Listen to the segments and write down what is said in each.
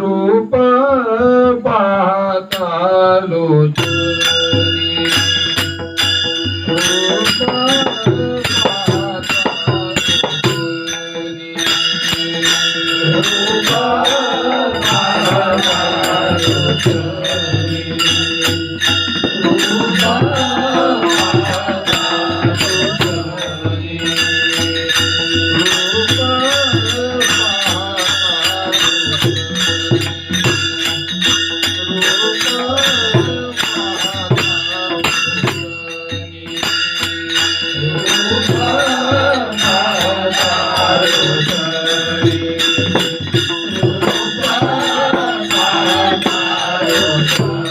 रूप पाहता लोचनी रूप पाहता लोचनी रूप पाहता लोचनी रूप पाहता लोचनी रूप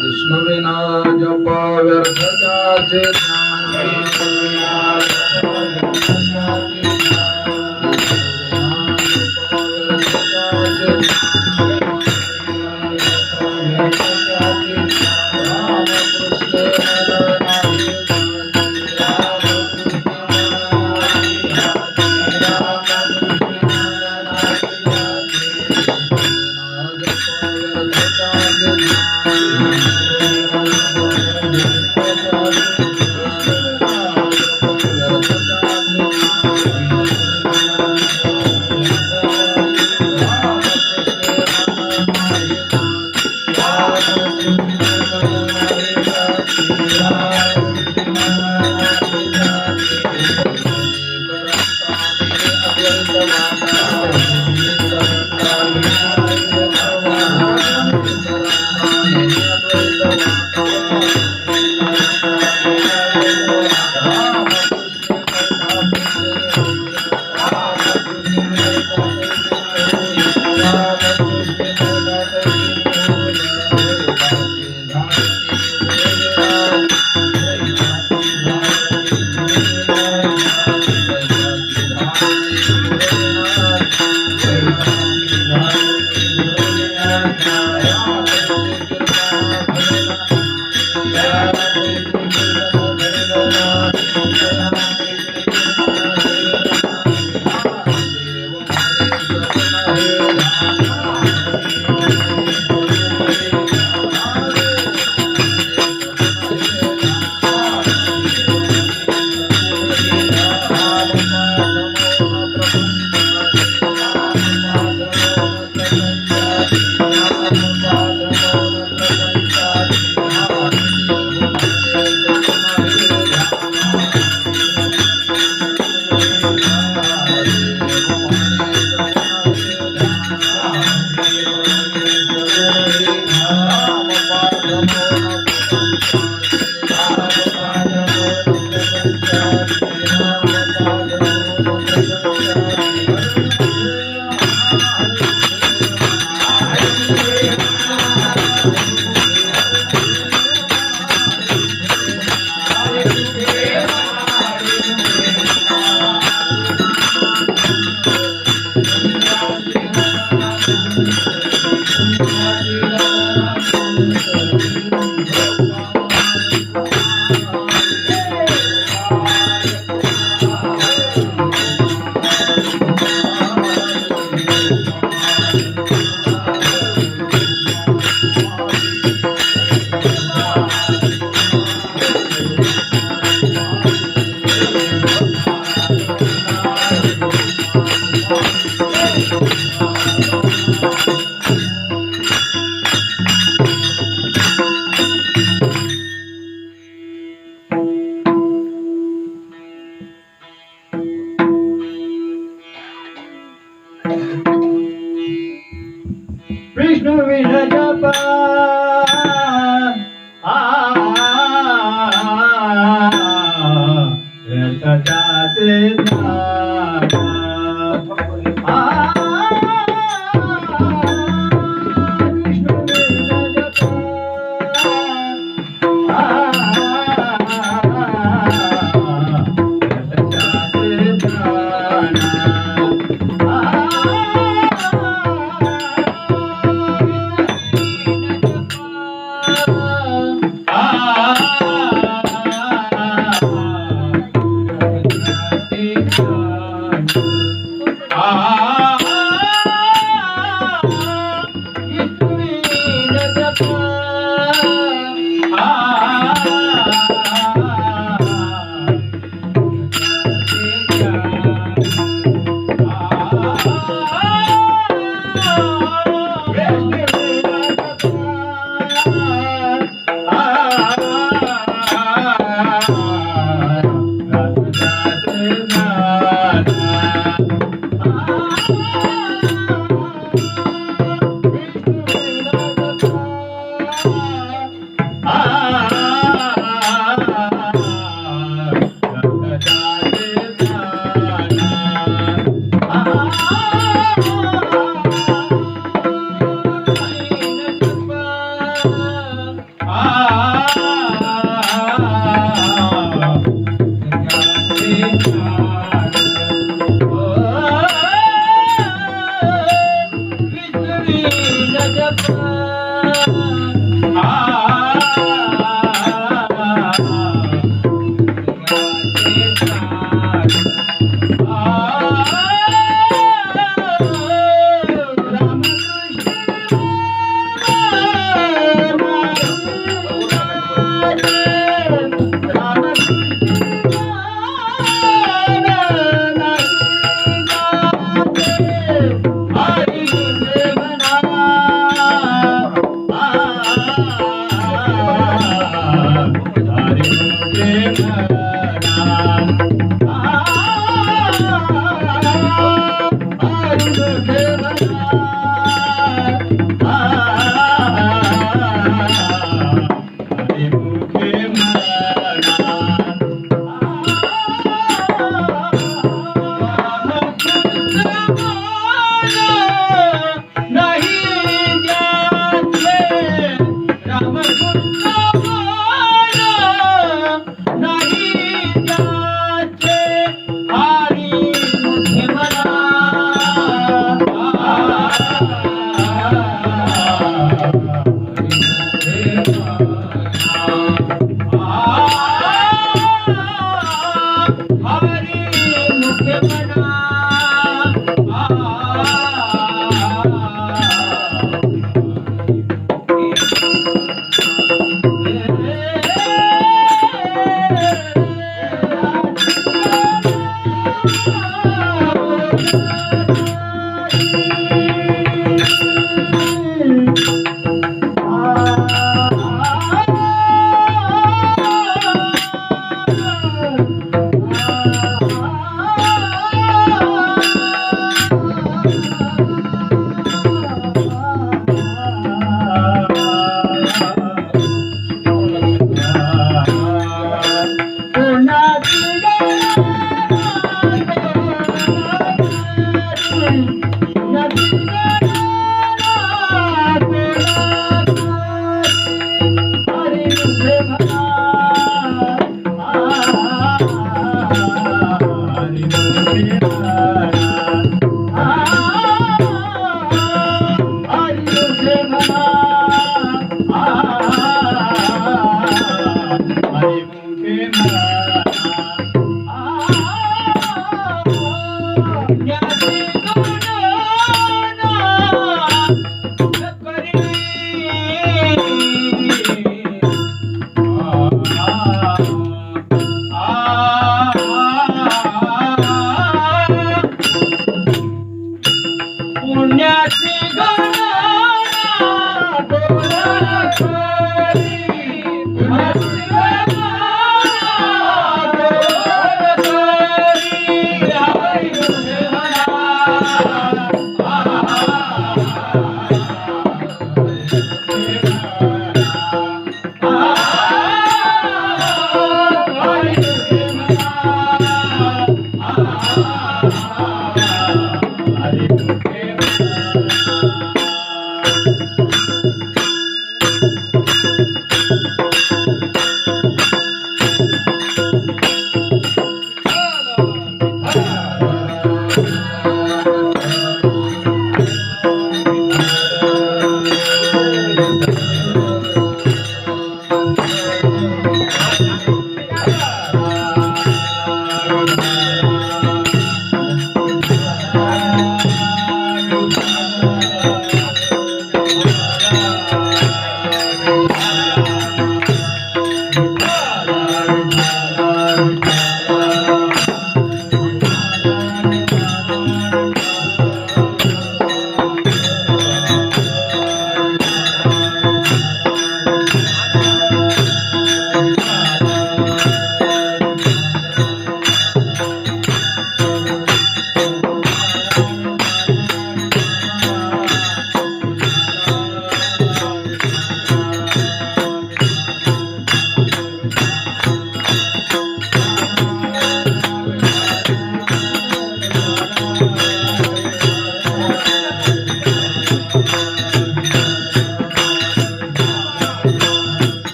विष्णुविना जप व्यर्थ जाचे विष्णू विण जप व्यर्थाचे ध्यान विष्णू विण जप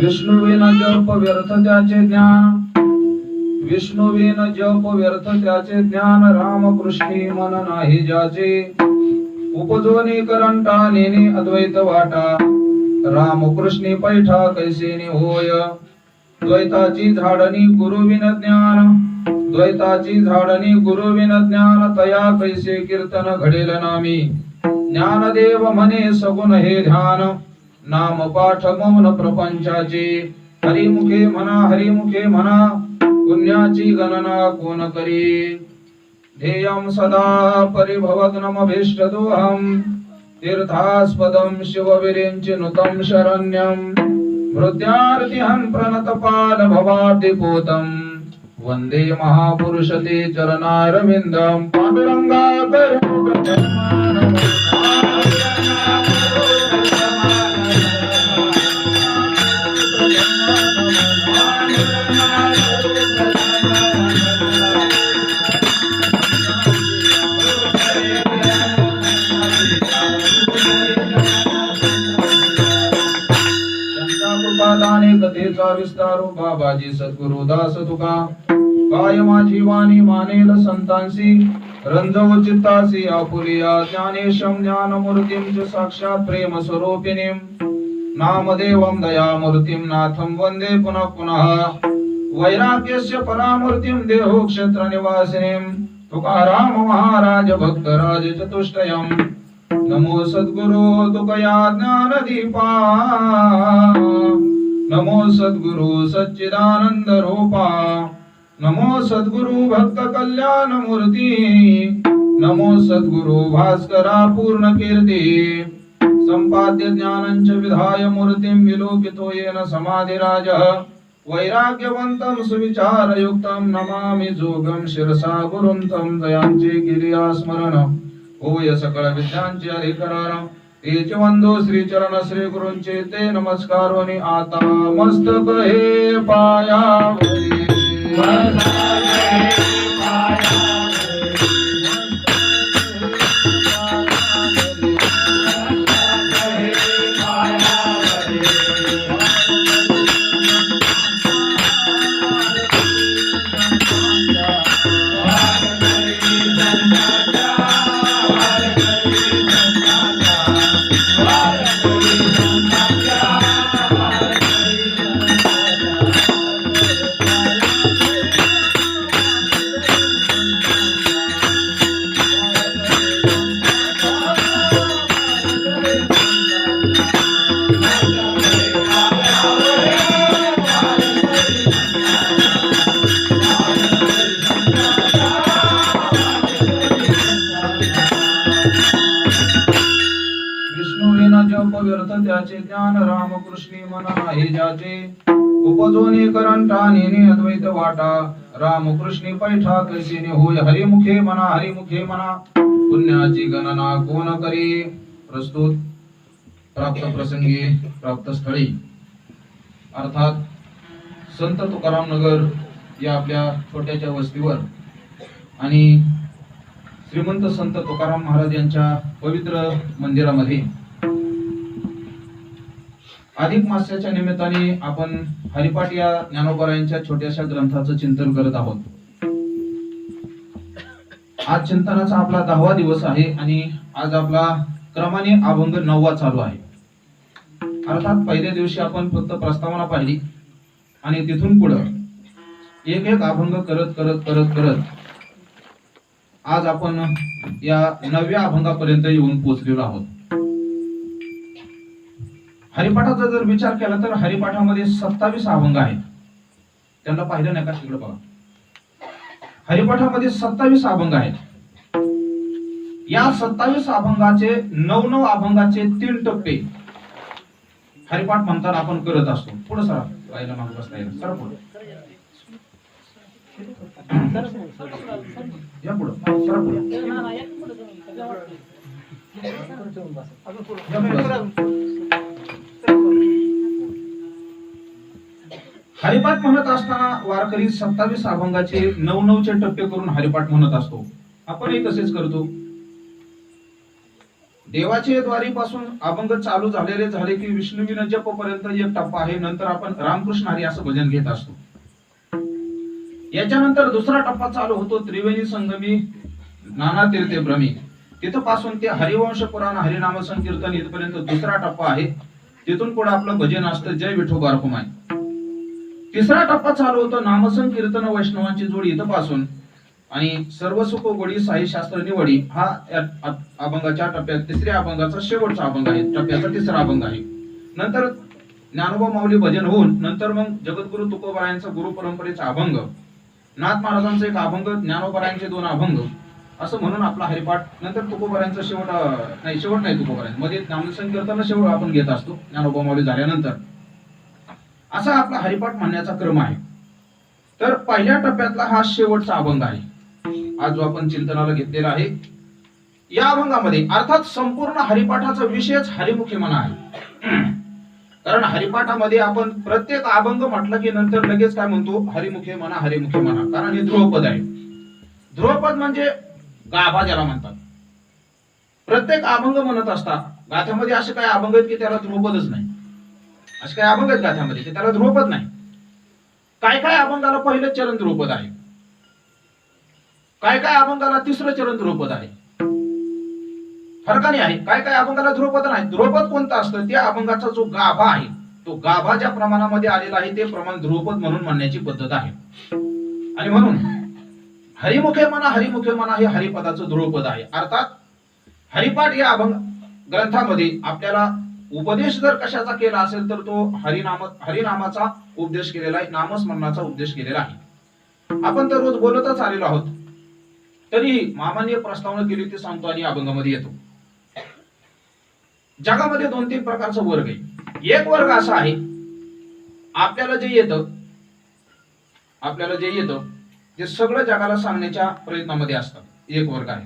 विष्णुविन जप व्यर्थ त्याचे ज्ञान विष्णुविन जप व्यर्थ त्याचे ज्ञान रामकृष्णी मन नाही ज्याचे उपजोनी करंटा नेने अद्वैत वाटा रामकृष्णी पैठा कैसेने होय द्वैताची झाडणी गुरुविन ज्ञान द्वैताची झाडणी गुरुविन ज्ञान तया कैसे कीर्तन घडेल नामी ज्ञानदेव म्हणे सगुण हे ध्यान नाम पाठ मौन प्रपंचाची हरिमुखे म्हणा पुण्याची गणना कोण करी ध्येयं सदा परिभवग्नमभीष्टदोहं तीर्थास्पदं शिवविरिञ्चिनुतं शरण्यं मृत्यार्तिहं प्रणतपाल भवाब्धिपूतं वन्दे महापुरुष ते चरणारविन्दं पांडुरंगाकरो दाने कथेचा विस्तारो बाबाजी सद्गुरु दास तुका काय माझी वाणी मानेल संतांसी रंजव चित्तासी आपुलिया ज्ञानेशं ज्ञानमूर्तिं च साक्षात् प्रेम स्वरूपिणीं नामदेवं दयामूर्तिं नाथं वन्दे पुनः पुनः वैराग्यस्य परामूर्तिं देहो क्षेत्र निवासिनीं तुकाराम महाराज भक्तराज चतुष्टयम् नमो सद्गुरु तुकया ज्ञानदीपा नमो सद्गुरु सच्चिदानंद रूपा नमो सद्गुरु भक्त कल्याण मूर्ती नमो सद्गुरु भास्करा पूर्ण कीर्ती संपाद्य ज्ञानंच विधाय मूर्तिं विलोकितो येन समाधिराज वैराग्यवंतं सुविचारयुक्तं नमामि जोगं शिरसा गुरुं तं दयांचे गिरिया स्मरणं होय सकळ विद्यांचे अधिकरण तेच वंदो श्री चरण श्री गुरूंचे ते नमस्कारोनी आता मस्तक हे पायावरी व्यर्थ त्याचे ज्ञान रामकृष्णी मना नाही ज्याचे उपजोनी करंटा नेने अद्वैत वाटा रामकृष्णी पैठा कैसेने होय हरिमुखे मना पुण्याची गणना कोण करी. प्रस्तुत प्राप्त प्रसंगी प्राप्त स्थळी अर्थात संत तुकाराम नगर या आपल्या छोट्याच्या वस्तीवर आणि श्रीमंत संत तुकाराम महाराज यांच्या पवित्र मंदिरामध्ये अधिक मासाच्या निमित्ताने आपण हरिपाठ या ज्ञानोबा छोट्याशा ग्रंथाचं चिंतन करत आहोत. आज चिंतनाचा आपला 10वा दिवस आहे आणि आज आपला क्रमाने अभंग 9वा चालू आहे. अर्थात पहिल्या दिवशी आपण फक्त प्रस्तावना पाहिली आणि तिथून पुढे एक एक अभंग करत करत करत करत आज आपण या 9व्या अभंगापर्यंत येऊन पोहोचलेलो आहोत. हरिपाठाचा जर विचार केला तर हरिपाठामध्ये 27 अभंग आहेत. त्यांना पाहिलं नाही का तिकडे बघा. हरिपाठामध्ये 27 अभंग आहेत. या 27 अभंगाचे 9 अभंगाचे 3 टप्पे हरिपाठ म्हणताना आपण करत असतो. पुढे सरा पाहिलं मागे बसता येईल सर पुढे या पुढे सरा पुढे हरिपाठ म्हणत असताना वारकरी 27 अभंगाचे 9चे टप्पे करून हरिपाठ म्हणत असतो. आपणही तसेच करतो. देवाचे द्वारीपासून अभंग चालू झाले की विष्णुविन जप पर्यंत एक टप्पा आहे. नंतर आपण रामकृष्ण हरी असं भजन घेत असतो. याच्यानंतर दुसरा टप्पा चालू होतो त्रिवेणी संगमी नाना तीर्थे भ्रमी. तिथं पासून ते हरिवंश पुराण हरिनाम संकीर्तन इथपर्यंत दुसरा टप्पा आहे. तिथून पुढे आपलं भजन असतं जय विठोबा रखुमाई. तिसरा टप्पा चालू होतो नामसंकीर्तन वैष्णवांची जोडी इथं पासून आणि सर्व सुख गोडी साई शास्त्र निवडी हा अभंगाच्या टप्प्यात तिसऱ्या अभंगाचा शेवटचा अभंग आहे. टप्प्याचा तिसरा अभंग आहे. नंतर ज्ञानोबा माऊली भजन होऊन नंतर मग जगद्गुरु तुकोबारायांचा गुरु परंपरेचा अभंग, नाथ महाराजांचा एक अभंग, ज्ञानोबारायांचे 2 अभंग असं म्हणून आपला हरिपाठ. नंतर तुकोबारायांचा शेवट नाही तुकोबारायांचा मध्ये नामसंकीर्तन शेवट आपण घेत असतो ज्ञानोबा माऊली झाल्यानंतर. असा आपला हरिपाठ म्हणण्याचा क्रम आहे. तर पहिल्या टप्प्यातला हा शेवटचा अभंग आहे आज जो आपण चिंतनाला घेतलेला आहे. या अभंगामध्ये अर्थात संपूर्ण हरिपाठाचा विषयच हरिमुखे म्हणा आहे. कारण हरिपाठामध्ये आपण प्रत्येक अभंग म्हटलं की नंतर लगेच काय म्हणतो हरिमुखे म्हणा. कारण हे ध्रुवपद आहे. ध्रुवपद म्हणजे गाभा ज्याला म्हणतात. प्रत्येक अभंग म्हणत असता गाथ्यामध्ये असे काही अभंग आहेत की त्याला ध्रुवपदच नाही. असे काही अभंग आहेत गाथ्यामध्ये की त्याला ध्रुवपद नाही. काय अभंगाला पहिलं चरण ध्रुवपद आहे. काय अभंगाला तिसरं चरण ध्रुवपद आहे. फरकाने आहे. काय अभंगाला ध्रुवपद नाही. ध्रुवपद कोणतं असतं त्या अभंगाचा जो गाभा आहे तो गाभा ज्या प्रमाणामध्ये आलेला आहे ते प्रमाण ध्रुवपद म्हणून म्हणण्याची पद्धत आहे. आणि म्हणून हरिमुखे म्हणा हे हरिपदाचं ध्रुवपद आहे. अर्थात हरिपाठ या अभंग ग्रंथामध्ये आपल्याला उपदेश जर कशाचा केला असेल तर तो हरिनामाचा उपदेश केलेला आहे. नामस्मरणाचा उपदेश केलेला आहे. आपण तर रोज बोलतच आलेलो आहोत. तरी मामाने प्रस्तावना केली ते सांगतो आणि अभंगामध्ये येतो. जगामध्ये 2-3 प्रकारचा वर्ग आहे. एक वर्ग असा आहे आपल्याला जे येतं ते सगळं जगाला सांगण्याच्या प्रयत्नामध्ये असतात. एक वर्ग आहे.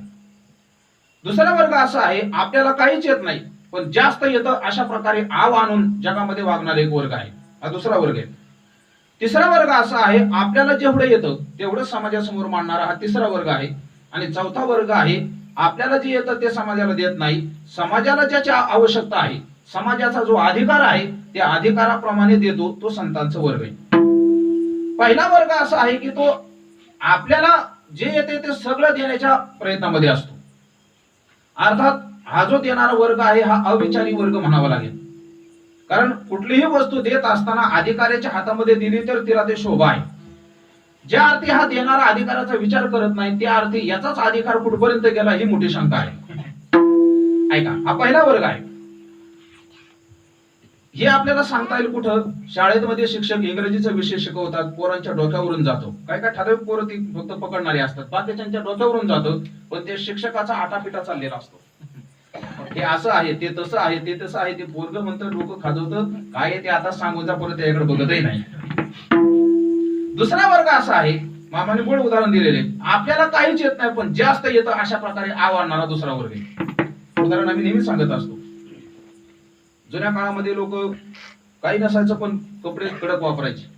दुसरा वर्ग असा आहे आपल्याला काहीच येत नाही पण जास्त येतं अशा प्रकारे आव आणून जगामध्ये वागणारा एक वर्ग आहे. हा दुसरा वर्ग आहे. तिसरा वर्ग असा आहे आपल्याला जेवढं येतं तेवढं समाजासमोर मांडणारा हा तिसरा वर्ग आहे. आणि चौथा वर्ग आहे आपल्याला जे येतं ते समाजाला देत नाही. समाजाला ज्याची आवश्यकता आहे, समाजाचा जो अधिकार आहे त्या अधिकाराप्रमाणे देतो तो संतांचा वर्ग आहे. पहिला वर्ग असा आहे की तो आपल्याला जे येते ते सगळं देण्याच्या प्रयत्नामध्ये असतो. अर्थात हा जो देणारा वर्ग आहे हा अविचारी वर्ग म्हणावा लागेल. कारण कुठलीही वस्तू देत असताना अधिकाऱ्याच्या हातामध्ये दिली तर तिला ते शोभा आहे. ज्या अर्थी हा देणारा अधिकाराचा विचार करत नाही त्या अर्थी याचाच अधिकार कुठपर्यंत गेला ही मोठी शंका आहे. ऐका, हा पहिला वर्ग आहे. हे आपल्याला सांगता येईल कुठं? शाळेमध्ये शिक्षक इंग्रजीचा विषय शिकवतात, पोरांच्या डोक्यावरून जातो. काय ठराविक पोरं ती फक्त पकडणारी असतात, बाकीच्यांच्या डोक्यावरून जातो. पण ते शिक्षकाचा आटापिटा चाललेला असतो. हे असं आहे, ते तसं आहे, ते तसं आहे, ते पोरग म्हणतं, डोकं खाजवतं, काय आहे ते आता सांगूचा परत त्याच्याकडे बघतही नाही. दुसरा वर्ग असा आहे, मामाने मूळ उदाहरण दिलेले, आपल्याला काहीच येत नाही पण जास्त येतं अशा प्रकारे आवडणारा दुसरा वर्ग आहे. उदाहरण आम्ही नेहमी सांगत असतो. जुन्या काळामध्ये लोक काही नसायचं पण कपडे कडक वापरायचे.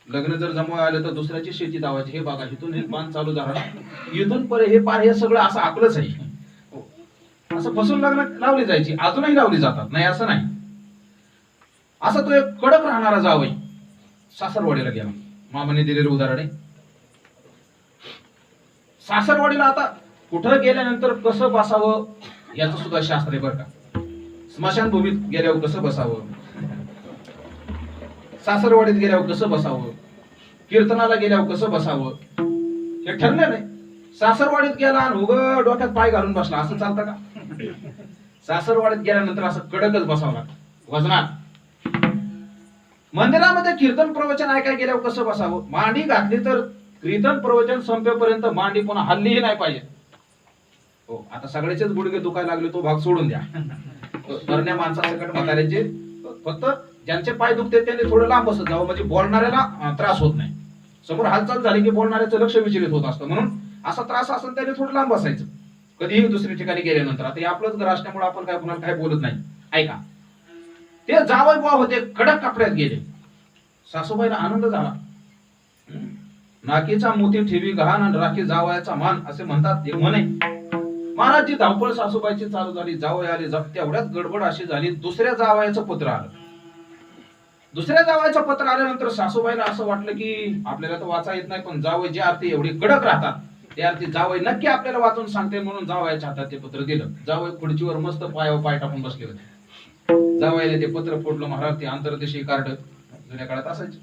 लग्न जर जमवा आलं तर दुसऱ्याची शेती दावायची. हे बघा, इथून हे पान चालू झाला, इथून परे हे पार, हे सगळं असं आपलंच आहे. असं बसून लग्न लावली जायची, अजूनही लावली जातात, नाही असं नाही. असं तो एक कडक राहणारा जावई सासरवाडीला गेला. मामाने दिलेलं उदाहरण आहे. सासरवाडीला आता कुठं गेल्यानंतर कसं बसावं याचं सुद्धा शास्त्र आहे बरं का. स्मशानभूमीत गेल्यावर कसं बसावं, सासरवाडीत गेल्यावर कसं बसावं, कीर्तनाला गेल्यावर कसं बसावं, हे ठरलं नाही. सासरवाडीत गेला आणि उघड डोक्यात पाय घालून बसला, असं चालतं का? सासरवाडीत गेल्यानंतर असं कडकच बसावं लागतं, वजनात. मंदिरामध्ये कीर्तन प्रवचन ऐकायला गेल्यावर कसं बसावं, मांडी घातली तर कीर्तन प्रवचन संपेपर्यंत मांडी पुन्हा हल्लीही नाही पाहिजे. हो, आता सगळ्याचेच गुडघे दुखायला लागले, तो भाग सोडून द्या. तरण्या माणसासकट म्हाताऱ्याचे, फक्त ज्यांचे पाय दुखते त्यांनी थोडं लांब बसत जावं, म्हणजे बोलणाऱ्याला त्रास होत नाही. समोर हालचाल झाली की बोलणाऱ्याचं लक्ष विचलित होत असतं, म्हणून असा त्रास असेल त्याने थोडं लांब बसायचं कधीही दुसऱ्या ठिकाणी गेल्यानंतर. आता हे आपलंच घर असल्यामुळे आपण काय कुणाला काय बोलत नाही. ऐका, ते जावई बुवा होते, कडक कपड्यात गेले. सासूबाईला आनंद झाला. नाकीचा मोती ठेवी गहाण आणि राखी जावयाचा मान, असे म्हणतात एक म्हणे. महाराजची धावपळ सासूबाईची चालू झाली. जावई आले, तेवढ्यात गडबड अशी झाली, दुसऱ्या जावयाचं पत्र आलं. दुसऱ्या जावयाचं पत्र आल्यानंतर सासूबाईला असं वाटलं की आपल्याला तर वाचा येत नाही, पण जावई जे अर्थी एवढे कडक राहतात ते अर्थी जावई नक्की आपल्याला वाचून सांगते, म्हणून जावयाच्या हातात ते पत्र दिलं. जावई खुर्चीवर मस्त पायावर पाय टाकून बसले होते. जावयाला ते पत्र फोडलं. महाराज, ते आंतरदेशीय कार्ड जुन्या काळात असायचे.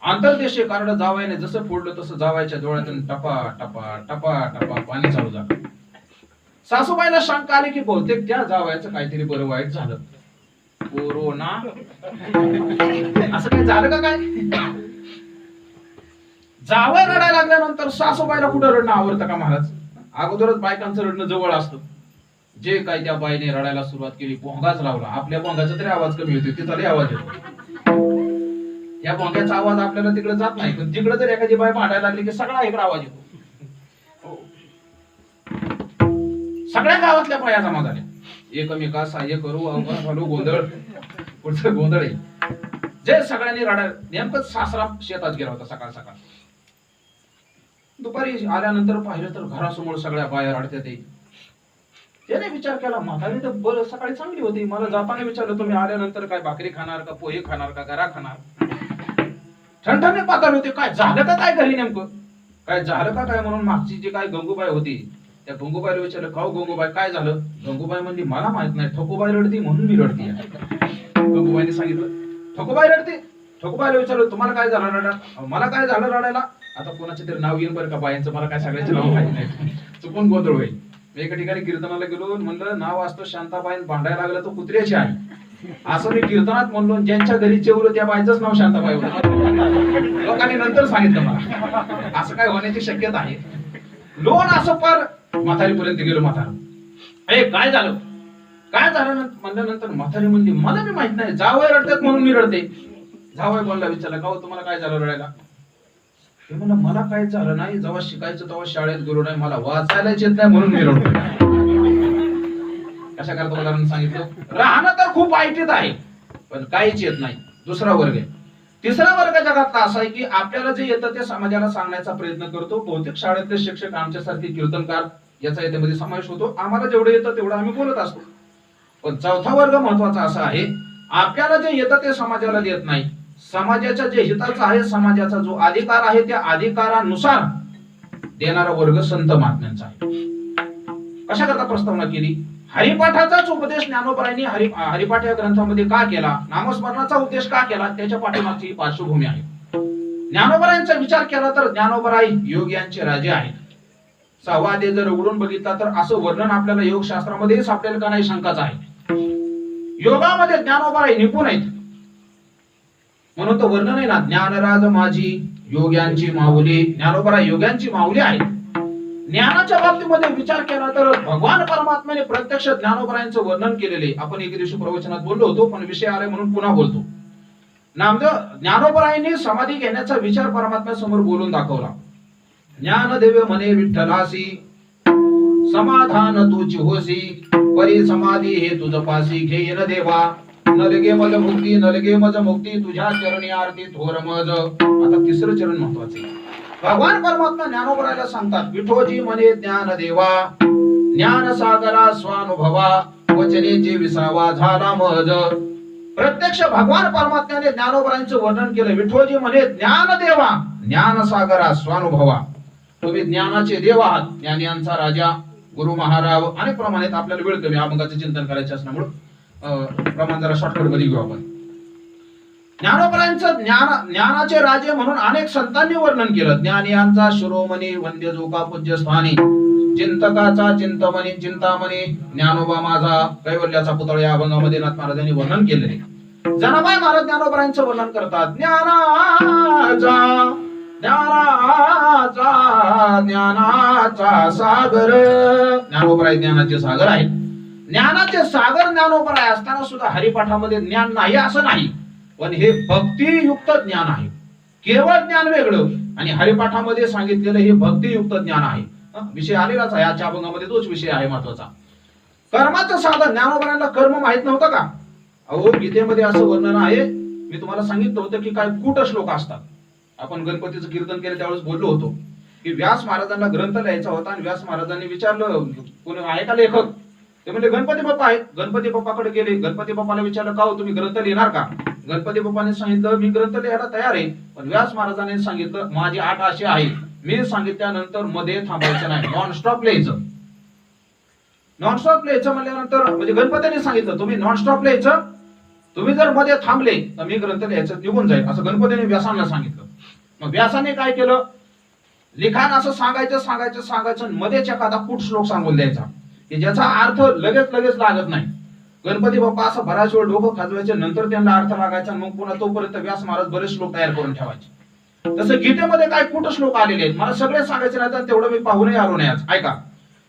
आंतरदेशीय कार्ड जावयाने जसं फोडलं तसं जावयाच्या डोळ्यातून टपा टपा टपा टपा पाणी चालू झालं. सासूबाईला शंका आली की बहुतेक त्या जावयाचं काहीतरी बरं वाईट झालं. कोरोना असं काय झालं का काय? जावई रडायला लागल्यानंतर सासूबाईला कुठं रडणं आवडतं का महाराज? अगोदरच बायकांचं रडणं जवळ असतं. जे काय त्या बाईने रडायला सुरुवात केली, भोंगाच लावला. आपल्या भोंगाचा तरी आवाज कमी होतो, तिचा लय आवाज येतो. या भोंग्याचा आवाज आपल्याला तिकडे जात नाही, पण तिकडे जर एखादी बाई भांडायला लागली की सगळा इकडे आवाज येतो. सगळ्या गावातल्या बाया जमा झाल्या. एकमेका सहाय्य करू, अवघड घालू, गोंधळ, पुढचं गोंधळ आहे. जे सगळ्यांनी रडायला, नेमकंच सासरा शेतात गेला होता सकाळ सकाळ. दुपारी आल्यानंतर पाहिलं तर घरासमोर सगळ्या बाया रडत्यात. त्याने विचार केला, म्हातारी तर बरं सकाळी चांगली होती, मला जाताना विचारलं तुम्ही आल्यानंतर काय भाकरी खाणार का, पोहे खाणार का, गरा खाणार? ठणठणे पातळ होते. काय झालं का काय घरी, नेमकं काय झालं का काय म्हणून मागची जी काय गंगूबाई होती त्या गंगूबाईला विचारलं, का गंगूबाई काय झालं? गंगूबाई म्हणली, मला माहित नाही, ठकूबाई रडती म्हणून मी रडते. गंगूबाईने सांगितलं, ठकूबाई रडते. ठकूबाईला विचारलं, तुम्हाला काय झालं रडायला? मला काय झालं रडायला? आता कोणाचे तरी नाव येईल बरं का बायांचं, मला काय सगळ्याचे नाव माहित नाही, चुकून गोंधळ होईल. मी एका ठिकाणी कीर्तनाला गेलो, म्हणलं नाव असतं शांताबाई, भांडायला लागलं तो कुत्र्याची आहे. असं मी कीर्तनात म्हणलो, ज्यांच्या घरी जेवलं त्या बाईचंच नाव शांताबाई होतं. लोकांनी नंतर सांगितलं मला. असं काय होण्याची शक्यता आहे. लोन असं पार म्हातारीपर्यंत गेलो. म्हातारा, अरे काय झालं, काय झालं म्हणल्यानंतर म्हातारी म्हणली, मला बी माहित नाही, जावई रडतात म्हणून मी रडते. जावई बोलला, विचारलं, का तुम्हाला काय झालं रडायला? ते म्हणलं, मला काय झालं नाही, जेव्हा शिकायचं तेव्हा शाळेत गेलो नाही, मला वाचायलाच येत नाही म्हणून मी रडतो. कशा करता उदाहरण सांगितलं. राहणं तर खूप वाईटीत आहे पण काहीच येत नाही. दुसरा वर्ग आहे. तिसरा वर्ग जगातला असा आहे की आपल्याला जे येतं ते समाजाला सांगण्याचा प्रयत्न करतो. बहुतेक शाळेतले शिक्षक आमच्यासारखे कीर्तनकार याचा याच्यामध्ये समावेश होतो. आम्हाला जेवढं येतं तेवढं आम्ही बोलत असतो. पण चौथा वर्ग महत्वाचा असा आहे, आपल्याला जे येतं ते समाजाला देत नाही. समाजाच्या जे हिताचं आहे, समाजाचा जो अधिकार आहे त्या अधिकारानुसार देणारा वर्ग संत महात्म्यांचा आहे. कशा करता प्रस्तावना केली? हरिपाठाचाच उपदेश ज्ञानोबरायांनी हरिपाठ या ग्रंथामध्ये का केला, नामस्मरणाचा उपदेश का केला, त्याच्या पाठीमागची पार्श्वभूमी आहे. ज्ञानोबरायांचा विचार केला तर ज्ञानोबराई योग्यांचे राजे आहेत. सहावा अध्याय जर उघडून बघितला तर असं वर्णन आपल्याला योगशास्त्रामध्ये सापडेल का नाही शंकाच आहे. योगामध्ये ज्ञानोबराई निपुण आहेत म्हणून तो वर्णन आहे ना, ज्ञानराज माझी योग्यांची माऊली. ज्ञानोबराई योग्यांची माऊली आहेत. ज्ञानाच्या बाबतीमध्ये विचार केला तर भगवान परमात्म्याने प्रत्यक्ष ज्ञानोबरायांचं वर्णन केलेले आपण एके दिवशी प्रवचनात बोललो होतो, पण विषय आले म्हणून पुन्हा बोलतो. नामदेव ज्ञानोबरायांनी समाधी घेण्याचा विचार परमात्म्यासमोर बोलून दाखवला. ज्ञानदेव म्हणे विठ्ठलासी समाधान तुझी होसी, परी समाधी हे तुझ पासी घेईन देवा, न लगे मज मुक्ती न लगे मज मुक्ती, तुझ्या चरणी आरती थोर मज. आता तिसरं चरण महत्वाचे. भगवान परमात्मा ज्ञानोबरायला सांगतात, विठोजी म्हणे ज्ञान देवा, ज्ञान सागरा स्वानुभवा, वचनेचे विसावा झाला मज. प्रत्यक्ष भगवान परमात्म्याने ज्ञानोबरायांचं वर्णन केलं. विठोजी म्हणे ज्ञान देवा, ज्ञान सागरा स्वानुभवा, तुम्ही ज्ञानाचे देव आहात, ज्ञानियांचा राजा, गुरु महाराव. अनेक प्रमाणात आपल्याला वेळ कमी अभंगाचे चिंतन करायचे असल्यामुळे प्रमाण जरा शॉर्टकट मध्ये घेऊ आपण. ज्ञानोबरायांचं ज्ञानाचे राजे म्हणून अनेक संतांनी वर्णन केलं. ज्ञानियांचा शिरोमणी वंद्य जोका पूज्य स्थानी, चिंतकाचा चिंतमणी चिंतामणी, ज्ञानोबा माझा कैवल्याचा पुतळा या अभंगामध्ये नाथ महाराजांनी वर्णन केलेले. जनाबाई महाराज ज्ञानोबरायांचं वर्णन करतात. ज्ञानाचा सागर, ज्ञानोबराय ज्ञानाचे सागर आहेत. ज्ञानाचे सागर ज्ञानोबराय असताना सुद्धा हरिपाठामध्ये ज्ञान नाही असं नाही, पण हे भक्तियुक्त ज्ञान आहे. केवळ ज्ञान वेगळं आणि हरिपाठामध्ये सांगितलेलं हे भक्तियुक्त ज्ञान आहे. विषय आलेलाच आहे आजच्या अभंगामध्ये, तोच विषय आहे महत्वाचा. कर्माचं साधन. ज्ञानोबरायांना कर्म माहित नव्हतं का? अहो गीतेमध्ये असं वर्णन आहे. मी तुम्हाला सांगितलं होतं की काय कूट श्लोक असतात. आपण गणपतीचं कीर्तन केलं त्यावेळेस बोललो होतो की व्यास महाराजांना ग्रंथ लिहायचा होता आणि व्यास महाराजांनी विचारलं कोणी आहे का लेखक? ते म्हणजे गणपती बाप्पा आहेत. गणपती बाप्पाकडे गेले. गणपती बाप्पाला विचारलं का हो तुम्ही ग्रंथ लिहिणार का? गणपती बाप्पाने सांगितलं मी ग्रंथ लिहायला तयार आहे, पण व्यास महाराजांनी सांगितलं माझी अट अशी आहे, मी सांगितल्यानंतर मध्ये थांबायचं नाही, नॉनस्टॉप लिहायचं. नॉनस्टॉप लिहायचं म्हणल्यानंतर म्हणजे गणपतीने सांगितलं तुम्ही नॉनस्टॉप लिहायचं, तुम्ही जर मध्ये थांबले तर मी ग्रंथ लिहायचं निघून जाईल, असं गणपतीने व्यासांना सांगितलं. मग व्यासाने काय केलं? लिखाण असं सांगायचं मध्येच एखादा कूट श्लोक सांगून द्यायचा की ज्याचा अर्थ लगेच लागत नाही. गणपती बाप्पा असं बराच वेळ डोकं खाजवायचे, नंतर त्यांना अर्थ लागायचा, मग पुन्हा तोपर्यंत व्यास महाराज बरेच श्लोक तयार करून ठेवायचे. तसं गीतेमध्ये काय कुठं श्लोक आलेले आहेत, मला सगळे सांगायचे नाही तर तेवढं मी पाहूनही आलो नाही आज. ऐका,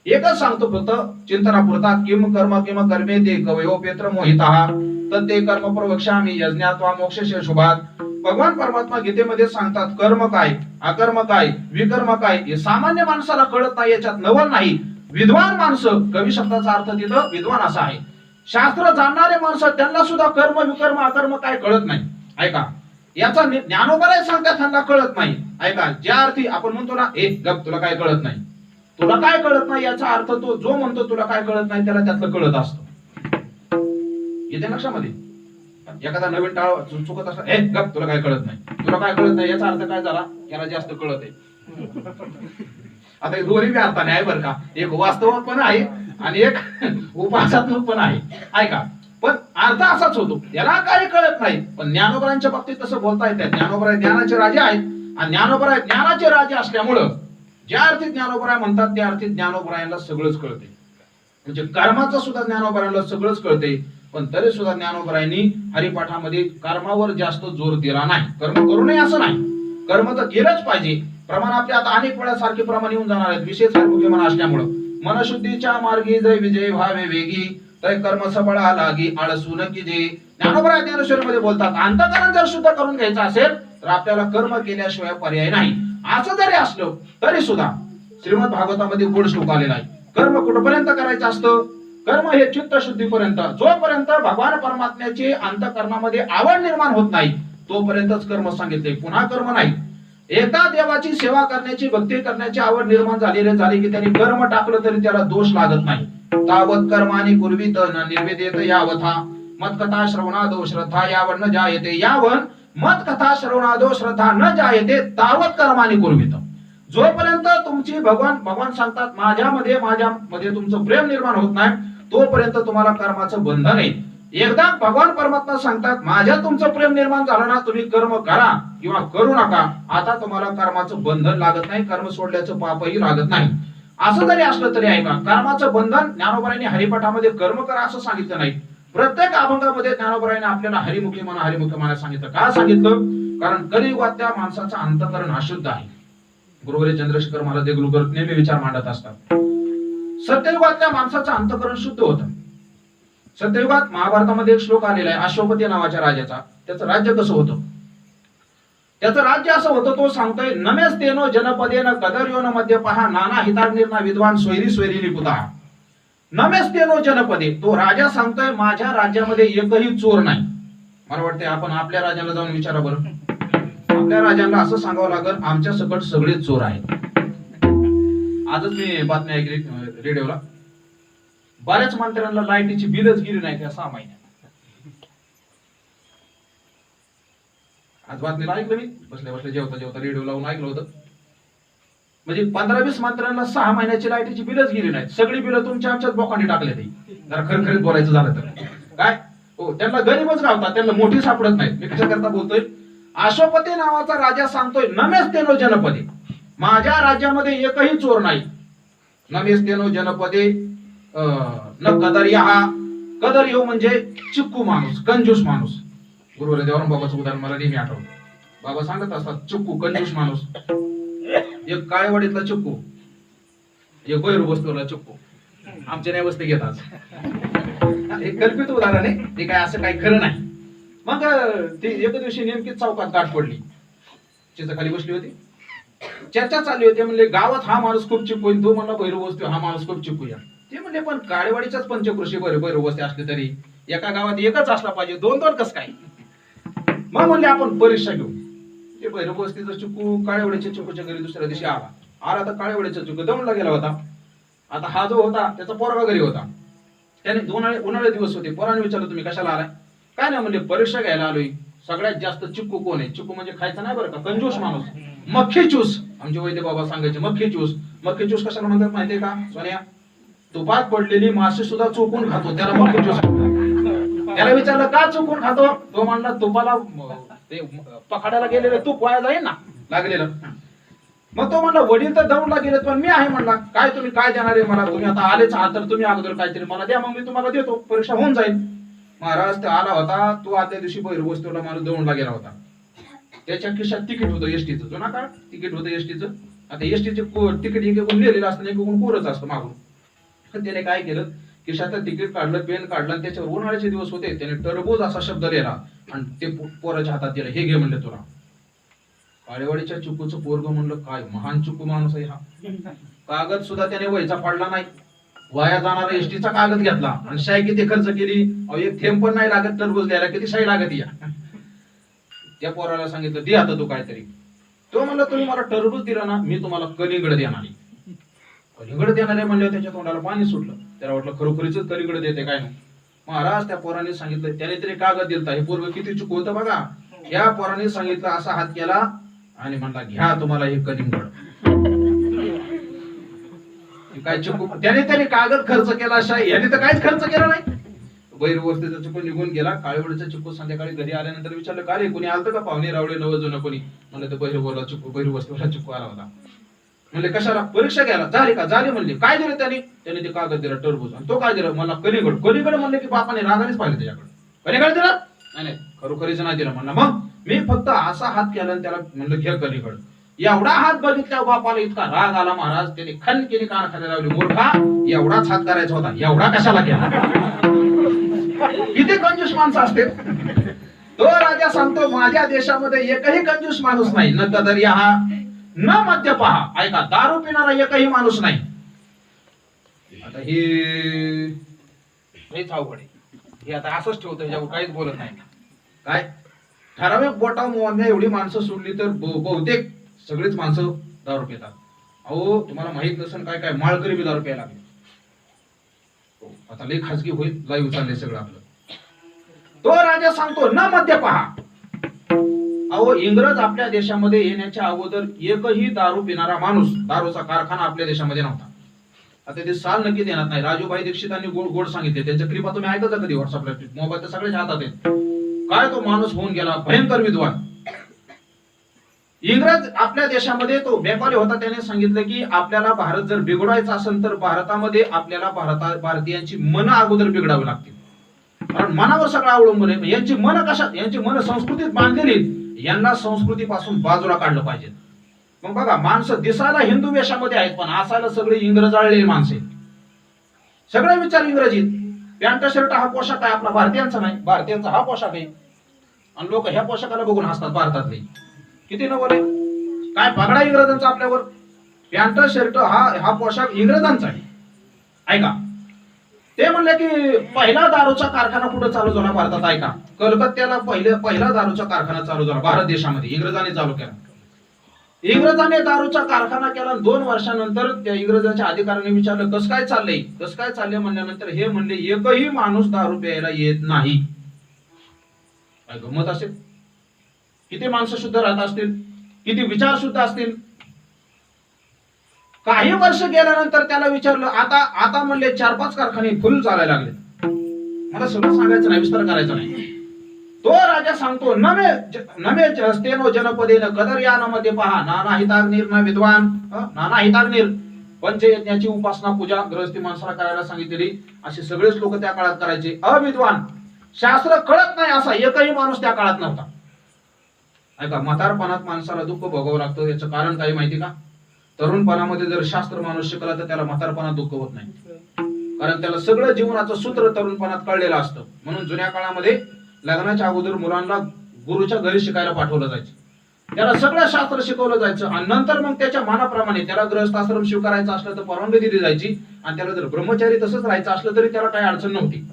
एकच सांगतो फक्त चिंतनापुरता. किम कर्म किम कर्मे ते कवयोपेत्र मोहितः तत्ते कर्म प्रवक्ष्यामि यज्ञात्वा मोक्षस्य शुभात. भगवान परमात्मा गीतेमध्ये सांगतात कर्म काय, अकर्म काय, विकर्म काय हे सामान्य माणसाला कळत नाही, याच्यात नवल नाही. विद्वान माणसं, कवी शब्दाचा अर्थ तिथं विद्वान असा आहे. शास्त्र जाणणारे माणसं त्यांना सुद्धा कर्म विकर्म अकर्म काय कळत नाही. ऐका, याचा ज्ञानोबराय सांगतात त्यांना कळत नाही. ऐका, ज्या अर्थी आपण म्हणतो ना ए गप तुला काय कळत नाही, तुला काय कळत नाही, याचा अर्थ तो जो म्हणतो तुला काय कळत नाही त्याला त्यातलं कळत असतं. येते लक्षामध्ये? एखादा नवीन टाळ चुकत असला ए गप तुला काय कळत नाही, तुला काय कळत नाही, याचा अर्थ काय झाला? याला जास्त कळत आहे. आता हे दोन्ही बी अर्थाने आहे बरं का, एक वास्तवात पण आहे आणि एक उपासात्मक पण आहे. ऐका, पण अर्थ असाच होतो, याला काही कळत नाही. पण ज्ञानोबरायांच्या बाबतीत तसं बोलता येत. ज्ञानोबराय ज्ञानाचे राजे आहेत आणि ज्ञानोबराय ज्ञानाचे राजे असल्यामुळं ज्या अर्थी ज्ञानोबराय म्हणतात त्या अर्थी ज्ञानोबरायांना सगळंच कळते. म्हणजे कर्माचं सुद्धा ज्ञानोबरायांना सगळंच कळते. पण तरी सुद्धा ज्ञानोबरायांनी हरिपाठामध्ये कर्मावर जास्त जोर दिला नाही. कर्म करू नये असं नाही, कर्म तर केलंच पाहिजे. प्रमाण आपले आता अनेक वेळा सारखे प्रमाण येऊन जाणार आहेत, विशेष मन असल्यामुळं. मनशुद्धीच्या मार्गी जय विजय व्हावे वेगी, तय कर्म सबळा लागी आळसू नकी जे. ज्ञानोबराय ज्ञानेश्वरीमध्ये बोलतात अंतःकरण जर शुद्ध करून घ्यायचं असेल तर आपल्याला कर्म केल्याशिवाय पर्याय नाही. असं जरी असलं तरी सुद्धा श्रीमद भागवतामध्ये गोड श्लोक आलेला आहे. कर्म कुठपर्यंत करायचं असतं? कर्म हे चित्त शुद्धीपर्यंत. जोपर्यंत भगवान परमात्म्याची अंतःकरणामध्ये आवड निर्माण होत नाही तोपर्यंतच कर्म सांगितले, पुन्हा कर्म नाही. एकदा देवाची सेवा करण्याची भक्ती करण्याची आवड निर्माण झाली की त्यांनी कर्म टाकलं तरी त्याला दोष लागत नाही. तावत कर्मानी कुर्वीत न निर्वेदेत यावथा, मत्कथा श्रवणादो श्रद्धा यावण न जायते. यावण मत्कथा श्रवणादो श्रद्धा न जायते तावत कर्मानी कुर्वीत. जोपर्यंत तुमची भगवान सांगतात माझ्यामध्ये तुमचं प्रेम निर्माण होत नाही तोपर्यंत तुम्हाला कर्माचं बंधन आहे. एकदा भगवान परमात्मा सांगतात माझ्या तुमचं प्रेम निर्माण झालं ना, तुम्ही कर्म करा किंवा करू नका, आता तुम्हाला कर्माचं बंधन लागत नाही, कर्म सोडल्याचं पापही लागत नाही. असं जरी असलं तरी ऐका, कर्माचं बंधन ज्ञानोबरायांनी हरिपाठामध्ये कर्म करा असं सांगितलं नाही. प्रत्येक अभंगामध्ये ज्ञानोबरायांनी आपल्याला हरिमुखी म्हणा सांगितलं. का सांगितलं? कारण कलियुगात त्या माणसाचं अंतःकरण अशुद्ध आहे. गुरुवर्य चंद्रशेखर महाराज देगलूरकर नेहमी विचार मांडत असतात. सत्ययुगातल्या माणसाचं अंतःकरण शुद्ध होतं. सत्ययुगात महाभारतामध्ये एक श्लोक आलेला आहे अश्वपती नावाच्या राजाचा. त्याचं राज्य कसं होतं? त्याचं राज्य असं होतं, तो सांगतोय नमेस तेनो जनपदेन कदर्योन मध्ये पहा नाना हिताग्निर्ना विद्वान सोयरी सोयरी लिपुता. नमेस तेनो जनपदे, तो राजा सांगतोय माझ्या राज्यामध्ये एकही चोर नाही. मला वाटतंय आपण आपल्या राजाला जाऊन विचारा बरं. आपल्या राजाला असं सांगावं लागेल आमच्या सकट सगळे चोर आहेत. आजच मी बातमी ऐकली रेडिओला, बऱ्याच मंत्र्यांना लाईटीची बिलच गेली नाही त्या 6 महिन्यात. आज बातमीला ऐकलं मी बसल्या बसल्या जेवता जेवता रेडिओ लावून ऐकलं होतं. म्हणजे 15-20 मंत्र्यांना 6 महिन्याची लाईटीची बिलच गेली नाही. सगळी बिलं तुमच्या आमच्याच बोकांडी टाकले ते. जरा खरखरीत बोलायचं झालं तर काय हो, त्यांना गरीबच गावतात, त्यांना मोठी सापडत नाही. मी कशा करता बोलतोय, अश्वपती नावाचा राजा सांगतोय नमेस तेनो जनपदे, माझ्या राज्यामध्ये एकही चोर नाही. नमेस तेनो जनपदे न कदर्या, कदर येऊ म्हणजे चिक्कू माणूस, कंजूस माणूस. गुरुवर्य देवाराम बाबाचं उदाहरण मला नेहमी आठवतं. बाबा सांगत असतात चिक्कू कंजूस माणूस. एक काळेवाडीतला चिक्कू, एक बैरू बसतोला चिक्कू. आमच्या नाही वस्ती घेतात. हे कल्पित उदाहरण आहे, ते काय असं काही खरं नाही. मग ती एक दिवशी नेमकी चौकात गाठ पडली. चिचा खाली बसली होती, चर्चा चालली होती. म्हणले गावात हा माणूस खूप चिपू, तो म्हणला भैरव वस्ती हा माणूस खूप चिपूया. ते म्हणले पण काळेवाडीच्याच पंचकृषी भैरव वस्ती असले तरी एका गावात एकच असला पाहिजे, 2-2 कस काय. मग म्हणले आपण परीक्षा घेऊ. ते भैरव वस्तीचा चिकू काळेवाडीच्या चिकूच्या घरी दुसऱ्या दिवशी आला तर काळेवाडीचा चिकू दमला गेला होता. आता हा जो होता त्याचा पोरगा घरी होता. त्याने उन्हाळे दिवस होते. पोराने विचारलं तुम्ही कशाला आलाय? काय नाही म्हणजे परीक्षा घ्यायला आलोय. सगळ्यात जास्त चिक्कू कोण आहे? चिक्कू म्हणजे खायचा नाही बरं का, कंजूस माणूस. मक्खी चूस, आमचे वैद्य बाबा सांगायचे मक्खी चूस. मक्खी चूस कशाला म्हणतात माहितीये का सोन्या? तुपात पडलेली मासे सुद्धा चुकून खातो, त्याला मक्खी चूस. त्याला विचारलं का चुकून खातो? तो म्हणला तुपाला ते पखाड्याला गेलेलं तूप वाया जाईल ना लागलेलं. मग तो म्हणला वडील तर दौडला गेलेत पण मी आहे. म्हणला काय तुम्ही काय देणार आहे मला? तुम्ही आता आलेच आहात तर तुम्ही अगोदर काहीतरी मला द्या, मग मी तुम्हाला देतो, परीक्षा होऊन जाईल. महाराज ते आला होता, तो आदल्या दिवशी भैरव वस्तीला माणूस दौडला गेला होता. त्याच्या खिशात तिकीट होतं एसटीचं, जुना काळ तिकीट होतं एसटीचं. आता एसटीचे तिकीट एकेकून लिहिलेलं असतं, एकेकून कोरच असतं मागून. त्याने काय केलं, खिशातलं तिकीट काढलं, पेन काढलं आणि त्याच्यावर उन्हाळ्याचे दिवस होते, त्याने टरबूज असा शब्द लिहिला आणि ते पोराच्या हातात दिलं. हे घे म्हणले तुला. काळेवाडीच्या चिकूचं पोरग म्हणलं काय महान चिकू माणूस आहे हा. कागद सुद्धा त्याने वयचा पाडला नाही, वाया जाणारा एसटीचा कागद घेतला आणि शाई किती खर्च केली. एक थेंब पण नाही लागत टरबूज द्यायला, किती शाई लागत या. त्या पोराला सांगितलं दे आता तू काहीतरी. तो म्हणला तुम्ही मला टरबूज दिला ना, मी तुम्हाला कलिंगड देणार आहे. कलिंगड देणार आहे म्हणलं त्याच्या तोंडाला पाणी सुटलं. त्याला वाटलं खरोखरीच कलिंगड देते काय. महाराज त्या पोराने सांगितलं, त्याने तरी कागद दिलता. हे पोरग किती चुक होतं बघा. या पोराने सांगितलं, असा हात केला आणि म्हणला घ्या तुम्हाला हे कलिंगड. काय चुकू त्याने कागद खर्च केला, शाही याने तर काहीच खर्च केला नाही. भैरवस्थेचा चिकू निघून गेला. काळेवाडीचा चिकू संध्याकाळी घरी आल्यानंतर विचारलं का रे कोणी आलतं का पाहुणे रावळे नवजून कोणी? म्हणलं तर भैरवस्थेला चिकू आला होता. म्हणले कशाला? परीक्षा घ्यायला. झाली का? झाली म्हणले. काय दिलं त्याने? त्याने ते कागद दिला टरबूज. आणि तो काय दिला? मला कलिंगड. कलिंगड म्हणले की बापाने रागानेच पाहिलं त्याच्याकडे. कलिंगड दिला? नाही खरोखरीच नाही दिला. म्हणला मग मी फक्त असा हात केला आणि त्याला म्हणलं घे कलिंगड. एवढा हात बघितल्या बापाला इतका राग आला महाराज, त्याने खन केली कान खाली लावली. मूर्खा, एवढाच हात करायचा होता, एवढा कशाला केला? किती कंजूस माणसं असते. तो राजा सांगतो माझ्या देशामध्ये एकही कंजूस माणूस नाही. न कदर हा न मद्य पहा. ऐका, दारू पिणारा एकही माणूस नाही. आता हेच अवघड आहे. हे आता असंच ठेवतं, ह्याच्यावर काहीच बोलत नाही. काय ठराविक बोटा मोडण्या एवढी माणसं सोडली तर बहुतेक सगळीच माणसं दारू पितात. अहो तुम्हाला माहित नसेल काय काय माळकरी बी दारू प्यायला लागले. आता लई खासगी होईल, लाईव्ह चाललंय सगळं आपलं. तो राजा सांगतो न मद्य पहा. अहो इंग्रज आपल्या देशामध्ये येण्याच्या अगोदर एकही दारू पिणारा माणूस, दारूचा कारखाना आपल्या देशामध्ये नव्हता. आता ते साल नक्की देणार नाही. राजूभाई दीक्षितांनी गोड सांगितले, त्यांच्या क्लिपा तुम्ही ऐकत कधी व्हॉट्सअपला, मोबाईल तर सगळ्याच्या हातात आहेत. काय तो माणूस होऊन गेला, भयंकर विद्वान. इंग्रज आपल्या देशामध्ये तो बेपारी होता. त्याने सांगितलं की आपल्याला भारत जर बिघडवायचा असेल तर भारतामध्ये आपल्याला भारतीयांची मन अगोदर बिघडावी लागतील. कारण मनावर सगळं अवलंबून आहे. यांची मन कशा, यांची मन संस्कृतीत बांधलेली, यांना संस्कृतीपासून बाजूला काढलं पाहिजे. मग बघा, माणसं दिसायला हिंदू वेशामध्ये आहेत पण असायला सगळे इंग्रजाळलेली माणसे, सगळे विचार इंग्रजीत. पॅन्ट शर्ट हा पोशाख आहे आपला, भारतीयांचा नाही, भारतीयांचा हा पोशाख आहे. आणि लोक ह्या पोशाखाला बघून हसतात भारतातले. किती नवल आहे, काय पगडा इंग्रजांचा आपल्यावर. पॅन्ट शर्ट हा पोशाख इंग्रजांचा आहे. ऐका, ते म्हणले की पहिला दारूचा कारखाना कुठं चालू झाला भारतात? ऐका, कलकत्त्याला पहिला दारूचा कारखाना चालू झाला भारत देशामध्ये, इंग्रजांनी चालू केला. इंग्रजांनी दारूचा कारखाना केला. 2 वर्षानंतर त्या इंग्रजांच्या अधिकाऱ्यांनी विचारलं कसं काय चाललंय, कसं काय चाललंय म्हणल्यानंतर हे म्हणले एकही माणूस दारू प्यायला येत नाही. काय गंमत असेल, किती माणसं शुद्ध राहत असतील, किती विचार शुद्ध असतील. काही वर्ष गेल्यानंतर त्याला विचारलं, आता म्हणले 4-5 कारखाने फुल चालायला लागले. मला सगळं सांगायचं नाही, विस्तार करायचा नाही. तो राजा सांगतो, नमे स्तेनो जनपदेन कदर्यानमध्ये पहा नाना हिताग्निर न विद्वान, नाना हिताग्निर, पंचयज्ञाची उपासना पूजा गृहस्थी माणसाला करायला सांगितलेली. असे सगळेच लोक त्या काळात करायचे. अविद्वान, शास्त्र कळत नाही असा एकही माणूस त्या काळात नव्हता. ऐका, म्हातारपणात माणसाला दुःख भोगावं लागतं. याचं कारण काय माहिती का? तरुणपणामध्ये जर शास्त्र माणूस शिकला तर त्याला म्हातारपणात दुःख होत नाही, कारण त्याला सगळं जीवनाचं सूत्र तरुणपणात कळलेलं असतं. म्हणून जुन्या काळामध्ये लग्नाच्या अगोदर मुलांना गुरुच्या घरी शिकायला पाठवलं जायचं, त्याला सगळं शास्त्र शिकवलं जायचं. आणि नंतर मग त्याच्या मनाप्रमाणे त्याला गृहस्थाश्रम स्वीकारायचा असलं तर परवानगी दिली जायची. आणि त्याला जर ब्रह्मचारी तसंच राहायचं असलं तरी त्याला काही अडचण नव्हती.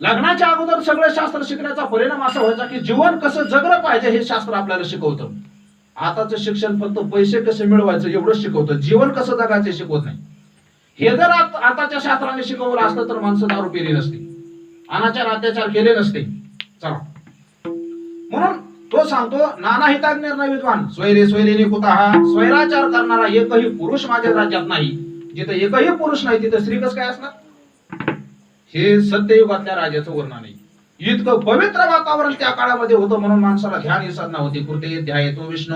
लग्नाच्या अगोदर सगळं शास्त्र शिकण्याचा परिणाम असा व्हायचा की जीवन कसं जगलं पाहिजे हे शास्त्र आपल्याला शिकवतं. आताचं शिक्षण फक्त पैसे कसे मिळवायचं एवढंच शिकवतं, जीवन कसं जगायचं शिकवत नाही. हे जर आताच्या शास्त्राने शिकवलं असतं तर माणसं दारू पिली नसती, अनाचार अत्याचार केले नसते. चला, म्हणून तो सांगतो, नाना हिताग्निर न विद्वान स्वैरे स्वैरेने कुतः, स्वैराचार करणारा एकही पुरुष माझ्या राज्यात नाही. जिथे एकही पुरुष नाही तिथे स्त्री कसं काय असणार? हे सत्ययुगातल्या राजाचं वर्णन आहे. इतकं पवित्र वातावरण त्या काळामध्ये होतं, म्हणून माणसाला ध्यान ही साधना होती. कृते ध्यायतो विष्णू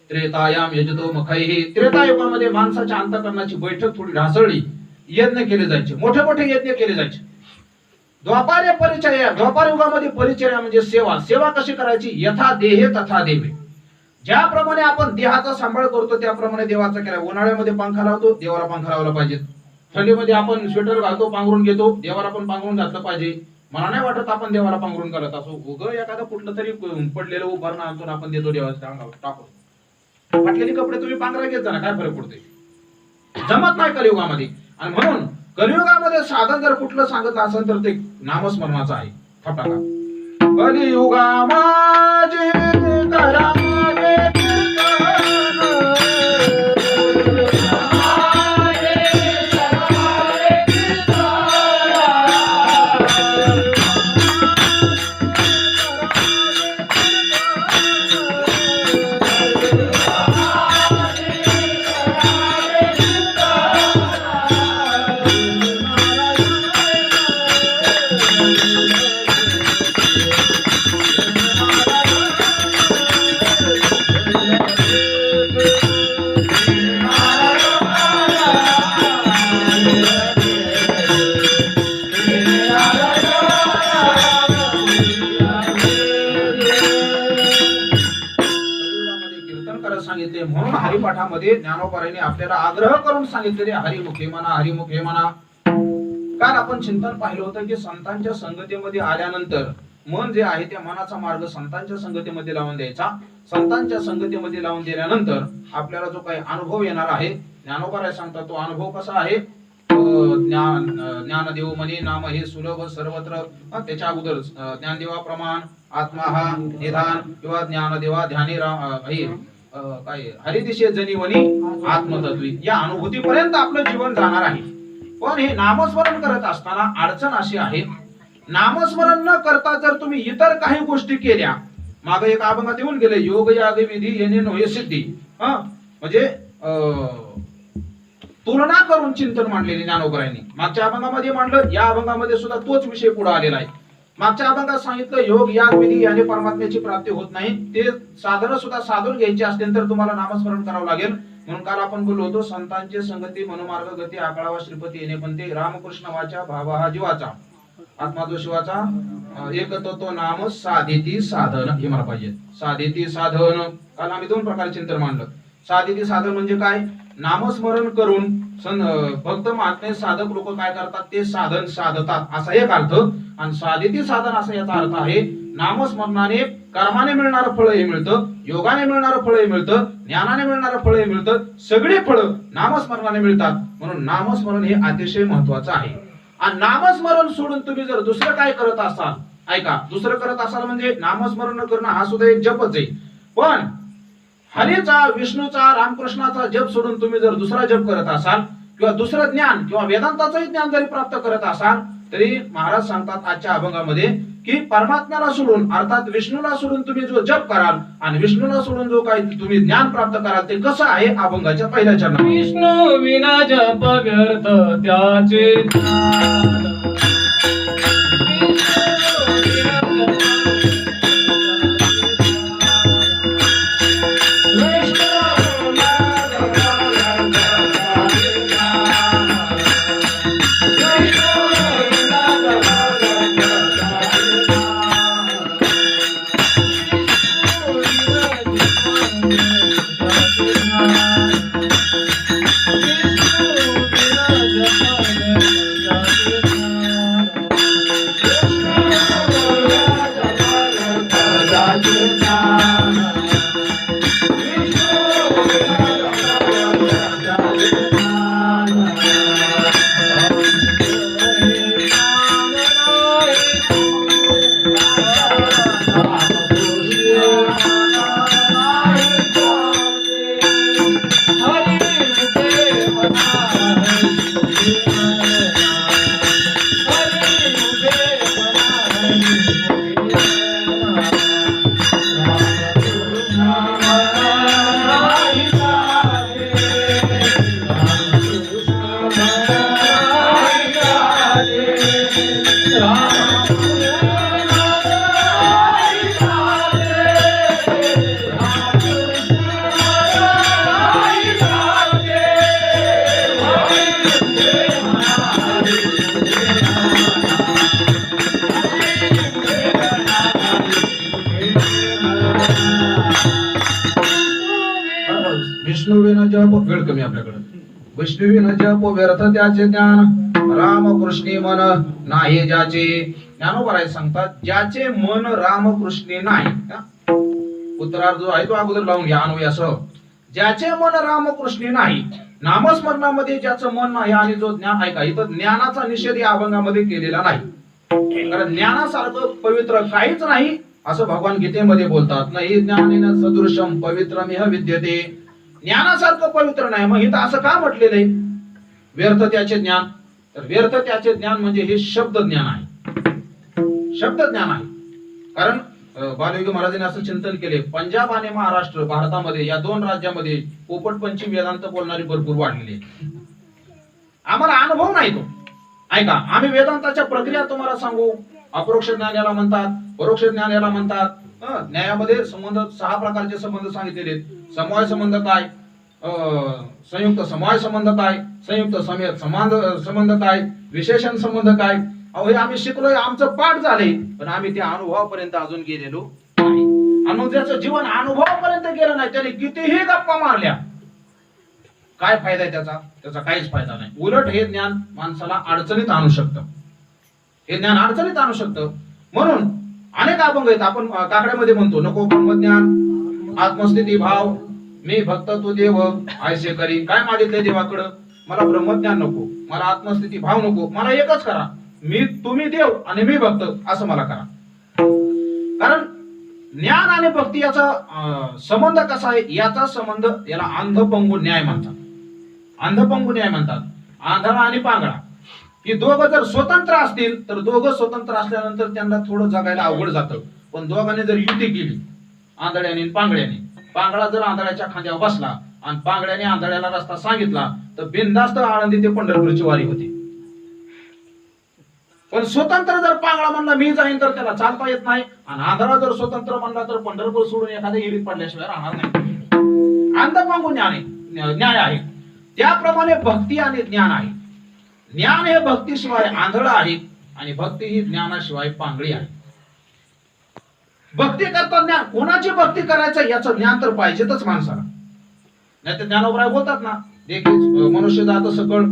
त्रेतायाम यजतो मखैहि. त्रेतायुगामध्ये माणसाच्या अंतःकरणाची बैठक थोडी ढासळली, यज्ञ केले जायचे, मोठे मोठे यज्ञ केले जायचे. द्वापार युगामध्ये परिचर्या म्हणजे सेवा कशी करायची? यथा देहे तथा देवे. ज्याप्रमाणे आपण देहाचा सांभाळ करतो त्याप्रमाणे देवाचा केला. उन्हाळ्यामध्ये पंखा लावतो, देवाला पंखा लावला पाहिजे. थंडीमध्ये आपण स्वेटर घालतो, पांघरून घेतो, देवाला पण पांघरून घातलं पाहिजे. मला नाही वाटत आपण देवाला पांघरून घालत असो. उगं एखादं कुठलं तरी पडलेलं उभारणं आणतो आपण देतो देवाच्या अंगावर टाकून. फाटलेले कपडे तुम्ही पांघरा घेत जा ना, काय फरक पडतोय? जमत नाही कलियुगामध्ये. आणि म्हणून कलियुगामध्ये साधन जर कुठलं सांगत असेल तर ते नामस्मरणाचं आहे. फटाका कलियुगा माझे करावे सांगितले. म्हणून हरिपाठामध्ये ज्ञानोबारायांनी आपल्याला आग्रह करून सांगितलेले हरिमुखे म्हणा, हरिमुखे म्हणा. काल आपण चिंतन पाहिलं होतं की संतांच्या संगतीमध्ये आल्यानंतर मन जे आहे त्या मनाचा मार्ग संतांच्या संगतीमध्ये लावून द्यायचा. संतांच्या संगतीमध्ये लावून दिल्यानंतर आपल्याला जो काही अनुभव येणार आहे, ज्ञानोबाराय सांगतात तो अनुभव कसा आहे? ज्ञानदेव म्हणे नाम हे सुलभ सर्वत्र. त्याच्या अगोदर ज्ञानदेवा प्रमाण, आत्मा हा निधान किंवा ज्ञानदेवा ध्यानी काय हरिदिशे जनिवनी आत्मतत्वी, या अनुभूतीपर्यंत आपलं जीवन जाणार आहे. पण हे नामस्मरण करत असताना अडचण अशी आहे, नामस्मरण न करता जर तुम्ही इतर काही गोष्टी केल्या, मागे एक अभंगात येऊन गेले, योग याग विधी येणे नोहे सिद्धी. म्हणजे तुलना करून चिंतन मांडलेले ज्ञानोबरायांनी मागच्या अभंगामध्ये मांडलं, या अभंगामध्ये सुद्धा तोच विषय पुढे आलेला आहे. मागच्या अभंगात सांगितलं योग याग विधी याने परमात्म्याची प्राप्ती होत नाही, ते साधन सुद्धा साधून घ्यायचे असतील तर तुम्हाला नामस्मरण करावं लागेल. म्हणून काल आपण बोललो होतो, संतांची संगती मनोमार्ग गती आकळावा श्रीपती येणे पण ते रामकृष्ण वाचा भावा हा जीवाचा. आत्मा जो शिवाचा एकत्व तो नाम साधेती साधन हे मला पाहिजे. साधेती साधन काल आम्ही दोन प्रकारे चिंतन मांडलं. साधेती साधन म्हणजे काय? नामस्मरण करून भक्त महात्मे साधक लोक काय करतात ते साधन साधतात असा एक अर्थ. आणि साधेती साधन असा याचा अर्थ आहे नामस्मरणाने कर्माने मिळणारं फळ हे मिळतं, योगाने मिळणारं फळ हे मिळतं, ज्ञानाने मिळणारं फळ हे मिळतं. सगळे फळ नामस्मरणाने मिळतात. म्हणून नामस्मरण हे अतिशय महत्वाचं आहे. आणि नामस्मरण सोडून तुम्ही जर दुसरं काय करत असाल, ऐका, दुसरं करत असाल म्हणजे नामस्मरण करणं हा सुद्धा एक जपच आहे. पण हरीचा, विष्णूचा, रामकृष्णाचा जप सोडून तुम्ही जर दुसरा जप करत असाल किंवा दुसरं ज्ञान किंवा वेदांताचंही ज्ञान जरी प्राप्त करत असाल तरी महाराज सांगतात आजच्या अभंगामध्ये की परमात्म्याला सोडून अर्थात विष्णूला सोडून तुम्ही जो जप कराल आणि विष्णूला सोडून जो काही तुम्ही ज्ञान प्राप्त कराल ते कसं आहे अभंगाच्या पहिल्या चरणात. विष्णू विना जप व्यर्थ त्याचे ध्यान. विष्णुविन जप वेळ कमी आपल्याकडे. विष्णुविन जप व्यर्थ त्याचे ज्ञान रामकृष्णी मन नाही ज्याचे. ज्ञानोबराय सांगतात ज्याचे मन रामकृष्णी नाही. उत्तरार्ध जो आहे तो अगोदर लावून घ्या अन्वय असं. ज्याचे मन रामकृष्णी नाही, नामस्मरणामध्ये ज्याचं मन नाही आणि जो ज्ञान ऐका इथं ज्ञानाचा निषेध या अभंगामध्ये केलेला नाही. कारण ज्ञानासारखं पवित्र काहीच नाही असं भगवान गीतेमध्ये बोलतात. नाही ज्ञानेन सदृशम पवित्रमिह विद्यते. ज्ञानासारखं पवित्र नाही. मग इथं असं का म्हटलेलं आहे व्यर्थ त्याचे ज्ञान? तर व्यर्थ त्याचे ज्ञान म्हणजे हे शब्द ज्ञान आहे, शब्द ज्ञान आहे. कारण बालयोगी महाराजांनी असं चिंतन केले पंजाब आणि महाराष्ट्र भारतामध्ये या दोन राज्यामध्ये पोपट पंचमी वेदांत बोलणारी भरपूर वाढलेली आहे. आम्हाला अनुभव नाही तो. ऐका आम्ही वेदांताच्या प्रक्रिया तुम्हाला सांगू. अपरोक्ष ज्ञान याला म्हणतात, परोक्ष ज्ञान याला म्हणतात. न्यायामध्ये संबंध 6 प्रकारचे संबंध सांगितलेले आहेत. समवाय संबंध काय, संयुक्त समवाय संबंध काय, संयुक्त समेत संबंध काय, विशेषण संबंध काय. अहो हे आम्ही शिकलोय, आमचं पाठ झाले, पण आम्ही त्या अनुभवापर्यंत अजून गेलेलो नाही. आणि ज्याचं जीवन अनुभवापर्यंत गेलं नाही त्याने कितीही गप्पा मारल्या काय फायदा आहे त्याचा? त्याचा काहीच फायदा नाही. उलट हे ज्ञान माणसाला अडचणीत आणू शकतं. हे ज्ञान अडचणीत आणू शकतं. म्हणून अनेक अभंग आहेत. आपण काकड्यामध्ये म्हणतो नको ब्रह्मज्ञान, आत्मस्थिती भाव, मी भक्त तू देव आयसे करी. काय मागितलंय देवाकडं? मला ब्रह्मज्ञान नको, मला आत्मस्थिती भाव नको, मला एकच करा, मी तुम्ही देव आणि मी भक्त असं मला करा. कारण ज्ञान आणि भक्ती याचा संबंध कसा आहे? याचा संबंध याला अंधपंगू न्याय म्हणतात. अंधपंगू न्याय म्हणतात. आंधळा आणि पांगळा ही दोघं जर स्वतंत्र असतील तर दोघं स्वतंत्र असल्यानंतर त्यांना थोडं जगायला अवघड जातं. पण दोघांनी जर युती केली आंधळ्याने आणि पांगळ्याने, पांगळा जर आंधळ्याच्या खांद्यावर बसला आणि पांगळ्याने आंधळ्याला रस्ता सांगितला तर बिनधास्त आळंदी ते पंढरपूरची वारी होती. पण स्वतंत्र जर पांगळा म्हणला मी जाईन तर त्याला चालता येत नाही, आणि आंधळा जर स्वतंत्र म्हणला तर पंढरपूर सोडून एखाद्या हिरीत पडल्याशिवाय राहणार नाही. अंधपंगू न्याय आहे. त्याप्रमाणे भक्ती आणि ज्ञान आहे. ज्ञान हे भक्तीशिवाय आंधळ आहे, आणि भक्ती ही ज्ञानाशिवाय पांगळी आहे. भक्ती करता ज्ञान, कोणाची भक्ती करायचं याचं ज्ञान तर पाहिजेतच माणसाला. नाही तर ज्ञानोबराय बोलतात ना, देखील मनुष्य जात सकळ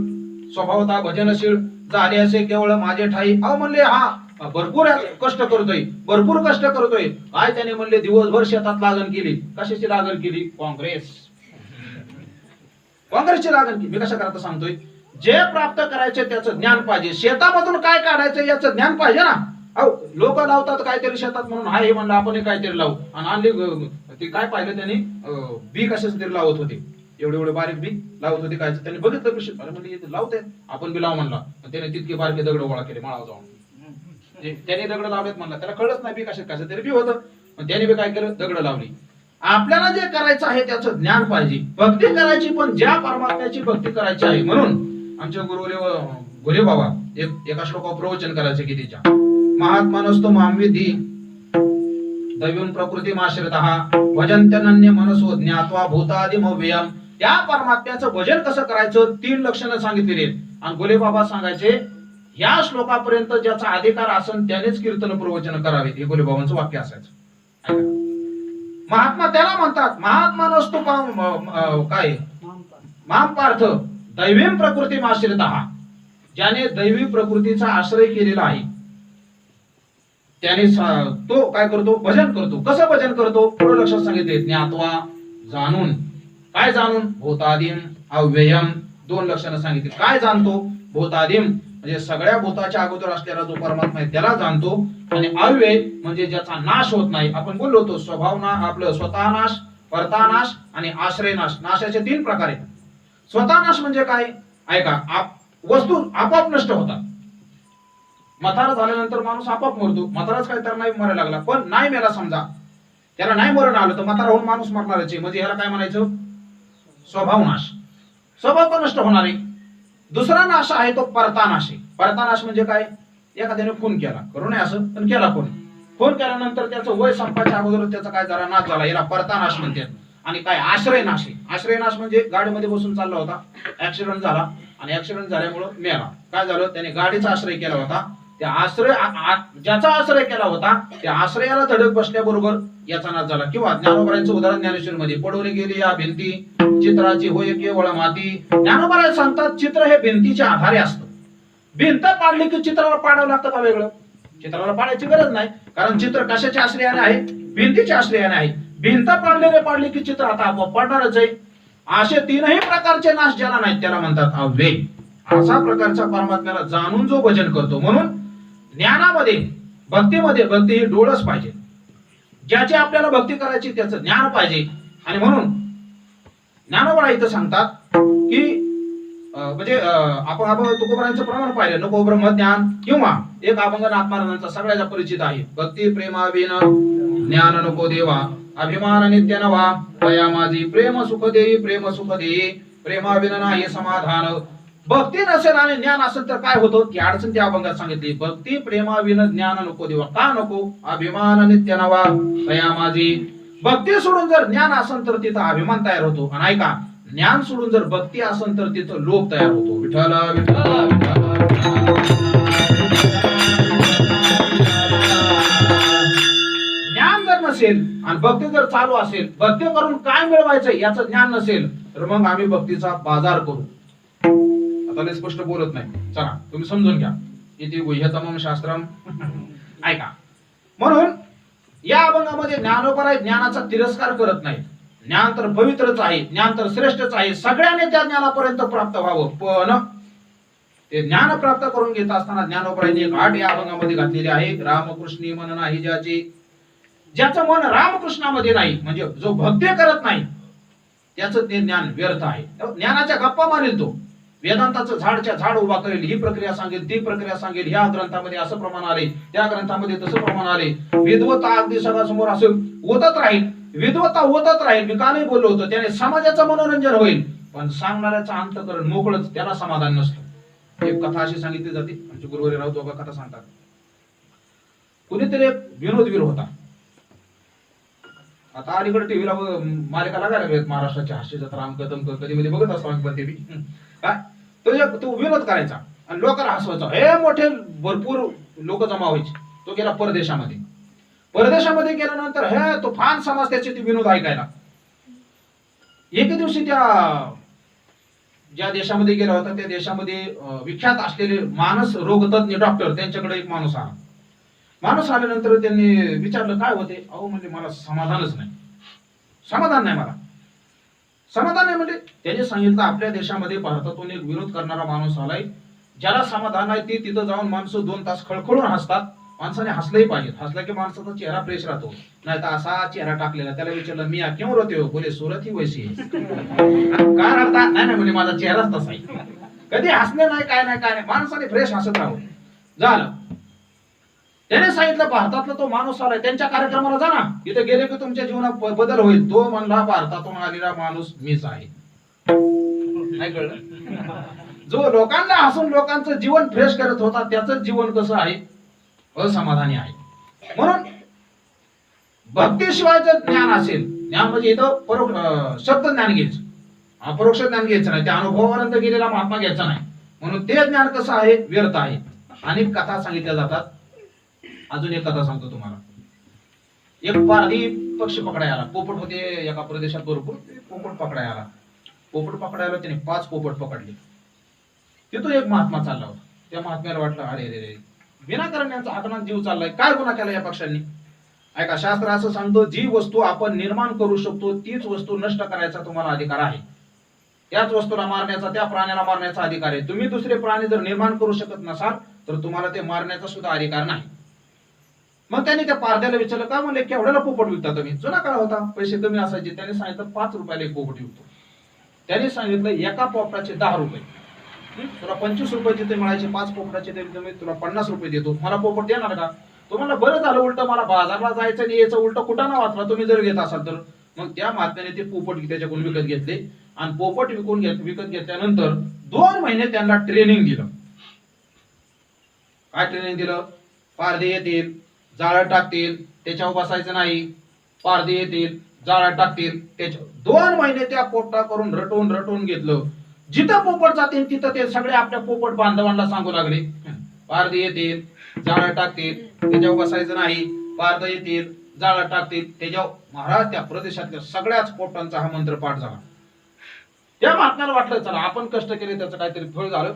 स्वभावता भजनशील झाले असे केवळ माझे ठाई. अहो म्हणले हा भरपूर कष्ट करतोय, भरपूर कष्ट करतोय. काय त्याने म्हणले दिवसभर शेतात लागण केली. कशाची लागण केली? काँग्रेसची लागण केली. मी कशा करता सांगतोय, जे प्राप्त करायचे त्याचं ज्ञान पाहिजे. शेतामधून काय काढायचं याचं ज्ञान पाहिजे ना. अहो लोक लावतात काहीतरी शेतात म्हणून हा हे म्हणलं आपण काहीतरी लावू, आणि आणली ते काय पाहिलं त्यांनी बी कशाच तरी लावत होते, एवढे एवढे बारीक बी लावत होते. काय त्यांनी बघितलं कृषी म्हणजे लावते, आपण बी लाव म्हणला, त्याने तितके बारके दगड गोळा केले माळावर जाऊन. त्याने दगड लावलेत म्हणला, त्याला कळलंच नाही बी कशाचं तरी बी होतं, पण त्याने बी काय केलं, दगड लावली. आपल्याला जे करायचं आहे त्याचं ज्ञान पाहिजे. भक्ती करायची पण ज्या परमात्म्याची भक्ती करायची आहे. म्हणून आमच्या गुरुदेव बाबा एका श्लोकावर प्रवचन करायचे की तिच्या महात्मानस्तु मां विद्धि दैवं प्रकृतिमाश्रितः भजन्त्यनन्य मनसो ज्ञात्वा भूतादिमव्ययम्. त्या परमात्म्याचं भजन कसं करायचं 3 लक्षणं सांगितलेली आहेत. आणि गोले बाबा सांगायचे या श्लोकापर्यंत ज्याचा अधिकार असेल त्यानेच कीर्तन प्रवचन करावे. हे गोले बाबांचं वाक्य असायचं. महात्मा त्याला म्हणतात महात्मानस्तु काय मां पार्थ दैवीं प्रकृतिमाश्रितः. ज्याने दैवी प्रकृतीचा आश्रय केलेला आहे त्याने तो काय करतो, भजन करतो. कसं भजन करतो? पुढे लक्षात सांगितले ज्ञात्वा, जाणून. काय जाणून? भूतादिम अव्ययम. 2 लक्षणं सांगितली. काय जाणतो? भूतादिम म्हणजे सगळ्या भूताच्या अगोदर असलेला जो परमात्मा आहे त्याला जाणतो. आणि अव्यय म्हणजे ज्याचा नाश होत नाही. आपण बोललो होतो स्वभावना आपलं स्वतः नाश, परतानाश आणि आश्रय नाश. नाशाचे 3 प्रकार आहेत. स्वतः नाश म्हणजे काय? ऐका, वस्तू आपोआप नष्ट होतात. म्हातारा झाल्यानंतर माणूस आपोआप मरतो. म्हाताराच काय तर नाही मरायला लागला, पण नाही मेला समजा, त्याला नाही मरण आलं तर म्हातारा होऊन माणूस मरणारच आहे. म्हणजे ह्याला काय म्हणायचं? स्वभाव नाश. स्वभाव तर नष्ट होणार आहे. दुसरा नाश आहे तो परतानाश आहे. परतानाश म्हणजे काय? एखाद्याने खून केला, करू नये असं, पण केला खून केल्यानंतर त्याचं वय संपायच्या अगोदर त्याचा काय झाला, नाश झाला, याला परतानाश म्हणतात. आणि काय? आश्रय नाश आहे. आश्रय नाश म्हणजे गाडीमध्ये बसून चालला होता, ऍक्सिडेंट झाला, आणि ऍक्सिडेंट झाल्यामुळे मेला. काय झालं? त्याने गाडीचा आश्रय केला होता. त्या आश्रय ज्याचा आश्रय केला होता त्या आश्रयाला धडक बसल्याबरोबर याचा नाश झाला. किंवा ज्ञानोबरायांचं उदाहरण ज्ञानेश्वर मध्ये पडवली गेली या भिंती चित्राची होय केवळ माती. ज्ञानोबराय सांगतात चित्र हे भिंतीच्या आधारे असतं. भिंत पाडली की चित्राला पाडावं लागतं का वेगळं? चित्राला पाडायची गरज नाही, कारण चित्र कशाच्या आश्रयाने आहे? भिंतीच्या आश्रयाने आहे. भिंत पाडली की चित्र आता आपोआप पडणारच आहे. असे 3ही प्रकारचे नाश ज्याला नाहीत त्याला म्हणतात अव्यय. असा प्रकारचा परमात्म्याला जाणून जो भजन करतो. म्हणून ज्ञानामध्ये भक्तीमध्ये भक्ती ही डोळस पाहिजे. ज्याची आपल्याला भक्ती करायची त्याचं ज्ञान पाहिजे. आणि म्हणून ज्ञानोबा इथं सांगतात की म्हणजे आपण तुकोबरांचं प्रमाण पाहिलं, नको ब्रह्मज्ञान. किंवा एक अभंगनाथ महाराजांचा सगळ्याचा परिचित आहे, भक्ती प्रेमाविन ज्ञान नको देवा, अभिमान नित्य नवा, दया माझी प्रेम सुख देई, प्रेम सुख देई, प्रेमाविन नाही समाधान. भक्ती नसेल आणि ज्ञान असेल तर काय होतं ती अडचण त्या अभंगात सांगितली. भक्ती प्रेमाविन ज्ञान नको देवा. का नको? अभिमान नित्य नवा, दया माझी. भक्ती सोडून जर ज्ञान असेल तर तिथं अभिमान तयार होतो. आणि ऐका, ज्ञान सोडून जर भक्ती असेल तर तिथं लोभ तयार होतो. विठ्ठल ज्ञान जर नसेल आणि भक्ती जर चालू असेल, भक्ती करून काय मिळवायचं याचं ज्ञान नसेल तर मग आम्ही भक्तीचा बाजार करू. आता लय स्पष्ट बोलत नाही, चला तुम्ही समजून घ्या. इथे गुह्यतमम शास्त्रम. ऐका, म्हणून या अभंगामध्ये ज्ञानोबराय ज्ञानाचा तिरस्कार करत नाही. ज्ञान तर पवित्रच आहे, ज्ञान तर श्रेष्ठच आहे, सगळ्यांनी त्या ज्ञानापर्यंत प्राप्त व्हावं. पण ते ज्ञान प्राप्त करून घेत असताना ज्ञानोबरायांनी एक अट या अभंगामध्ये घातलेली आहे. रामकृष्णी मन नाही ज्याचे, ज्याचं मन रामकृष्णामध्ये नाही म्हणजे जो भक्ती करत नाही त्याचं ते ज्ञान व्यर्थ आहे. ज्ञानाच्या गप्पा मारेल तो, वेदांताचं झाडच्या झाड उभा करेल, ही प्रक्रिया सांगेल, ती प्रक्रिया सांगेल, ह्या ग्रंथामध्ये असं प्रमाण आले, त्या ग्रंथामध्ये तसं प्रमाण आले. विद्वत्ता अगदी सगळ्यासमोर असं ओतत राहील, विद्वत्ता ओतत राहील. मी का नाही बोललो होतो, त्याने समाजाचं मनोरंजन होईल पण सांगणाऱ्याचं अंतःकरण मोकळच, त्याला समाधान नसतं. एक कथा अशी सांगितली जाते, आमचे गुरुवारी राऊत बाबा कथा सांगतात. कुणीतरी एक विनोदवीर होता. आता अलीकडे टीव्हीला मालिका लागायला लागल्यात महाराष्ट्राच्या हास्य जत्रा, कदम कधी मध्ये बघत असतो आम्ही. पण ते काय तो विनोद करायचा आणि लोकांना हसवायचा. हे मोठे भरपूर लोक जमा व्हायचे. तो गेला परदेशामध्ये. परदेशामध्ये गेल्यानंतर हे तुफान समाज त्याचे ते विनोद ऐकायला. एके दिवशी त्या ज्या देशामध्ये गेला होता त्या देशामध्ये विख्यात असलेले मानस रोगतज्ञ डॉक्टर त्यांच्याकडे एक माणूस आला. माणूस आल्यानंतर त्यांनी विचारलं काय होते. अहो म्हणजे मला समाधानच नाही. समाधान नाही मला. समाधान नाही म्हणजे त्याने सांगितलं आपल्या देशामध्ये भारतातून एक विरोध करणारा माणूस आलाय. ज्याला समाधान आहे ते तिथं जाऊन माणसं 2 तास खळखळून हसतात. माणसाने हसलंही पाहिजे. हसला की माणसाचा चेहरा फ्रेश राहतो. नाही तर असा चेहरा टाकलेला. त्याला विचारलं मी क्यों रोते हो. बोले सूरत ही वैसी है. काय रडता. नाही म्हणजे माझा चेहराच तसा आहे. कधी हसले नाही काय नाही माणसाने फ्रेश हसत राहावं. झालं. त्याने सांगितलं भारतातला तो माणूस आलाय त्यांच्या कार्यक्रमाला जा ना. इथे गेले की तुमच्या जीवनात बदल होईल. तो म्हणला भारतातून आलेला माणूस मीच आहे. नाही कळलं. जो लोकांना हसून लोकांचं जीवन फ्रेश करत होता त्याचं जीवन कसं आहे. असमाधानी आहे. म्हणून भक्तीशिवाय जर ज्ञान असेल. ज्ञान म्हणजे इथं शब्द ज्ञान घ्यायचं. अपरोक्ष ज्ञान घ्यायचं नाही. त्या अनुभवापर्यंत गेलेला महात्मा घ्यायचा नाही. म्हणून ते ज्ञान कसं आहे व्यर्थ आहे. अनेक कथा सांगितल्या जातात. अजून एक कथा सांगतो तुम्हाला. एक पारधी पक्षी पकडायला आला. पोपट होते एका प्रदेशात भरपूर. पोपट पकडायला आला. पोपट पकडायला त्याने 5 पोपट पकडले. तिथून एक महात्मा चालला होता. त्या महात्म्याला वाटलं अरे रे रे विनाकारण यांचा हातनात जीव चाललाय. काय गुन्हा केला या पक्ष्यांनी. ऐका शास्त्र असं सांगतो जी वस्तू आपण निर्माण करू शकतो तीच वस्तू नष्ट करायचा तुम्हाला अधिकार आहे. त्याच वस्तूला मारण्याचा त्या प्राण्याला मारण्याचा अधिकार आहे. तुम्ही दुसरे प्राणी जर निर्माण करू शकत नसाल तर तुम्हाला ते मारण्याचा सुद्धा अधिकार नाही. मग त्यांनी त्या पारध्याला विचारलं का म्हणले केवढ्याला पोपट विकता तुम्ही. जुना काळ होता पैसे कमी असायचे. त्यांनी सांगितलं 5 रुपयाला एक पोपट विकतो. त्यांनी सांगितलं एका पोपटाचे 10 रुपये. तुला 25 रुपये जिथे मिळायचे 5 पोपटाचे तरी मी तुला 50 रुपये देतो. मला पोपट देणार का. तो म्हणला बरं झालं उलट मला बाजारला जायचं आणि यायचं उलट कुठाना वाचला तुम्ही जर घेत असाल तर. मग त्या महात्म्याने ते पोपट त्याच्याकडून विकत घेतले आणि पोपट विकत घेतल्यानंतर 2 महिने त्यांना ट्रेनिंग दिलं. काय ट्रेनिंग दिलं. पारदे येतील जाळं टाकतील त्याच्यावर बसायचं नाही. पारदे येतील जाळं टाकतील त्याच्या 2 महिने त्या पोपटा करून रटवून घेतलं. जिथं पोपट जातील तिथं ते सगळे आपल्या पोपट बांधवांना सांगू लागले पारदे येतील जाळं टाकतील त्याच्यावर बसायचं नाही. पारदे येतील जाळं टाकतील त्याच्यावर. महाराज त्या प्रदेशातल्या सगळ्याच पोपटांचा हा मंत्र पाठ झाला. त्या महात्म्याला वाटलं चला आपण कष्ट केले त्याचं काहीतरी फळ झालं.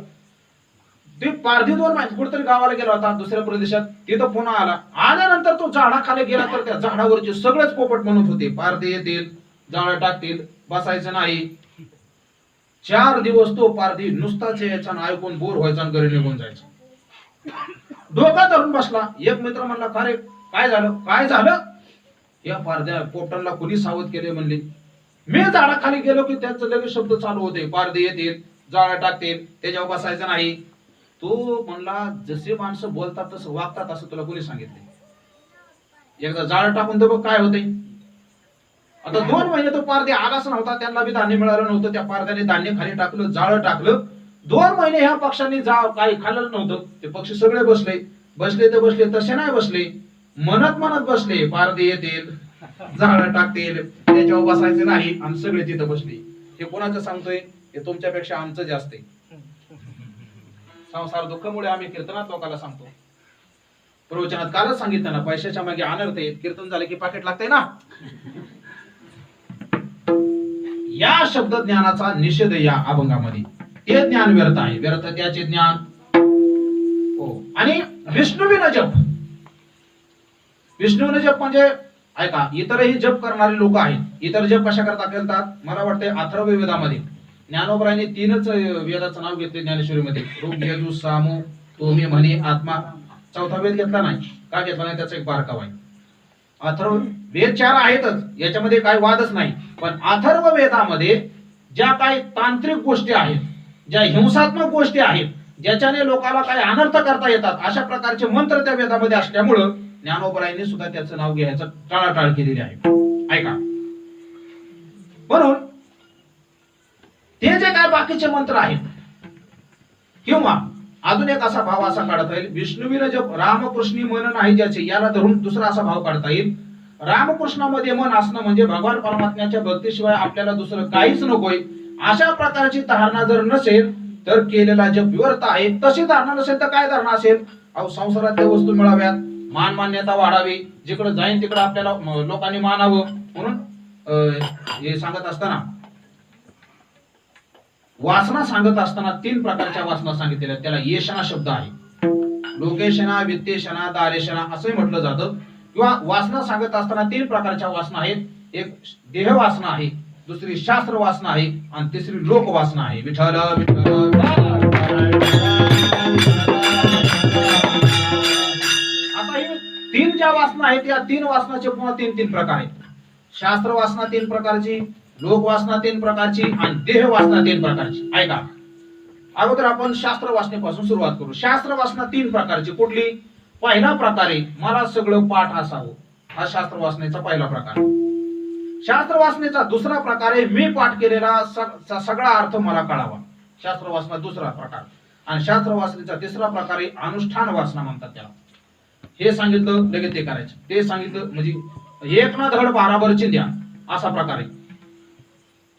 ते पारधी 2 महिने कुठेतरी गावाला गेला होता दुसऱ्या प्रदेशात. तिथं पुन्हा आला. आल्यानंतर तो झाडाखाली गेला तर त्या झाडावरचे सगळेच पोपट म्हणत होते पारदे येतील जाळं टाकतील बसायचं नाही. 4 दिवस तो पारधी नुसताच यायचा ऐकून बोर व्हायचा आणि घरी निघून जायचा. डोका धरून बसला. एक मित्र म्हणला का रे काय झालं. या पारध्या पोपटांना कुणी सावध केले म्हणले. मी झाडाखाली गेलो की त्यांचं लगेच शब्द चालू होते पारदे येतील जाळं टाकतील त्याच्यावर बसायचं नाही. तो म्हणला जसे माणसं बोलतात तसं वागतात असं तुला कोणी सांगितलं. एकदा जाळं टाकून तर बघ काय होते. आता 2 महिने तो पारदे आलाच नव्हता. त्यांना बी धान्य मिळालं नव्हतं. त्या पारध्याने धान्य खाली टाकलं जाळं टाकलं. 2 महिने ह्या पक्ष्यांनी काही खाल्लं नव्हतं. ते पक्षी सगळे बसले तसे नाही बसले. म्हणत बसले पारदे येतील जाळं टाकतील त्याच्यावर बसायचे नाही आणि सगळे तिथं बसले. हे कोणाचं सांगतोय. हे तुमच्यापेक्षा आमचं जास्त आहे. संसार दुःखामुळे आम्ही कीर्तनात लोकांना सांगतो. प्रवचनात कालच सांगितलं ना पैशाच्या मागे अनर्थ आहेत. कीर्तन झाले की पाकिट लागतंय ना. या शब्द ज्ञानाचा निषेध या अभंगामध्ये. ते ज्ञान व्यर्थ आहे. व्यर्थ त्याचे ज्ञान. हो. आणि विष्णुविन जप. विष्णुविन जप म्हणजे ऐका इतरही जप करणारे लोक आहेत. इतर जप कशा करता करतात. मला वाटते अथर्व वेदामध्ये ज्ञानोबरायांनी 3च वेदाचं नाव घेतले ज्ञानेश्वरीमध्ये. ऋग यजु साम तोमी म्हणे आत्मा. 4था वेद घेतला नाही. का घेतला नाही त्याचा एक बारकाव आहे. अथर्व वेद 4 आहेतच याच्यामध्ये काही वादच नाही. पण अथर्व वेदामध्ये ज्या काही तांत्रिक गोष्टी आहेत ज्या हिंसात्मक गोष्टी आहेत ज्याच्याने लोकांना काही अनर्थ करता येतात अशा प्रकारचे मंत्र त्या वेदामध्ये असल्यामुळं ज्ञानोबरायांनी सुद्धा त्याचं नाव घ्यायचं टाळाटाळ केलेली आहे. ऐका म्हणून ते जे काय बाकीचे मंत्र आहेत किंवा अजून एक असा भाव असा काढता येईल. विष्णुवीर जप रामकृष्णी मन नाही ज्याचे याला धरून दुसरा असा भाव काढता येईल. रामकृष्णामध्ये मन असणं म्हणजे भगवान परमात्म्याच्या भक्तीशिवाय आपल्याला दुसरं काहीच नकोय. अशा प्रकारची धारणा जर नसेल तर केलेला जप व्यर्थ आहे. तशी धारणा नसेल तर काय धारणा असेल? अहो संसारातल्या वस्तू मिळाव्यात, मान मान्यता वाढावी, जिकडे जाईन तिकडे आपल्याला लोकांनी मानावं म्हणून हे सांगत असताना वासना सांगत असताना 3 प्रकारच्या वासना सांगितलेल्या. त्याला येशना शब्द आहे. लोकेशना, वित्तेशना, दारेशना असंही म्हटलं जातं. किंवा वासना सांगत असताना 3 प्रकारच्या वासना आहेत. एक देह वासना आहे, दुसरी शास्त्र वासना आहे आणि तिसरी लोक वासना आहे. विठ्ठल विठ्ठल. आता ही 3 ज्या वासना आहेत या 3 वासनाचे पुन्हा 3 प्रकार आहेत. शास्त्र वासना 3 प्रकारची, लोक वासना 3 प्रकारची आणि देह वासना 3 प्रकारची. ऐका, अगोदर आपण शास्त्र वासनेपासून सुरुवात करू. शास्त्र वासना 3 प्रकारची. कुठली? पहिला प्रकार आहे मला सगळं पाठ असावं, हा शास्त्र वासनेचा पहिला प्रकार. शास्त्र वासनेचा दुसरा प्रकार आहे मी पाठ केलेला सगळा अर्थ मला कळावा, शास्त्र वासना दुसरा प्रकार. आणि शास्त्र वासनेचा तिसरा प्रकार आहे अनुष्ठान वासना म्हणतात त्याला. हे सांगितलं लगेच ते करायचं, ते सांगितलं म्हणजे एक ना धड भाराभर चिंध्या असा प्रकार आहे.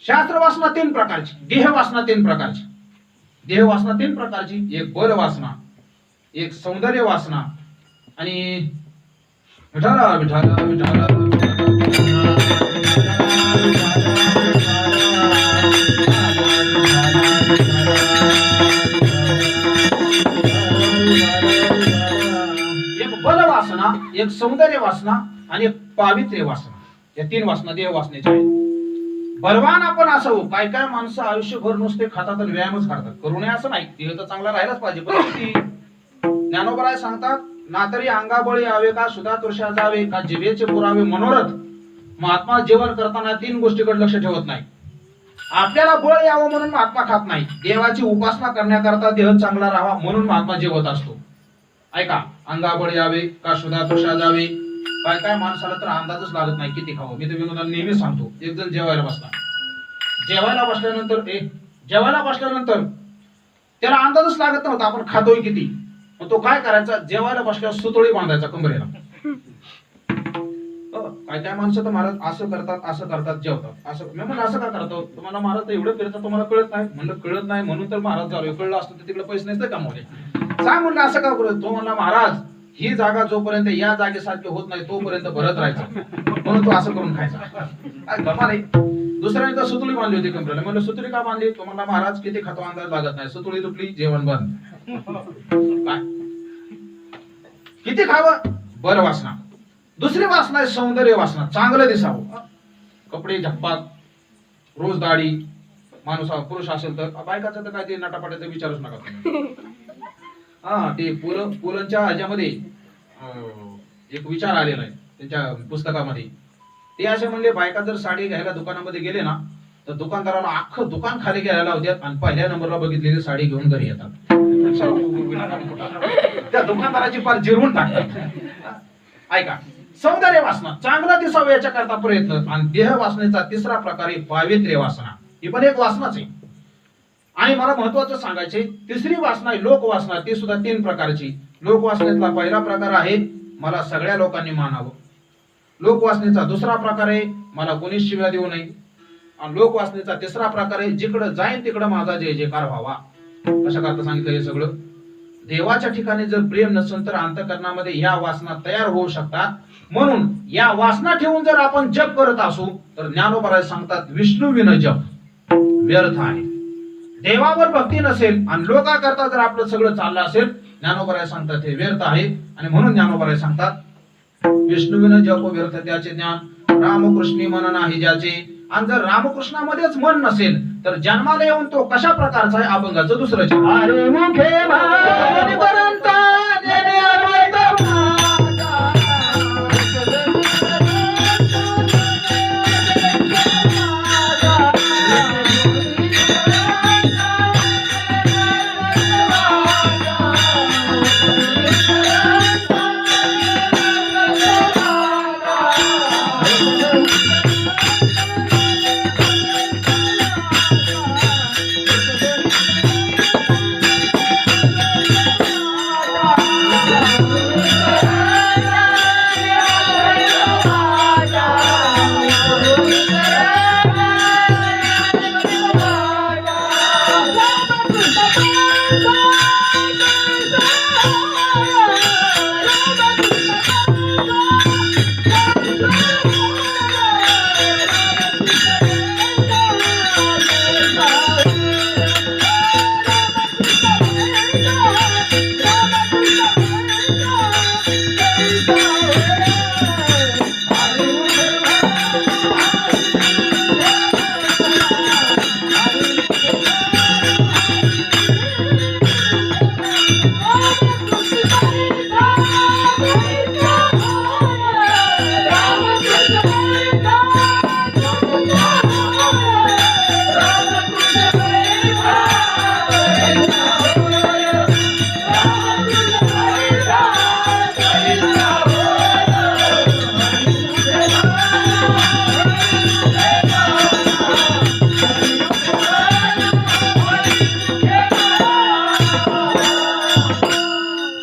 शास्त्र वासना 3 प्रकारची, देह वासना 3 प्रकारची. देह वासना 3 प्रकारची. एक बल वासना, एक सौंदर्य वासना आणि विठाला विठाला विठाला एक बल वासना, एक सौंदर्य वासना आणि एक पावित्र्य वासना. या 3 वासना देह वासनेच्या आहेत. बलवान आपण असावं. काय काय माणसं आयुष्यभर नुसते खातात आणि व्यायामच करतात. करू नये असं नाही, देह तर चांगला राहिलाच पाहिजे. पण किती ज्ञानोबराय सांगतात ना तरी अंगाबळी यावे का सुधा तुळशा जावे का जिभेचे पुरावे मनोरथ. महात्मा जेवण करताना 3 गोष्टीकडे लक्ष ठेवत नाही. आपल्याला बळ यावं म्हणून महात्मा खात नाही, देवाची उपासना करण्याकरता देह चांगला राहावा म्हणून महात्मा जेवत असतो. ऐका, अंगाबळ यावे का सुधा तुळशा जावे. काय काय माणसाला तर अंदाजच लागत नाही किती खावं. मी तर विनोदाला नेहमी सांगतो, एक जण जेवायला बसला, जेवायला बसल्यानंतर त्याला अंदाजच लागत नव्हता आपण खातोय किती. मग तो काय करायचा, जेवायला बसल्यावर सुतळी बांधायचा कमरेला. काय काय माणसं तर महाराज असं करतात जेवतात असं. मी म्हणलं असं का करतो? तुम्हाला महाराज एवढं फिरतात तुम्हाला कळत नाही. म्हणलं कळत नाही म्हणून तर महाराज झालो. कळलं असतं तर तिकडे पैसे नसते कमवले. सांग म्हणलं असं का करत? तो म्हणला महाराज ही जागा जोपर्यंत या जागेसारखी होत नाही तोपर्यंत भरत राहायचं, म्हणून तो असं करून खायचा. काय गमा नाही. दुसऱ्याने तर सुतळी बांधली होती कमरेला. म्हणलं सुतळी का बांधली? तो म्हणला महाराज किती खातो अंदाज लागत नाही. सुतळी तुटली जेवण बंद. काय किती खावं? बल वासना. दुसरी वासना आहे सौंदर्य वासना. चांगलं दिसावं, कपडे झप्पात, रोज दाढी. माणूस पुरुष असेल तर, बायकाचं तर काय ते नटापाट्याचं विचारूच नका तुम्ही. हा ते पुलंच्या ह्याच्यामध्ये एक विचार आलेला आहे त्यांच्या पुस्तकामध्ये. ते असे म्हणले बायका जर साडी घ्यायला दुकानामध्ये गेले ना तर दुकानदाराला अख्खं दुकान खाली घ्यायला लावतात आणि पहिल्या नंबरला बघितलेली साडी घेऊन घरी येतात. त्या दुकानदाराची पार जिरवून टाकतात. ऐका, सौंदर्य वासना, चांगला दिसावं याच्या करता प्रयत्न. आणि देह वासनेचा तिसरा प्रकार आहे पावित्र्य वासना. ही पण एक वासनाच आहे. आणि मला महत्वाचं सांगायचे, तिसरी वासना आहे लोक वासना. ती सुद्धा 3 प्रकारची. लोक वासनेतला पहिला प्रकार आहे मला सगळ्या लोकांनी मानावं. लोक वासनेचा दुसरा प्रकार आहे मला कोणीच शिव्या देऊ नये. आणि लोक वासनेचा तिसरा प्रकार आहे जिकडं जाईन तिकडं माझा जय जयकार व्हावा. कशा करता सांगितलं हे सगळं? देवाच्या ठिकाणी जर प्रेम नसेल तर अंतःकरणामध्ये ह्या वासना तयार होऊ शकतात. म्हणून या वासना ठेवून जर आपण जप करत असू तर ज्ञानोबराय सांगतात विष्णू विन जप व्यर्थ आहे. देवावर भक्ती नसेल आणि लोकांकरता जर आपलं सगळं चाललं असेल, ज्ञानोबराय सांगतात हे व्यर्थ आहे. आणि म्हणून ज्ञानोबराय सांगतात विष्णू विन जप व्यर्थ त्याचे ज्ञान, रामकृष्णी मन नाही ज्याचे. आणि जर रामकृष्णामध्येच मन नसेल तर जन्माला येऊन तो कशा प्रकारचा आहे? अभंगाचं दुसरं चिन्ह. अरे मुखे भारी परंता देणे अमृत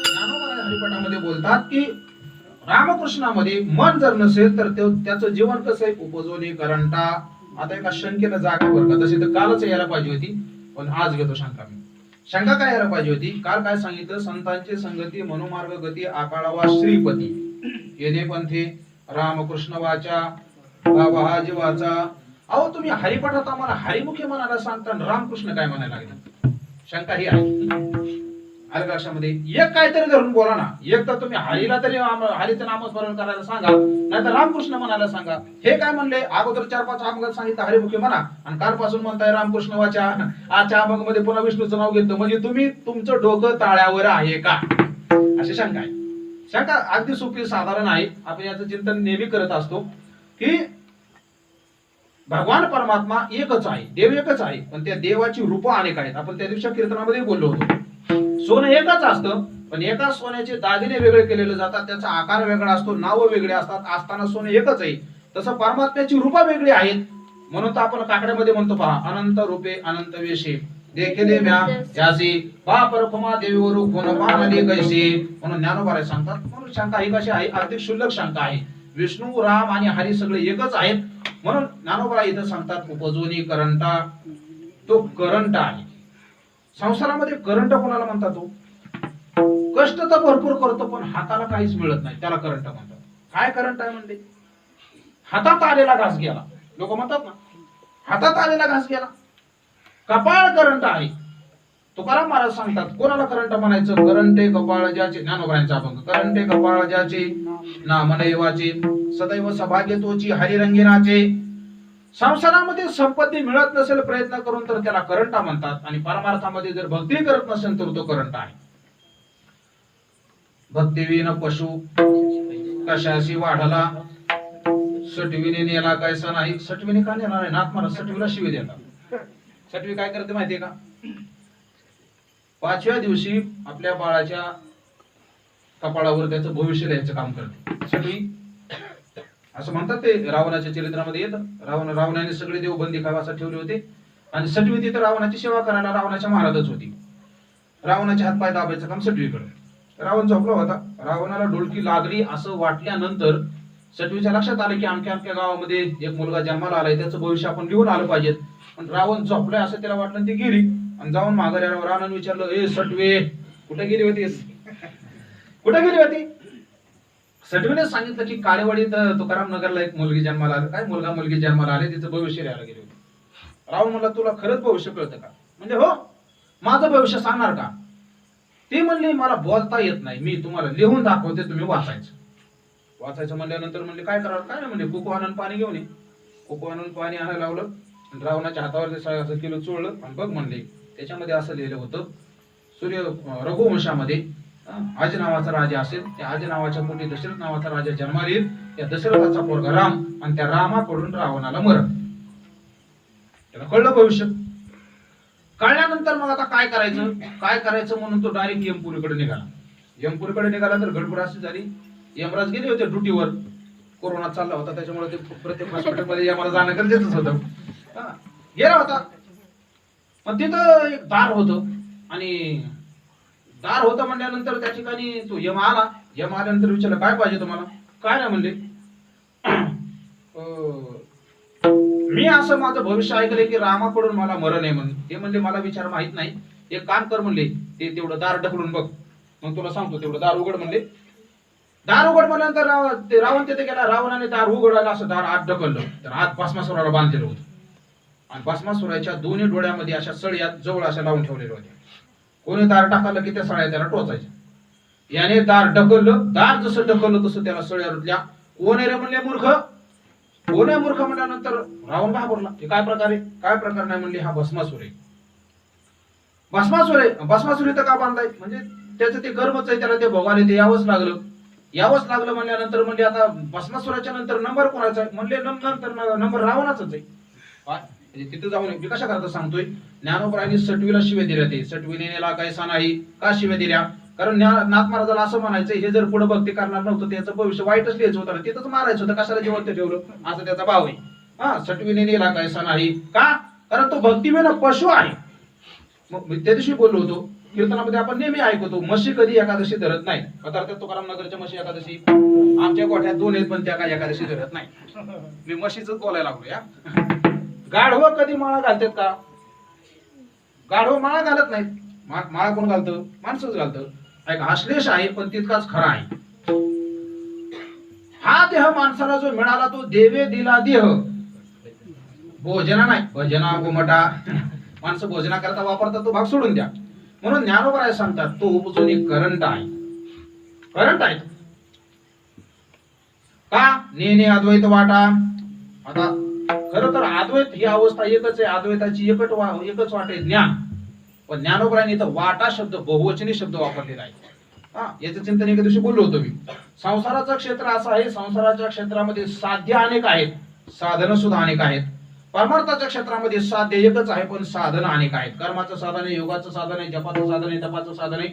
ज्ञानोबा हरिपाठामध्ये बोलतात की रामकृष्णामध्ये मन जर नसेल तर त्याचं जीवन कसं आहे, उपजोनी करंटा. आता एका शंकेला जागा बरं का, तशी तर कालच यायला पाहिजे होती, पण आज घेतो शंका मी. शंका काय यायला पाहिजे होती, काल काय सांगितलं, संतांची संगती मनोमार्ग गती आकाळावा श्रीपती येणे पंथे रामकृष्ण वाचा बाबा हा जीवाचा. अहो तुम्ही हरिपाठात आम्हाला हरिमुखी म्हणायला सांगता आणि रामकृष्ण काय म्हणायला लागले, शंका ही आहे. आलं का लक्षामध्ये? एक काहीतरी धरून बोला ना. एक तर तुम्ही हरीला तरी हरीचं नामस्मरण करायला सांगा, नाहीतर रामकृष्ण म्हणायला सांगा. हे काय म्हणले, अगोदर 4-5 अभंगात सांगितलं हरिमुखी म्हणा आणि कालपासून म्हणताय रामकृष्ण वाचा. आजच्या अभंगामध्ये पुन्हा विष्णूचं नाव घेतलं, म्हणजे तुम्ही तुमचं डोकं ताळ्यावर आहे का, अशी शंका आहे. शंका अगदी सोपी साधारण आहे. आपण याचं चिंतन नेहमी करत असतो की भगवान परमात्मा एकच आहे, देव एकच आहे, पण त्या देवाची रूप अनेक आहेत. आपण त्या दिवशी कीर्तनामध्ये बोललो होतो. सोनं एकच असतं, पण एका सोन्याचे दागिने वेगळे केलेले जातात, त्याचा आकार वेगळा असतो, नाव वेगळे असतात, असताना सोनं एकच आहे. तसं परमात्म्याची रूपा वेगळी आहेत. म्हणून तर आपण काकड्यामध्ये म्हणतो पहा, अनंत रूपे अनंत वेशे देखले म्या त्यासी बाप रखुमा देवीवरू कोण पाहणे कैसे. म्हणून ज्ञानोबा सांगतात. म्हणून शंका ही कशी आहे, अगदी क्षुल्लक शंका आहे. विष्णू राम आणि हरी सगळे एकच आहेत. म्हणून ज्ञानोबा इथं सांगतात उपजोनी करंटा. तो करंट आहे संसारामध्ये. करंट कोणाला म्हणतात, तो कष्ट तर भरपूर करतो पण हाताला काहीच मिळत नाही, त्याला करंट म्हणतात. काय करंट आहे म्हणजे, हातात आलेला घास गेला, लोक म्हणतात ना, हातात आलेला घास गेला. कपाळ करंट आहे. तुकाराम महाराज सांगतात, कोणाला करंट म्हणायचं, करंटे कपाळ ज्याचे. ज्ञानोबांचा अभंग, करंटे कपाळ ज्याचे ना मनैवाचे सदैव सभाग्य तोची हरिरंगिनाचे. संसारामध्ये संपत्ती मिळत नसेल प्रयत्न करून तर त्याला करंटा म्हणतात, आणि परमार्थामध्ये जर भक्ती करत नसेल तर तो करंट आहे. भक्तिवीन पशु कशाशी वाढला सटवीने नेला कैसा नाही. सटवीने का नेला नाही, नाथ महाराज सटवीला शिवी देतात. सटवी काय करते माहितीये का, 5व्या दिवशी आपल्या बाळाच्या कपाळावर त्याचं भविष्य लिहायचं काम करते सटवी. असं म्हणतात ते रावणाच्या चरित्रामध्ये येतं. रावणाने सगळे देव बंदी खावासा ठेवले होते, आणि सटवी तिथं रावणाची सेवा करायला रावणाच्या महाराजच होती. रावणाचे हातपाय दाबायचं काम सटवीकडे. रावण झोपला होता, रावणाला डोलकी लागली असं वाटल्यानंतर सटवीच्या लक्षात आलं की आमच्या गावामध्ये एक मुलगा जन्माला आलाय, त्याचं भविष्य आपण लिहून आलं पाहिजे. पण रावण झोपलाय असं त्याला वाटलं, ती गेली आणि जाऊन माघारी आल्यावर रावणाने विचारलं, ए सटवे कुठे गेली होतीस, कुठे गेली होती. सटवीने सांगितलं की काळेवाडीत तुकाराम नगरला एक मुलगी जन्माला आली. काय मुलगा मुलगी जन्माला आले, तिचं भविष्य लिहायला गेली होती. रावण म्हणला, तुला खरंच भविष्य कळतं का, म्हणजे हो माझं भविष्य सांगणार का. ती म्हणली, मला बोलता येत नाही, मी तुम्हाला लिहून दाखवते, तुम्ही वाचायचं. वाचायचं म्हणल्यानंतर म्हणले काय करावं, काय नाही म्हणजे कुकू आणून पाणी घेऊन ये. कुकू आणून पाणी आणायला लावलं, रावणाच्या हातावर असं किलो चोळलं आणि बघ म्हणले त्याच्यामध्ये असं लिहिलं होतं, सूर्य रघुवंशामध्ये आज नावाचा राजा असेल, त्या आज नावाच्या पोटी दशरथ नावाचा राजा जन्माला येईल. त्या दशरथाचा पोरगा राम, आणि त्या रामाकडून रावणाला मरण. त्याला कळलं भविष्य. कळल्यानंतर मग आता काय करायचं म्हणून तो डायरेक्ट यमपुरीकडे निघाला. यमपुरीकडे निघाला तर गडबड अशी झाली, यमराज गेले होते ड्युटीवर, कोरोना चालला होता त्याच्यामुळे ते प्रत्येक हॉस्पिटलमध्ये यमाला जाणं गरजेचंच होतं. गेला होता, पण तिथं एक दार होतं, आणि दार होतं म्हणल्यानंतर त्या ठिकाणी तो यम आला. यम आल्यानंतर विचारलं, काय पाहिजे तुम्हाला. काय नाही म्हणले, मी असं माझं भविष्य ऐकलंय की रामाकडून मला मरण आहे म्हणून. ते म्हणले, मला विचार माहित नाही, एक काम कर म्हणले, ते तेवढं दार ढकलून बघ, मग तुला सांगतो. तेवढं दार उघड म्हणले. दार उघड म्हणल्यानंतर रावण तिथे गेला. रावणाने दार उघडायला असं दार आत ढकललं, तर आत भस्मासुराला बांधलेलं होतं, आणि भस्मासुराच्या दोन्ही डोळ्यामध्ये अशा सळ्या जवळ अशा लावून ठेवलेल्या होत्या. कोणी दार टाकलं की त्या सळ्या त्याला टोचायच्या. याने दार ढकललं, दार जसं ढकललं तसं त्याला सळ्या रुतल्या. कोण आहे रे म्हणले, मूर्ख. कोण आहे मूर्ख म्हणल्यानंतर रावण घाबरला, काय प्रकार नाही म्हणले, हा भस्मासुर आहे. भस्मासुर इथं का बांधलाय, म्हणजे त्याचं ते कर्मच आहे, त्याला ते भोगाले ते यावंच लागलं म्हणल्यानंतर म्हणजे आता भस्मासुराच्या नंतर नंबर कोणाचा आहे म्हणले, नंतर नंबर रावणाचाच आहे. तिथं जाऊन मी कशा करता सांगतोय. ज्ञानोबरायांनी सटवीला शिव्या दिल्या. ते सटवीने नेला कैसा नाही का शिव्या दिल्या, कारण नाथ महाराजाला असं म्हणायचं, हे जर पुढे भक्ती करणार नव्हतं त्याचं भविष्य वाईटच लिहायचं होतं ना, तिथंच मारायचं होतं, कशाला जिवंत ठेवलं असं त्याचा भाव आहे. हा, सटवीने नेला कैसा नाही का, कारण तो भक्तिविना पशु आहे. मग मी त्या दिवशी बोललो होतो, कीर्तनामध्ये आपण नेहमी ऐकतो म्हशी कधी एकादशी धरत नाही. पदार्थ तुकाराम नगरच्या म्हशी एकादशी, आमच्या गोठ्यात 2 आहेत पण त्या काय एकादशी धरत नाही. मी म्हशीच बोलायला लागलो या. गाढव कधी माळा घालतात का? गाढव माळा घालत नाहीत. माळा कोण घालतं? माणसंच घालतं. ऐक, हा श्लेष आहे पण तितकाच खरा आहे. हा देह माणसाला जो मिळाला तो देवे दिला देह, भोजना नाही, भजना गोमटा. माणसं भोजना करता वापरतात तो भाग सोडून द्या. म्हणून ज्ञानोबराय सांगतात तो उपजून एक करंट आहे. करंट आहे का? नेने अद्वैत वाटा. आता खरं तर अद्वैत ही अवस्था एकच आहे, अद्वैताची एकच वाट आहे ज्ञान. पण ज्ञानोबरायांनी इथं वाटा शब्द बहुवचनी शब्द वापरलेला आहे. याचं चिंतन एका दिवशी बोललो होतो मी. संसाराचं क्षेत्र असं आहे, संसाराच्या क्षेत्रामध्ये साध्य अनेक आहेत, साधन सुद्धा अनेक आहेत. परमार्थाच्या क्षेत्रामध्ये साध्य एकच आहे पण साधन अनेक आहेत. कर्माचं साधन आहे, योगाचं साधन आहे, जपाचं साधन आहे, तपाचं साधन आहे.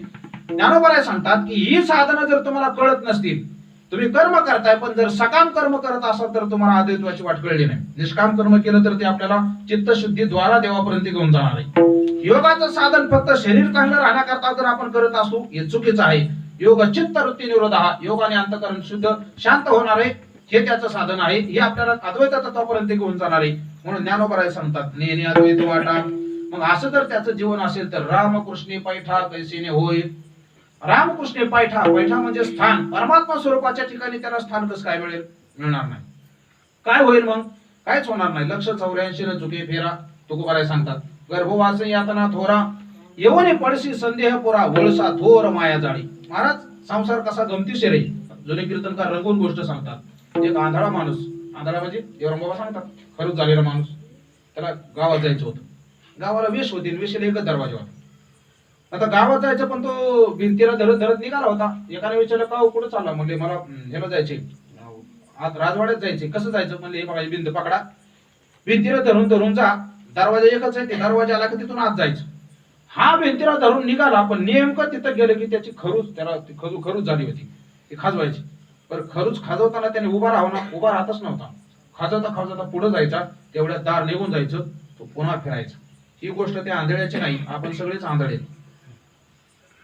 ज्ञानोबराय सांगतात की ही साधनं जर तुम्हाला कळत नसतील, तुम्ही कर्म करताय पण जर सकाम कर्म करत असाल तर तुम्हाला अद्वैताची वाट कळली नाही. निष्काम कर्म केलं तर ते आपल्याला चित्तशुद्धी द्वारा देवापर्यंत घेऊन जाणार आहे. योगाचं साधन फक्त शरीर चांगलं राहण्याकरता जर आपण करत असू, हे चुकीचं आहे. योग चित्त वृत्ती निरोध, योगाने अंतःकरण शुद्ध शांत होणार आहे, हे त्याचं साधन आहे. हे आपल्याला अद्वैत तत्वापर्यंत घेऊन जाणार आहे. म्हणून ज्ञानोबराय सांगतात नेने अद्वैत वाटा. मग असं जर त्याचं जीवन असेल तर रामकृष्णे पैठा कैसीने होय. रामकृष्णे पैठा, पैठा म्हणजे स्थान. परमात्मा स्वरूपाच्या ठिकाणी त्याला स्थान कसं काय मिळेल? मिळणार नाही. काय होईल मग? काहीच होणार नाही. लक्ष 84 न चुके फेरा, तुकोबाराय सांगतात. गर्भवास यातना थोरा, येवने पडशी संदेह पुरा, वळसा थोर माया जाळी. महाराज, संसार कसा गमतीशीर आहे. जुने कीर्तनकार रंगून गोष्ट सांगतात. एक आंधळा माणूस, आंधळा म्हणजे देवराम सांगतात खरंच झालेला माणूस, त्याला गावात जायचं होतं. गावाला वेश होती, वेशीला एकच दरवाजा होता. आता गावात जायचं पण तो भिंतीला धरत धरत निघाला होता. एकाने विचारलं का कुठं चालला? म्हणले मला ह्याला जायचे, आज राजवाड्यात जायचे. कसं जायचं? म्हणले हे बघा भिंत पकडा, भिंतीला धरून धरून जा, दरवाजा एकच आहे, ते दरवाजा आला की तिथून आत जायचं. हा भिंतीला धरून निघाला पण नेमकं तिथं गेलं की त्याची खरूच, त्याला खरूच झाली होती, ती खाजवायची. पण खरूच खाजवताना त्याने उभा राहतच नव्हता. खाजवता खाजवता पुढे जायचा, तेवढ्या दार निघून जायचं, तो पुन्हा फिरायचा. ही गोष्ट त्या आंधळ्याची नाही, आपण सगळेच आंधळे.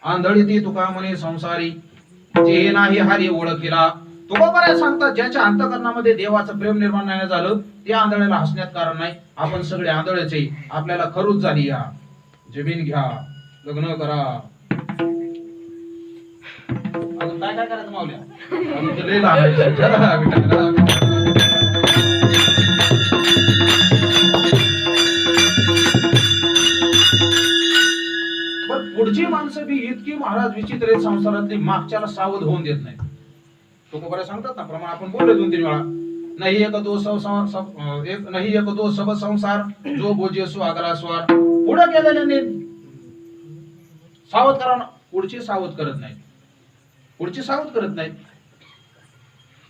आंधळी ती तुका म्हणे संसारी, जे नाही हरी ओळखीला. तुकोबाराय सांगतात ज्याच्या अंतःकरणामध्ये देवाचं प्रेम निर्माण नाही झालं, त्या आंधळ्याला हसण्यात कारण नाही. आपण सगळे आंधळेच आहे. आपल्याला खरूच झाली, या जमीन घ्या, लग्न करा. अजून काय काय करायचं मावल्या? अजून ते लय लहान आहे. चला, विठ्ठला. पुढची माणसं बी इतकी महाराज विचित्र आहेत संसारातली, मागच्याला सावध होऊन देत नाही. तुकोबाराय सांगतात ना, प्रमाण आपण बोललो 2-3 वेळा. नाही एक दो सब संसार, जो बोजे सो आगरा स्वार. पुढे गेलेल्याने सावध करा, पुढची सावध करत नाही, पुढची सावध करत नाही.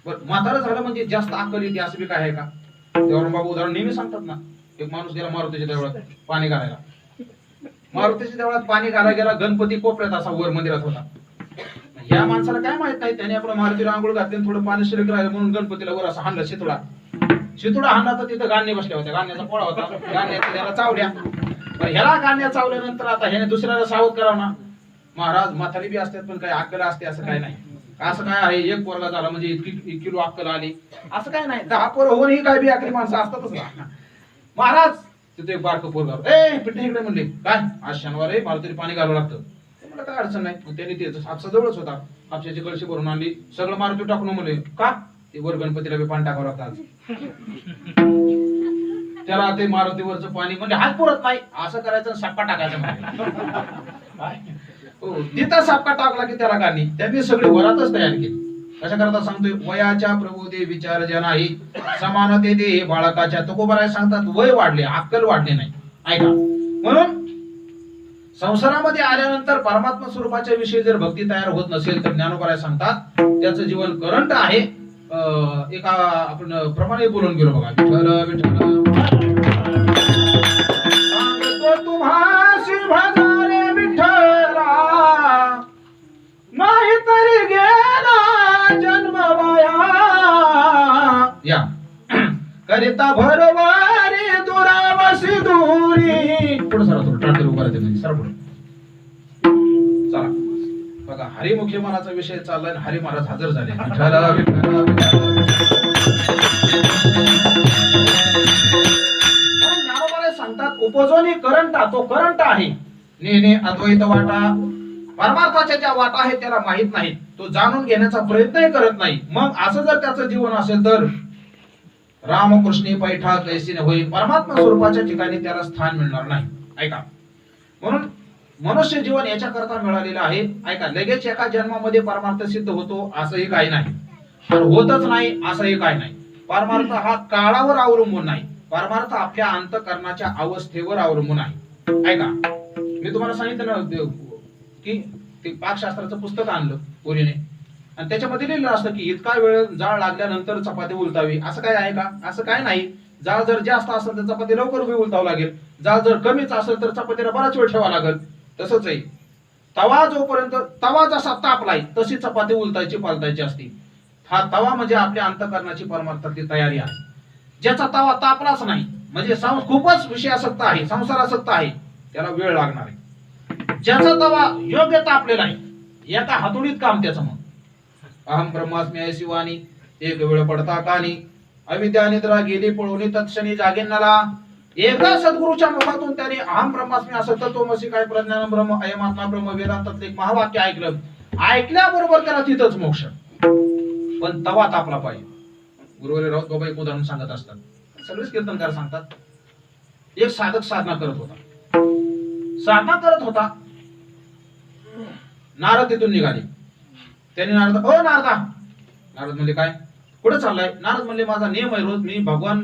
बरं, म्हातारं झालं म्हणजे जास्त अक्कल येते असं बी काय आहे का? देवराम बाबा उदाहरण नेहमी सांगतात ना. एक माणूस गेला मारुतीच्या देवळात पाणी घालायला. मारुतीच्या देवळात पाणी घालायला गेला, गणपती कोपऱ्यात असा वर मंदिरात होता. या माणसाला काय माहित नाही, त्याने आपलं मारुतीला आंघोळ घातली, थोडं पाणी शिल्लक राहिलं म्हणून गणपतीला वर असं हाणलं. शितुडा हाणला तर तिथं गाणे बसल्या होत्या, गाण्याचा पोळा होता, गाण्याच्या त्याला चावल्या. ह्याला गाण्या चावल्यानंतर आता ह्याने दुसऱ्याला सावध करावं ना. महाराज, म्हातारी बी असतात पण काही अक्कल असते असं काय नाही. असं काय आहे, एक पोरगा झाला म्हणजे इतकी किलो अक्कल आली असं काय नाही. 10 पोरं होऊनही काय बी अकली माणसं असतातच ना. महाराज, तिथे एक बारकं पोरगा, पिठे इकडे म्हणले, काय आज शनिवार आहे, मला तरी पाणी घालावं लागतं. मला काय अडचण नाही. मग त्यांनी ते हापसा जवळच होता, हापशाची कळशी भरून आणली, सगळं मारुती टाकून म्हणले का ते वर गणपतीला बी पाणी टाकावं लागतं. त्याला ते मारुतीवरचं पाणी म्हणजे हात पुरत नाही, असं करायचं, सापा टाकायचा. तिथं सापा टाकला की त्याला गाणी. त्यांनी सगळी वरातच तयार केली. कशा करता सांगतोय, वयाच्या प्रभूदे विचार जे नाही, समानते दे बाळकाच्या. तुकोबाराय सांगतात वय वाढले, अक्कल वाढले नाही. ऐका, म्हणून संसारामध्ये आल्यानंतर परमात्मा स्वरूपाच्या विषयी जर भक्ती तयार होत नसेल तर ज्ञानोबाराय सांगतात त्याचं जीवन करंट आहे. एका आपण प्रमाणे बोलून गेलो बघा, विठ्ठल विठ्ठल सांगतो तुम्हासी भजारे विठ्ठला, जन्म वाया या करिता भरवारी दुरावसी दूरी पुढे सरा थोडं टाळकर उभा राहते म्हणजे सरा पुढे चला बघा हरिमुखी मनाचा विषय चाललाय आणि हरी महाराज हजर झाले विठ्ठला, विठ्ठला, विठ्ठला. ज्ञानोबा सांगतात उपजोनी करंट तो करंट आहे नेने अद्वैत वाटा परमार्थाच्या ज्या वाटा आहेत त्याला माहित नाहीत तो जाणून घेण्याचा प्रयत्नही करत नाही मग असं जर त्याचं जीवन असेल तर रामकृष्णी पैठा कैसीने होईल परमात्मा स्वरूपाच्या ठिकाणी त्याला स्थान मिळणार नाही ऐका म्हणून मनुष्य जीवन याच्या करता मिळालेलं आहे ऐका लगेच एका जन्मामध्ये परमार्थ सिद्ध होतो असंही काही नाही तर होतच नाही असंही काही नाही परमार्थ हा काळावर अवलंबून नाही परमार्थ आपल्या अंतःकरणाच्या अवस्थेवर अवलंबून आहे ऐका मी तुम्हाला सांगितलं ना की ते पाकशास्त्राचं पुस्तक आणलं पोरीने आणि त्याच्यामध्ये लिहिलं असतं की इतका वेळ जाळ लागल्यानंतर चपाती उलटावी असं काय आहे का असं काय नाही जाळ जर जास्त असेल तर चपाती लवकर उभी उलटावं लागेल जाळ जर कमीच असेल तर चपातीला बराच वेळ ठेवावा लागेल तसंच आहे तवा जसा तापलाय तशी चपाती उलटायची पालटायची असते हा तवा म्हणजे आपल्या अंतःकरणाची परमार्थातली तयारी आहे ज्याचा तवा तापलाच नाही म्हणजे खूपच विषयासक्त आहे संसारासक्त आहे त्याला वेळ लागणार आहे ज्याचा तवा योग्य तापलेला आहे एका हातोडीत काम त्याचं मग अहम ब्रह्मास्मी ऐसी वाणी एक वेळ पडता कानी अविद्या निद्रा गेली पळवणी तत्क्षणी जागेनाला एकदा सद्गुरूच्या मुखातून त्याने अहम ब्रह्मास्मी असं तत्वमसी काय प्रज्ञान ब्रह्म अयमात्मा ब्रह्म वेदांतातलं एक महावाक्य ऐकलं ऐकल्याबरोबर त्याला तिथंच मोक्ष पण तवा तापला पाहिजे गुरुवारी राऊत बाबा एक उदाहरण सांगत असतात सगळेच कीर्तनकार सांगतात एक साधक साधना करत होता नारद तिथून निघाले त्याने नारद म्हणले काय कुठे चाललाय नारद म्हणले माझा नियम आहे रोज मी भगवान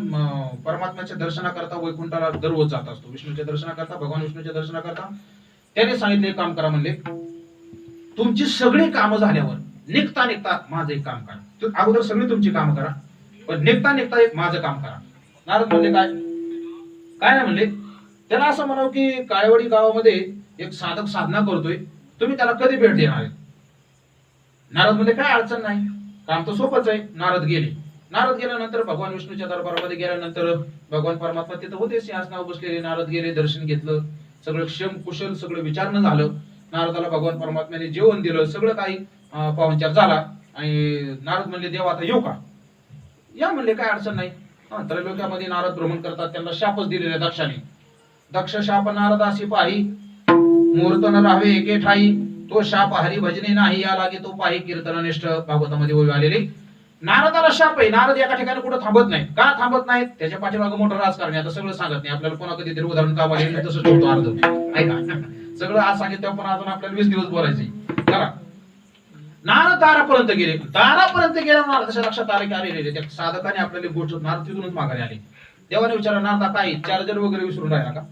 परमात्म्याच्या दर्शनाकरता वैकुंठाला दररोज जात असतो विष्णूच्या दर्शनाकरता भगवान विष्णूच्या दर्शनाकरता त्याने सांगितले एक काम करा म्हणले तुमची सगळी कामं झाल्यावर निघता माझं एक काम करा अगोदर सगळी तुमची कामं करा पण निघता एक माझं काम करा नारद म्हणले काय नाही म्हणले त्याला असं म्हणावं की काळेवाडी गावामध्ये एक साधक साधना करतोय तुम्ही त्याला कधी भेट देणार आहे नारद म्हणले काय अडचण नाही काम तर सोपंच आहे नारद गेल्यानंतर भगवान विष्णूच्या दरबारामध्ये गेल्यानंतर भगवान परमात्मा तिथं होते सिंहासनावर बसलेले नारद गेले दर्शन घेतलं सगळं क्षम कुशल सगळं विचारणं झालं नारदाला भगवान परमात्म्याने जेवण दिलं सगळं काही पाहुणचार झाला आणि नारद म्हणले देव आता येऊ का या म्हणले काय अडचण नाही त्रैलोक्यामध्ये नारद भ्रमण करतात त्यांना शापच दिलेले दक्षाने दक्ष शाप नारदासी पाही मुहूर्त न राहावे एके ठाई तो शाप हरी भजने नाही या लागे तो पाही कीर्तननिष्ठ भागवतामध्ये ओळी आलेली नारदाला शाप आहे नारद एका ठिकाणी कुठे थांबत नाही का थांबत नाहीत त्याच्या पाठीमागे मोठं राजकारण आता सगळं सांगत नाही आपल्याला कोणा कधीतरी उदाहरण का वाढेल तसं ठेवतो अर्ध ऐका सगळं आज सांगितलं पण अजून आपल्याला 20 दिवस बोलायचे करा नारद दारापर्यंत गेल्या नारदाच्या लक्षात आले की अरे त्या साधकाने आपल्याला गोष्ट नारद तिथूनच माघारी आले देवाने विचारलं नारदा काय चार्जर वगैरे विसरून राहिला का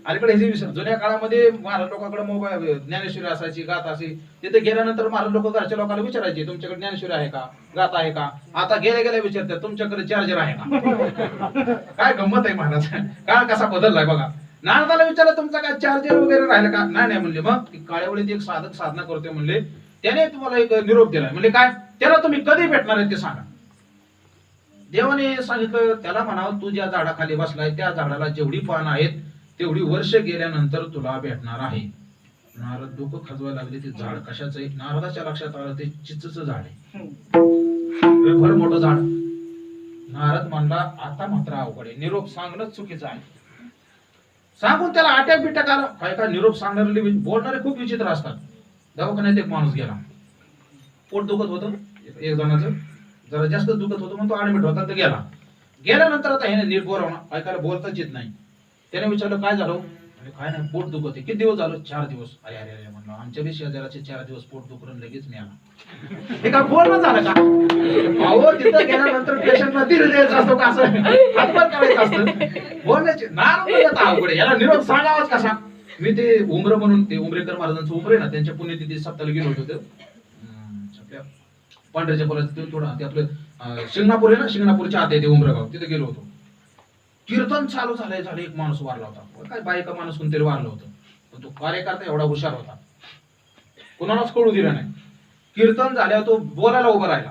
अलीकडे हे विसर जुन्या काळामध्ये महाराज लोकांकडे मोबाईल ज्ञानेश्वरी असायची गात असे तिथे गेल्यानंतर महाराज लोक घरच्या लोकांना विचारायचे तुमच्याकडे ज्ञानेश्वरी आहे का गात आहे का आता गेल्या विचारतात तुमच्याकडे चार्जर आहे का काय गंमत आहे महाराज काळ कसा बदललाय बघा नारदाला विचारलं तुमचा काय चार्जर वगैरे राहिलं का नाही म्हणले मग काळेवळीत एक साधक साधना करतोय म्हणले त्याने तुम्हाला एक निरोप दिलाय म्हणजे काय त्याला तुम्ही कधी भेटणार आहे ते सांगा देवाने सांगितलं त्याला म्हणावं तू ज्या झाडाखाली बसलाय त्या झाडाला जेवढी पानं आहेत तेवढी वर्ष गेल्यानंतर तुला भेटणार आहे नारद डोकं खजवायला लागले ते झाड कशाचं आहे नारदाच्या लक्षात आलं ते चिंचेचं झाड आहे भर मोठं झाड नारद म्हणला आता मात्र अवघड आहे निरोप सांगणंच चुकीचं आहे सांगून त्याला अटॅक बिटॅक आला काय निरोप सांगणारे बोलणारे खूप विचित्र असतात दवाखान्यात एक माणूस गेला पोट दुखत होतं एक जणाचं जरा जास्त दुखत होतं म्हणून तो ऍडमिट होता तर गेल्यानंतर आता ह्याने नीट बोलावं ऐकायला बोलताच येत नाही त्याने विचारलं काय झालं काय नाही पोट दुखत आहे किती दिवस झालं 4 दिवस अरे अरे अरे म्हणलं आमच्या बी शेजाराचे 4 दिवस पोट दुखून लगेच मी आला हे काय बोलणं झालं का अहो तिथं गेल्यानंतर पेशंटला धीर द्यायचा असतो का असं हातभार करायचं असतं बोलण्याचे नारद अवघड याला निरोप सांगावाच कसा मी ते उमर म्हणून ते उमरेकर महाराजांचं उमरे ना त्यांच्या पुण्यतिथी सप्ताहाला गेलो होतो आपल्या पांढऱ्याच्या पोलाचं थोडं ते आपलं शिंगणापूर आहे ना शिंगणापूरच्या आत आहे ते उमरगाव तिथे गेलो होतो कीर्तन चालू झालं एक माणूस वारला होता काय बायका माणूस कोणतरी वारलं होतं पण तो कार्यकर्ता एवढा हुशार होता कोणालाच कळू दिला नाही कीर्तन झाल्यावर तो बोलायला उभा राहिला.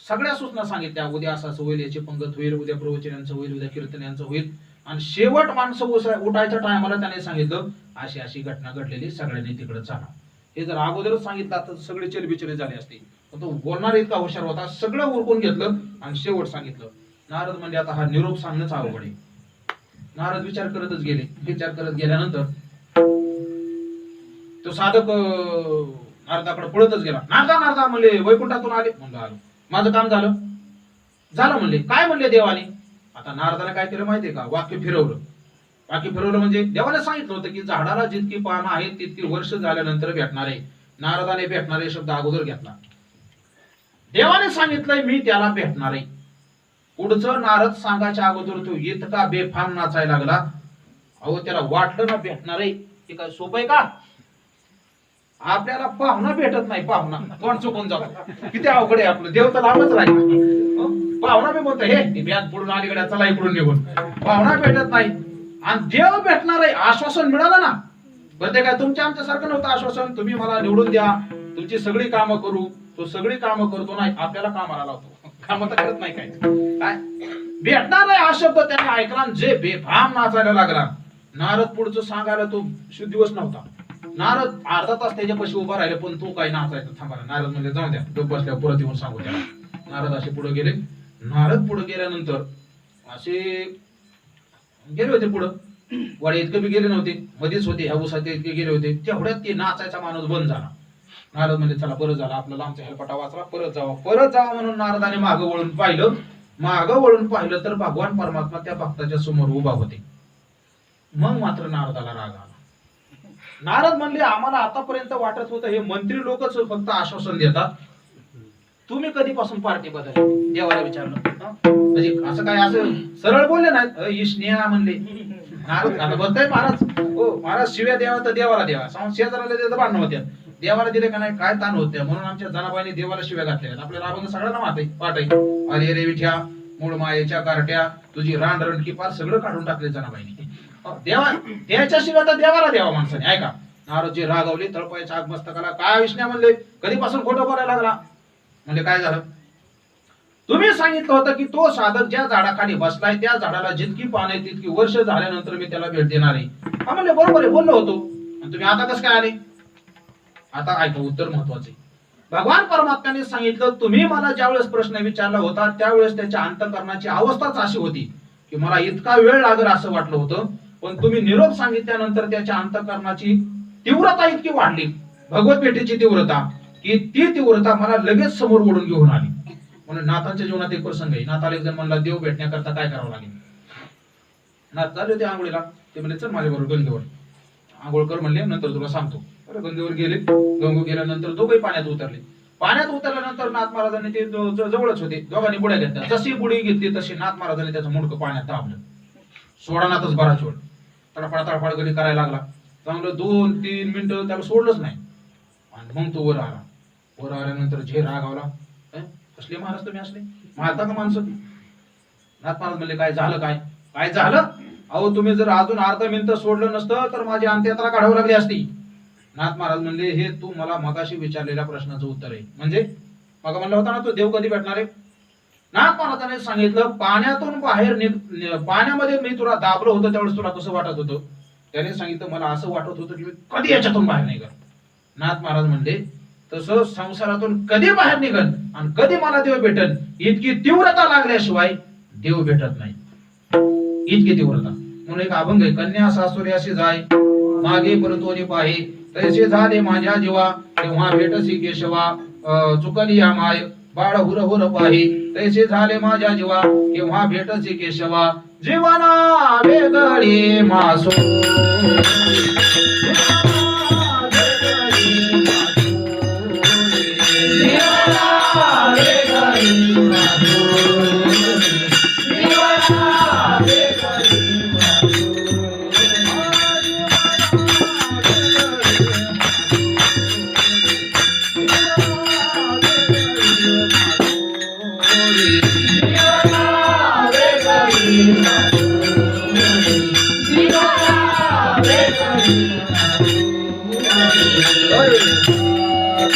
सगळ्या सूचना सांगितल्या, उद्या असं असं होईल, याची पंगत होईल, उद्या प्रवचन यांचं होईल, उद्या कीर्तन यांचं होईल. आणि शेवट माणसं उठायच्या टायमाला त्याने सांगितलं, अशी अशी घटना घडलेली, सगळ्यांनी तिकडे चाला. हे जर अगोदरच सांगितलं तर सगळे चलबिचले झाले असते. पण तो बोलणार इतका हुशार होता, सगळं उरकून घेतलं आणि शेवट सांगितलं. नारद म्हणजे आता हा निरोप सांगणंच अवघड आहे. नारद विचार करतच गेले. विचार करत गेल्यानंतर तो साधक नारदाकडे पळतच गेला. नारदा नारदा म्हणले, वैकुंठातून आले. म्हणलं आलो. माझं काम झालं झालं म्हणले. काय म्हणले देवाने? आता नारदाने काय केलं माहितीये का? वाक्य फिरवलं. वाक्य फिरवलं म्हणजे देवाने सांगितलं होतं की झाडाला जितकी पानं आहेत तितकी वर्ष झाल्यानंतर भेटणार आहे. नारदाने भेटणारे शब्द अगोदर घेतला. देवाने सांगितलंय मी त्याला भेटणार आहे. पुढचं नारद सांगायच्या अगोदर तो इतका बेफाम नाचायला लागला. अहो त्याला वाटलं ना भेटणार आहे. ते काय सोपं आहे का? आपल्याला पाहुणा भेटत नाही. पाहुणा कोण चुकून जातो. किती अवघड आहे आपलं. देव तर लांबच राहील. पाहुणा मी म्हणतो हे ब्याज पुढून अलीकडे चला इकडून निघून. पाहुणा भेटत नाही आणि देव भेटणार आहे आश्वासन मिळालं ना. बरं ते काय तुमच्या आमच्यासारखं नव्हतं आश्वासन. तुम्ही मला निवडून द्या, तुमची सगळी कामं करू. तो सगळी कामं करतो नाही, आपल्याला कामाला लावतो. कामं तर करत नाही. काय भेटणार आहे हा शब्द त्याने ऐकला. जे बेफाम नाचायला लागला. नारद पुढचं सांगायला तो दिवस नव्हता. नारद अर्धा तास त्याच्यापाशी उभा राहिले, पण तो काय नाचायचं थांबाला. नारद म्हणजे जाऊ द्या, तो बसल्यावर परत येऊन सांगू त्याला. नारद असे पुढे गेले. नारद पुढे गेल्यानंतर असे गेले होते पुढं. वाडे इतके बी गेले नव्हते, मध्येच होते. ह्या उसाचे इतके गेले होते. तेवढ्यात ते नाचायचा माणूस बंद झाला. नारद म्हणजे चला बरं झालं, आपला लांबचा हेलपाटा वाचला, परत जावा म्हणून नारदाने मागं वळून पाहिलं. मागं वळून पाहिलं तर भगवान परमात्मा त्या भक्ताच्या समोर उभा होते. मग मात्र नारदाला राग आला. नारद म्हणले, आम्हाला आतापर्यंत वाटत होतं हे मंत्री लोकच फक्त आश्वासन देतात. तुम्ही कधीपासून पार्टी बदलली? देवाला विचारलं. म्हणजे असं काय असं सरळ बोलले नाहीत. ईशनिया म्हणले. नारद आता बोलताय महाराज. हो महाराज, शिव्या द्यावा तर देवाला द्यावा. शेजाराला देता भांडण होत्या. देवाला दिले का नाही काय ताण होत्या. म्हणून आमच्या जनाबाईने देवाला शिव्या घातल्या. आपल्याला अभंग सगळ्यांना वाट आहे. अरे रे विठ्या, मूळ मायेच्या कारट्या, तुझी रांडरणकी पार सगळं काढून टाकले जनाबाईने. देवा द्यायच्या शिवाय तर देवाला द्यावा माणसाने. ऐका, नारदजी रागावले. तळपायच्या आग मस्तकाला. काय विष्णू म्हणले, कधीपासून खोटं बोलायला लागला? म्हणजे काय झालं? तुम्ही सांगितलं होतं की तो साधक ज्या झाडाखाली बसलाय त्या झाडाला जितकी पाने तितकी वर्ष झाल्यानंतर मी त्याला भेट देणार आहे. हा म्हणले बरोबर आहे, बोललो होतो. आणि तुम्ही आता कसं काय आले? आता ऐका, उत्तर महत्वाचे. भगवान परमात्म्याने सांगितलं, तुम्ही मला ज्यावेळेस प्रश्न विचारला होता त्यावेळेस त्याच्या अंतःकरणाची अवस्थाच अशी होती की मला इतका वेळ लागेल असं वाटलं होतं. पण तुम्ही निरोप सांगितल्यानंतर त्याच्या अंतःकरणाची तीव्रता इतकी वाढली, भगवत भेटीची तीव्रता, की ती तीव्रता मला लगेच समोर ओढून घेऊन आली. म्हणून नाथांच्या जीवनात एक प्रसंग आहे. नाथाला एक जण म्हणला, देव भेटण्याकरता काय करावं लागेल? नाथ चालले होते आंघोळीला. ते म्हणले, चल माझ्याबरोबर गंगेवर आंघोळ कर म्हणले, नंतर तुला सांगतो. अरे गंगेवर गेले. गंगू गेल्यानंतर दोघे पाण्यात उतरले. पाण्यात उतरल्यानंतर नाथ महाराजांनी ते जवळच होते, दोघांनी बुड्या घेतल्या. जशी बुडी घेतली तशी नाथ महाराजांनी त्याचं मुंडकं पाण्यात दाबलं. सोडानातच बराच वेळ तडफड गडी करायला लागला. चांगलं 2-3 मिनिटं त्याला सोडलंच नाही. आणि मग तो वर आला. वर आल्यानंतर जे रागावला, कसले महाराज तुम्ही असले, मारता का माणसं? नाथ महाराज म्हणले, काय झालं? काय झालं? अहो तुम्ही जर अजून अर्धा मिनिट सोडलं नसतं तर माझी अंत्ययात्रा काढावी लागली असती. नाथ महाराज म्हणले, हे तू मला मगाशी विचारलेल्या प्रश्नाचं उत्तर आहे. म्हणजे मग म्हणलं होता ना तू देव कधी भेटणार आहे? नाथ महाराजांनी सांगितलं, पाण्यातून बाहेर पाण्यामध्ये मी तुला दाबलं होतं त्यावेळेस तुला कसं वाटत होतं? त्याने सांगितलं, मला असं वाटत होतं की मी कधी याच्यातून बाहेर निघल. नाथ महाराज म्हणले, तसं संसारातून कधी बाहेर निघल आणि कधी मला देव भेटल, इतकी तीव्रता लागल्याशिवाय देव भेटत नाही. इतकी तीव्रता. म्हणून एक अभंग आहे, कन्या सासुऱ्याशी जाय मागे परतोनी पाहे, तैसे झाले माझ्या जीवा तेव्हा भेटसी केशवा. चुकली या माय बाळ हुर हुर पाहे, तैसे झाले माझ्या जीवा केव्हा भेटसी केशवा. जीवना वेगळी मासो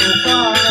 तुका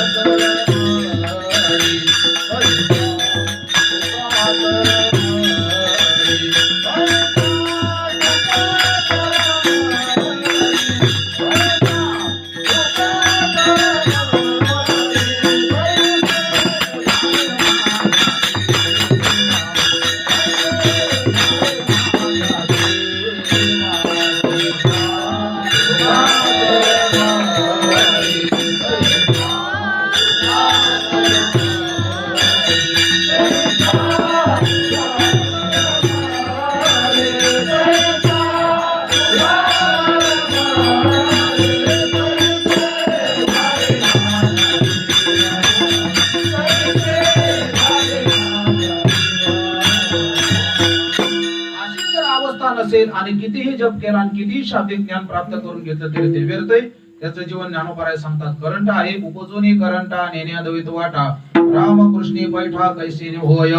अशी जर अवस्था नसेल आणि कितीही जप केला आणि कितीही शाब्दिक ज्ञान प्राप्त करून घेतलं तरी ते व्यर्थय. त्याचं जीवन ज्ञानोबराय सांगतात. करंट आहे उपजूनी करंटा नेण्या दवित वाटा रामकृष्णी बैठा कैसे होय.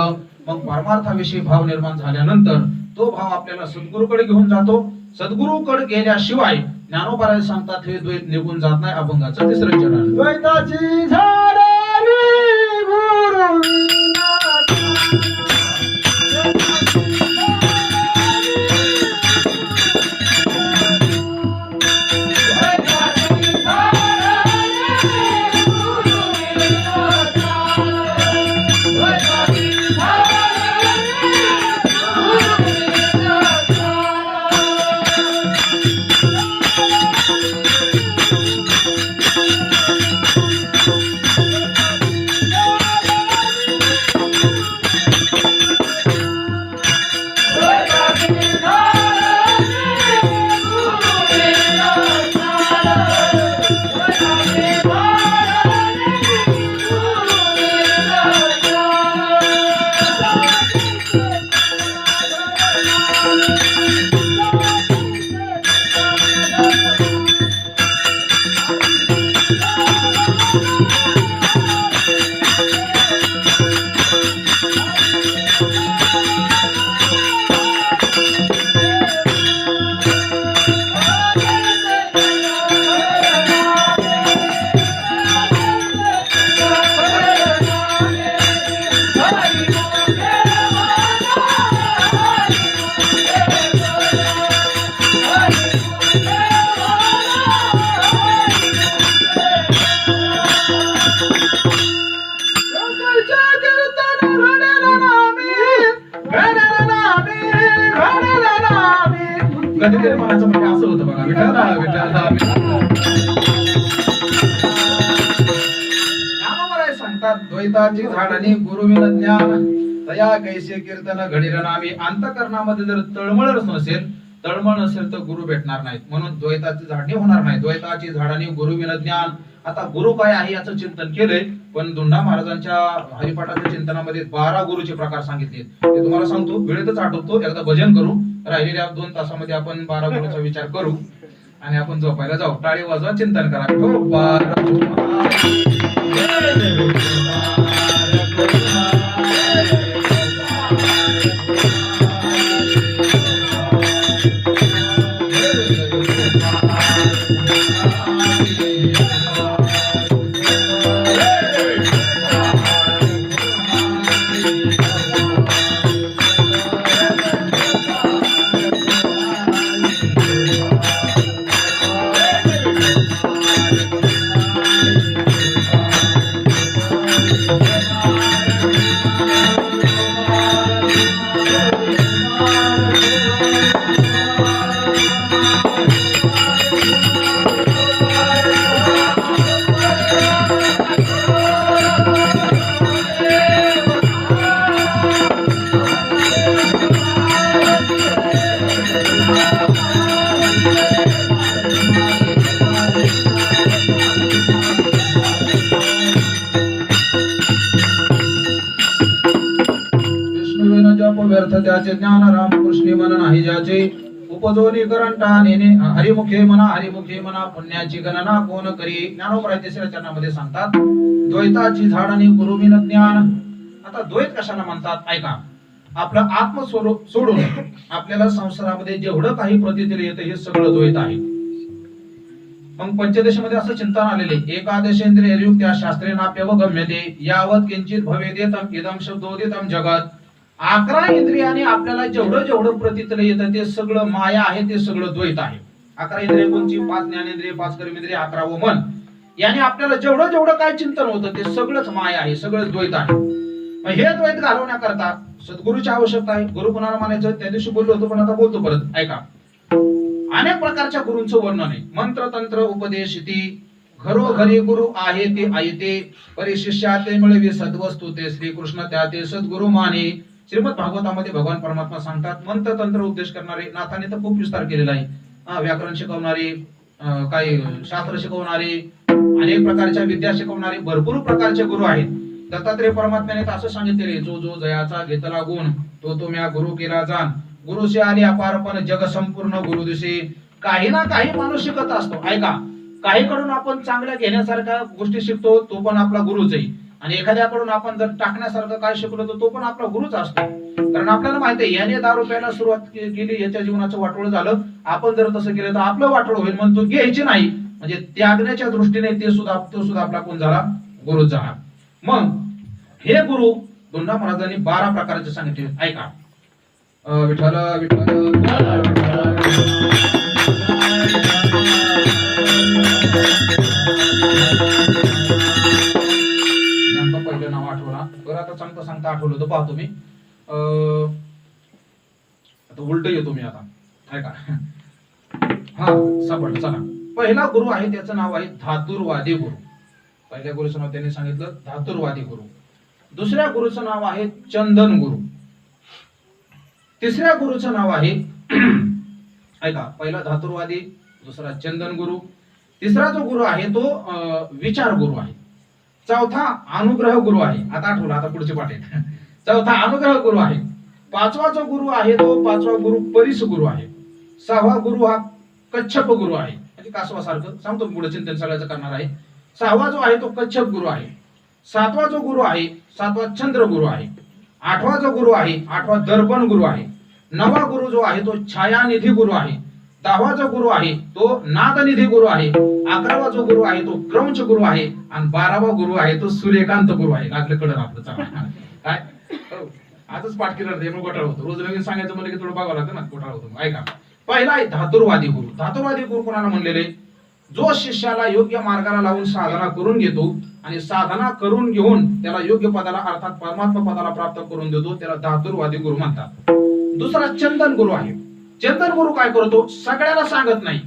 मग परमार्थाविषयी भाव निर्माण झाल्यानंतर तो भाव आपल्याला सद्गुरूकडे घेऊन जातो. सद्गुरूकडे गेल्याशिवाय ज्ञानोबराय सांगतात हे द्वैत निघून जात नाही. अभंगाचं तिसरं चरण. द्वैताची झाडावी गुरुविना कधीतरी म्हणायचं म्हणजे असं होतं बघा. ज्ञानोबराय सांगतात द्वैताची झाडानी गुरुविन ज्ञान तया कैसे कीर्तन घडील नामी. अंतःकरणामध्ये जर तळमळ नसेल तर गुरु भेटणार नाहीत. म्हणून द्वैताची झाडणी होणार नाही. द्वैताची झाडानी गुरुविन ज्ञान. आता गुरु काय आहे याचं चिंतन केलंय. पण दुंडा महाराजांच्या हरिपाठाच्या चिंतनामध्ये 12 गुरुचे प्रकार सांगितले. ते तुम्हाला सांगतो, वेळेतच आठवतो. एकदा भजन करू. राहिलेल्या 2 तासामध्ये आपण 12 गुरुचा विचार करू आणि आपण झोपायला जाऊ. टाळी वाजवा, चिंतन करा. व्यर्थ त्याचे ज्ञान रामकृष्णी मन नाही ज्याचे उपजोनी करंटा नेणे हरिमुखे म्हणा पुण्याची गणना कोण करी. ज्ञानोबराय तिसऱ्या चरणामध्ये सांगतात द्वैताची झाडानी गुरुविन ज्ञान. आता द्वैत कशाला म्हणतात ऐका. आपलं आत्मस्वरूप सोडून आपल्याला संसारामध्ये जेवढं काही प्रतीतील येतं हे सगळं द्वैत आहे. मग पंचदशीमध्ये असं चिंतन आलेले एकादशेंद्रिय युक्त्या शास्त्रेणाप्यवगम्यते यावत किंचित भवेदेतम इदम शब्दोदितम जगत. 11 इंद्रियाने आपल्याला जेवढं जेवढं प्रतीतलं येतं ते सगळं माया आहे, ते सगळं द्वैत आहे. 11 इंद्रिय कोणची? 5 ज्ञानेंद्रिय, 5 कर्मेंद्रिय, 11 मन. याने आपल्याला जेवढं जेवढं काय चिंतन होतं ते सगळंच माया आहे, सगळं द्वैत आहे. मग हे द्वैत घालवण्याकरता सद्गुरूची आवश्यकता आहे. गुरु कुणाला मानायचं त्या दिवशी बोललो होतो, पण आता बोलतो परत, ऐका. अनेक प्रकारच्या गुरूंचं वर्णन आहे. मंत्र तंत्र उपदेश इति घरोघरी गुरु आहे ते आयते परिशिष्या ते मिळवी सद्वस्तु ते श्रीकृष्ण त्या ते सद्गुरु माने. श्रीमद भागवतामध्ये भगवान परमात्मा सांगतात मंत्र तंत्र उपदेश करणारे, नाथाने तर खूप विस्तार केलेला आहे. व्याकरण शिकवणारे, काही शास्त्र शिकवणारे, अनेक प्रकारच्या विद्या शिकवणारे भरपूर प्रकारचे गुरु आहेत. दत्तात्रय परमात्म्याने तर असं सांगितलेले जो जो जयाचा घेतला गुण तो म्या गुरु केला जाण. गुरुसे आले अपारपण जग संपूर्ण गुरु दिसे. काही ना काही माणूस शिकत असतो, ऐका. काहीकडून आपण चांगल्या घेण्यासारख्या गोष्टी शिकतो, तो पण आपला गुरुच आहे. आणि एखाद्याकडून आपण जर टाकण्यासारखं काय शिकलो तर तो पण आपला गुरुच असतो. कारण आपल्याला माहिती आहे याने 10 रुपयाला सुरुवात केली, याच्या जीवनाचं वाटोळ झालं. आपण जर तसं केलं तर आपलं वाटोळ होईल, म्हणून तो घ्यायची नाही. म्हणजे त्यागण्याच्या दृष्टीने तो सुद्धा आपला कोण झाला? गुरुच झाला. मग हे गुरु दोंडा महाराजांनी 12 प्रकारचे सांगितले, ऐका. विठ्ठल विठ्ठल पहिलं नाव आठवला बरं, आता सांगता सांगता आठवलं तर पाहतो मी. आता उलट येतो मी आता, ऐका. हा सापडलं, चला. पहिला गुरु आहे त्याचं नाव आहे धातुरवादी गुरु. पहिल्या गुरुचं नाव त्यांनी सांगितलं धातुरवादी गुरु. दुसऱ्या गुरुचं नाव आहे चंदन गुरु. तिसऱ्या गुरुचं नाव आहे ऐका, पहिला धातुरवादी, दुसरा चंदन गुरु, तिसरा जो गुरु आहे तो विचार गुरु आहे. चौथा अनुग्रह गुरु आहे. आता आठवला, आता पुढचे पाठ आहेत. चौथा अनुग्रह गुरु आहे. पाचवा जो गुरु आहे तो पाचवा गुरु परिस गुरु आहे. सहावा गुरु हा कच्छप गुरु आहे, म्हणजे कासवासारखं सांगतो पुढे चिंतन सगळ्याचं करणार आहे. सहावा जो आहे तो कच्छप गुरु आहे. सातवा जो गुरु आहे सातवा चंद्र गुरु आहे. आठवा जो गुरु आहे आठवा दर्पण गुरु आहे. नववा गुरु जो आहे तो छायानिधी गुरु आहे. 10वा जो गुरु आहे तो नादनिधी गुरु आहे. 11वा जो गुरु आहे तो क्रौंच गुरु आहे. आणि 12वा गुरु आहे तो सूर्यकांत गुरु आहे. लागलं कडन आपलं काय आजच पाठ केलं ते घोटाळा होतो. रोज नवीन सांगायचं म्हणजे की थोडं बघावं लागतं ना, घोटाळा होतो. ऐका, पहिला आहे धातुरवादी गुरु. धातुरवादी गुरु कोणाला म्हणलेले? जो शिष्याला योग्य मार्गाला लावून साधना करून घेतो आणि साधना करून घेऊन त्याला योग्य पदाला अर्थात परमात्मा पदाला प्राप्त करून देतो, त्याला धातुरवादी गुरु म्हणतात. दुसरा चंदन गुरु आहे. चंदन गुरु काय करतो? सगळ्याला सांगत नाही,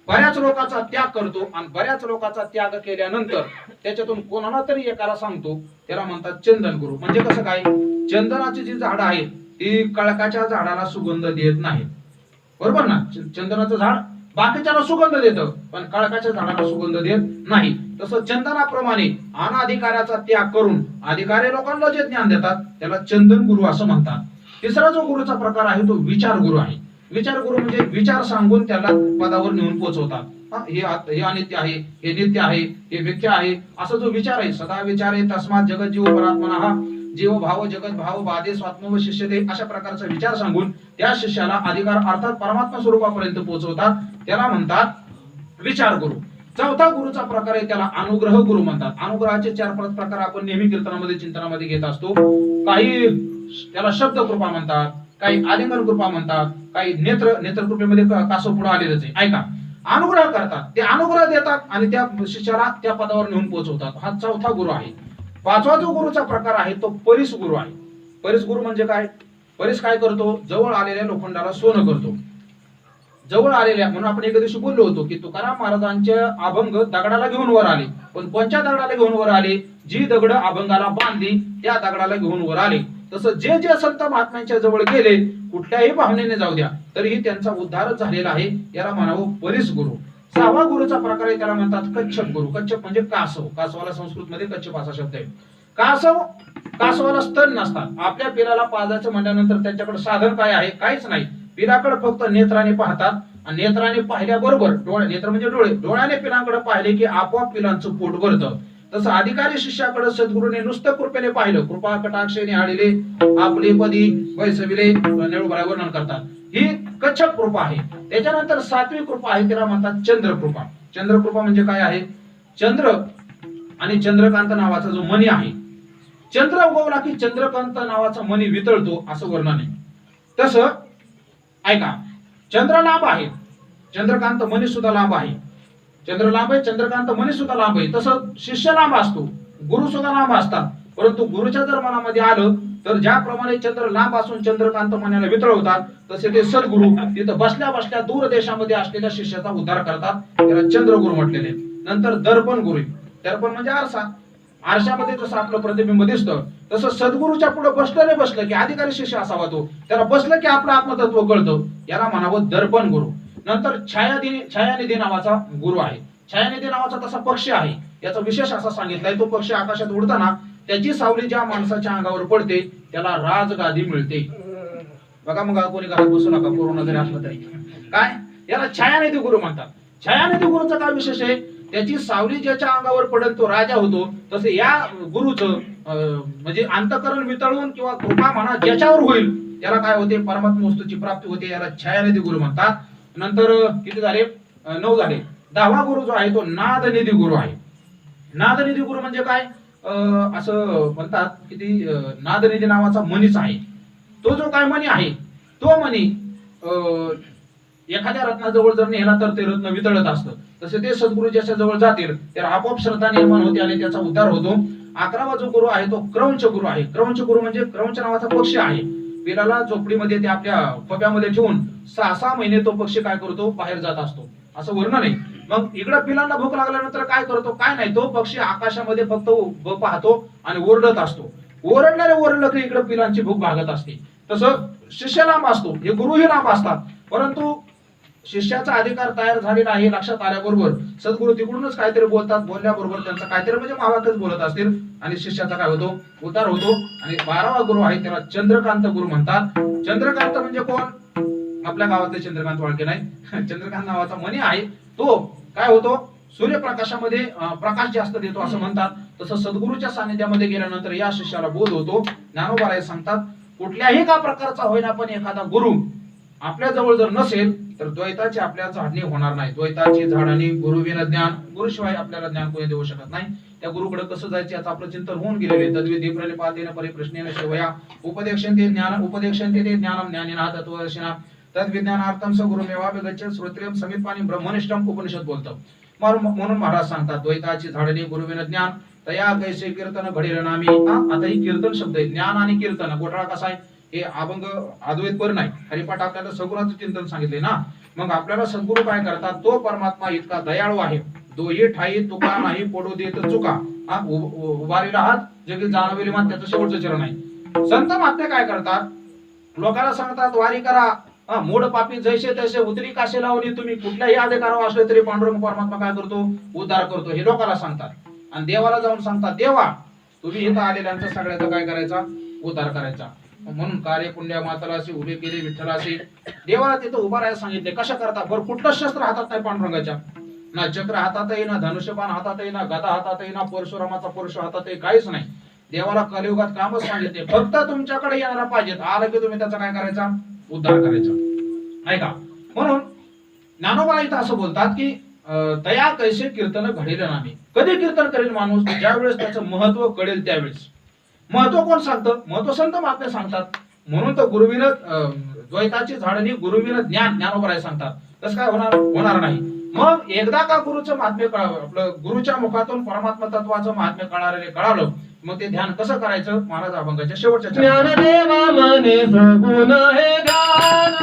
बऱ्याच लोकांचा त्याग करतो आणि बऱ्याच लोकांचा त्याग केल्यानंतर त्याच्यातून कोणाला तरी एकाला सांगतो, त्याला म्हणतात चंदन गुरु. म्हणजे कसं काय? चंदनाची जी झाडं आहेत ती कळकाच्या झाडाला सुगंध देत नाहीत, बरोबर ना? चंदनाचं झाड बाकीच्याला सुगंध देतं पण कळकाच्या झाडाला सुगंध देत नाही. तसं चंदनाप्रमाणे अनाधिकाराचा त्याग करून अधिकारी लोकांना जे ज्ञान देतात त्याला चंदन गुरु असं म्हणतात. तिसरा जो गुरुचा प्रकार आहे तो विचार गुरु आहे. विचार गुरु म्हणजे विचार सांगून त्याला पदावर नेऊन पोहोचवतात. हे अनित्य आहे, हे नित्य आहे, हे मिथ्या आहे, असा जो विचार आहे. सदा विचारे तस्मात जगत जीव परात्मनः जीव भाव जगत भाव बाधे स्वात्म व शिष्यते, अशा प्रकारचा विचार सांगून त्या शिष्याला अधिकार अर्थात परमात्मा स्वरूपापर्यंत पोहोचवतात, त्याला म्हणतात विचार गुरु. चौथा गुरुचा प्रकार आहे त्याला अनुग्रह गुरु म्हणतात. अनुग्रहाचे 4 प्रकार आपण नेहमी कीर्तनामध्ये चिंतनामध्ये घेत असतो. काही त्याला शब्द कृपा म्हणतात, काही आलिंगन कृपा म्हणतात, काही नेत्रकृपेमध्ये कासव पुढे आलेलंच आहे. ऐका, अनुग्रह करतात, ते अनुग्रह देतात आणि त्या शिष्याला त्या पदावर नेऊन पोहोचवतात. हा चौथा गुरु आहे. पाचवा जो गुरुचा प्रकार आहे तो परिस गुरु आहे. परिस गुरु म्हणजे काय? परिस काय करतो? जवळ आलेल्या लोखंडाला सोनं करतो. जवळ आलेल्या, म्हणून आपण एका दिवशी बोललो होतो की तुकाराम महाराजांच्या अभंग दगडाला घेऊन वर आले, पण कोणत्या दगडाला घेऊन वर आले? जी दगड अभंगाला बांधली त्या दगडाला घेऊन वर आले. तसं जे जे संत महात्म्यांच्या जवळ गेले कुठल्याही भावनेने जाऊ द्या तरीही त्यांचा उद्धारच झालेला आहे, याला म्हणावं परिस गुरु. सहावा गुरुचा प्रकार आहे त्याला म्हणतात कच्छप गुरु. कच्छप म्हणजे कासव. कासवाला संस्कृत मध्ये कच्छप असा शब्द आहे. कासवाला स्तन नसतात. आपल्या पिलाला पाजायचं म्हणल्यानंतर त्याच्याकडे साधन काय आहे? काहीच नाही. पिलाकडे फक्त नेत्राने पाहतात आणि नेत्राने पाहिल्याबरोबर नेत्र म्हणजे डोळ्याने पिलांकडे पाहिले की आपोआप पिलांचं पोट भरतं. तसं अधिकारी शिष्याकडे सद्गुरूने नुसतं कृपेने पाहिलं, कृपा कटाक्षेने आलेले आपले पदी वैसविले नेळूभरा वर्णन करतात. ही कच्छप कृपा आहे. त्याच्यानंतर सात्विक कृपा आहे, त्याला म्हणतात चंद्र कृपा. चंद्रकृपा म्हणजे काय आहे? चंद्र आणि चंद्रकांत नावाचा जो मणी आहे, चंद्र उगवला की चंद्रकांत नावाचा मणी वितळतो असं वर्णन आहे. तसं ऐका, चंद्र लांब आहे, चंद्रकांत मणी सुद्धा लांब आहे. चंद्र लांब आहे, चंद्रकांत मणी सुद्धा लांब आहे. तसं शिष्य लांब असतो, गुरु सुद्धा लांब असतात. परंतु गुरुच्या जर मनामध्ये आलं तर ज्याप्रमाणे चंद्र लांब असून चंद्रकांत मण्याला वितळवतात, तसे ते सद्गुरु तिथं बसल्या बसल्या दूर देशामध्ये असलेल्या शिष्याचा उद्धार करतात. त्याला चंद्रगुरु म्हटलेले. नंतर दर्पण गुरु, दर्पण म्हणजे आरसा, आरशामध्ये जसं आपलं प्रतिबिंब दिसतं तसं सद्गुरूच्या पुढे बसलं की अधिकारी शिष्य असावा तो, त्याला बसलं की आपलं आत्मतत्व कळतं, याला म्हणावं दर्पण गुरु. नंतर छायानिधी नावाचा गुरु आहे. छायानिधी नावाचा तसा पक्षी आहे, याचा विशेष असा सांगितलाय, तो पक्षी आकाशात उडताना त्याची सावली ज्या माणसाच्या अंगावर पडते त्याला राजगादी मिळते. बघा, मग कोणी घरात बसू नका, कोरोना जरी असला तरी. काय, याला छायानिधी गुरु म्हणतात. छायानिधी गुरुचा काय विशेष आहे? त्याची सावली ज्याच्या अंगावर पडेल तो राजा होतो. तसे या गुरुचं म्हणजे अंतःकरण वितळून किंवा कृपा म्हणा ज्याच्यावर होईल त्याला काय होते? परमात्मा वस्तूची प्राप्ती होते. याला छायानिधी गुरु म्हणतात. नंतर किती झाले? 9 झाले. 10वा गुरु जो आहे तो नादनिधी गुरु आहे. नादनिधी गुरु म्हणजे काय? असं म्हणतात की ती नादनिधी नावाचा मणीच आहे. तो जो काय मणी आहे, तो मणी एखाद्या रत्नाजवळ जर नेला तर ते रत्न वितळत असतं. तसे ते सद्गुरु ज्याच्या जवळ जातील त्याला आपोआप श्रद्धा निर्माण होते आणि त्याचा उद्धार होतो. 11वा जो गुरु आहे तो क्रौंच गुरु आहे. क्रौंच गुरु म्हणजे क्रौंच नावाचा पक्षी आहे. पिलाला झोपडीमध्ये ते आपल्या खोप्यामध्ये ठेवून 6 महिने तो पक्षी काय करतो? बाहेर जात असतो, असं वर्णन आहे. मग इकडे पिलांना भूक लागल्यानंतर काय करतो? काय नाही, तो पक्षी आकाशामध्ये फक्त पाहतो आणि ओरडत असतो. ओरडलं की इकडे पिलांची भूक भागत असते. तसं शिष्य लांब असतो, हे गुरुही लांब असतात. परंतु शिष्याचा अधिकार तयार झालेला आहे लक्षात आल्याबरोबर सद्गुरु तिकडूनच काहीतरी बोलतात. बोलल्याबरोबर त्यांचा काहीतरी म्हणजे महावाक्यच बोलत असतील आणि शिष्याचा काय होतो? उद्धार होतो. आणि 12वा गुरु आहे त्याला चंद्रकांत गुरु म्हणतात. चंद्रकांत म्हणजे कोण? आपल्या गावातले चंद्रकांत वाळके नाही, चंद्रकांत नावाचा मणी आहे. तो काय होतो? सूर्यप्रकाशामध्ये प्रकाश जास्त देतो असं म्हणतात. तसं सद्गुरूच्या सानिध्यामध्ये गेल्यानंतर या शिष्याला बोध होतो. ज्ञानोबा सांगतात, कुठल्याही का प्रकारचा होईना पण एखादा गुरु आपल्या जवळ जर नसेल तर द्वैताची आपल्या झाडणी होणार नाही. द्वैताची झाडणी गुरुविना ज्ञान, गुरुशिवाय आपल्याला ज्ञान कोणी देऊ शकत नाही. त्या गुरुकडे कसं जायचं याचं आपलं चिंतन होऊन गेलेले. तद्विधी प्रणिपातेन परिप्रश्नेन सेवया उपदेक्षन्ते ज्ञानम ज्ञानिना तत्वदर्शिना तद्विज्ञानार्थम स गुरुमेवापि गच्छेत् श्रोत्रियं समित्पानि ब्रह्मनिष्ठम उपनिषद बोलतं. म्हणून महाराज सांगतात, द्वैताची झाडणी गुरुविना ज्ञान तया कैसे कीर्तन घडेल नामी. आता ही कीर्तन शब्द आहे. ज्ञान आणि कीर्तन घोटाळा कसा आहे? हे अभंग अद्वैत पर नाही, हरिपाठ आपल्याला सगुणाचं चिंतन सांगितले ना. मग आपल्याला सद्गुरु काय करतात? तो परमात्मा इतका दयाळू आहे, दोही ठाई तुका नाही पडू देत चुका. उभारीला हात जगी जाणवेली मान, त्याचं शेवटचं चरण आहे. संत महात्मे काय करतात? लोकांना सांगतात वारी करा, मूड पापी जैसे तैसे उतरी काशे लावली. तुम्ही कुठल्याही अधिकारावर असले तरी पांडुरंग परमात्मा काय करतो? उद्धार करतो. हे लोकांना सांगतात. आणि देवाला जाऊन सांगतात, देवा तुम्ही इथं आलेल्यांचा सगळ्याचा काय करायचा? उद्धार करायचा. म्हणून कार्य पुण्य मातालाशी उभे केले विठ्ठलाशी. देवाला तिथं उभा राहायला सांगितले. कशा करता? बरं, कुठलं शस्त्र हातात नाही पांडुरंगाच्या, ना चक्र हातात आहे, ना धनुष्यबाण हातात आहे, ना गदा हातात आहे, ना परशुरामाचा परशु हातात आहे, काहीच नाही. देवाला कलियुगात कामच सांगितले, फक्त तुमच्याकडे येणारा पाहिजेत. आला की तुम्ही त्याचा काय करायचा? उद्धार करायचा. नाही का? म्हणून ज्ञानोबा इथं असं बोलतात की तया कैसे कीर्तन घडेल नामी. कधी कीर्तन करेल माणूस? ज्यावेळेस त्याचं महत्व कळेल त्यावेळेस. महत्व कोण सांगतं? महत्व संत महात्मे सांगतात. म्हणून तर गुरुविन द्वैताची झाडणी गुरुविन ज्ञान, ज्ञानोबा सांगतात. तसं काय होणार नाही. मग एकदा का गुरुचं महात्म्य आपलं गुरुच्या मुखातून परमात्मा तत्वाचं महात्म्य कळालं, मग ते ध्यान कसं करायचं? महाराज अभंगाच्या शेवटच्या ज्ञानदेवा मने सगुण हे गान.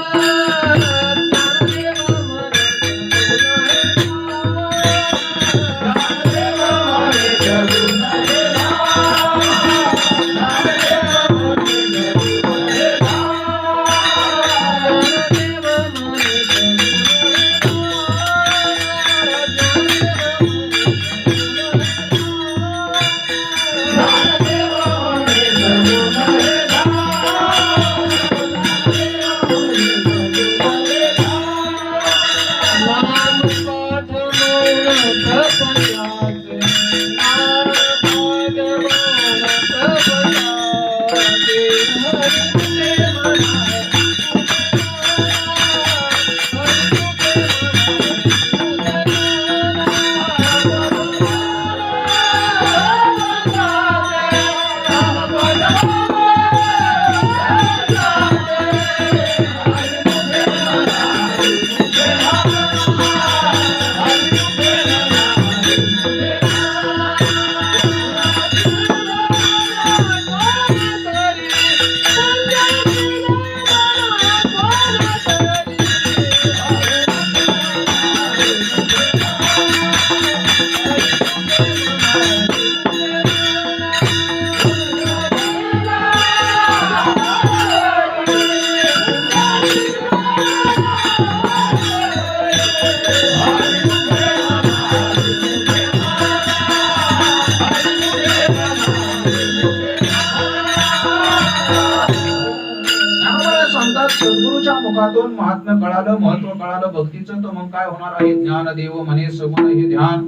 मुखातून महात्म्य कळालं, महत्व कळालं भक्तीचं, तर मग काय होणार आहे? ज्ञानदेव म्हणे सगुण हे ध्यान.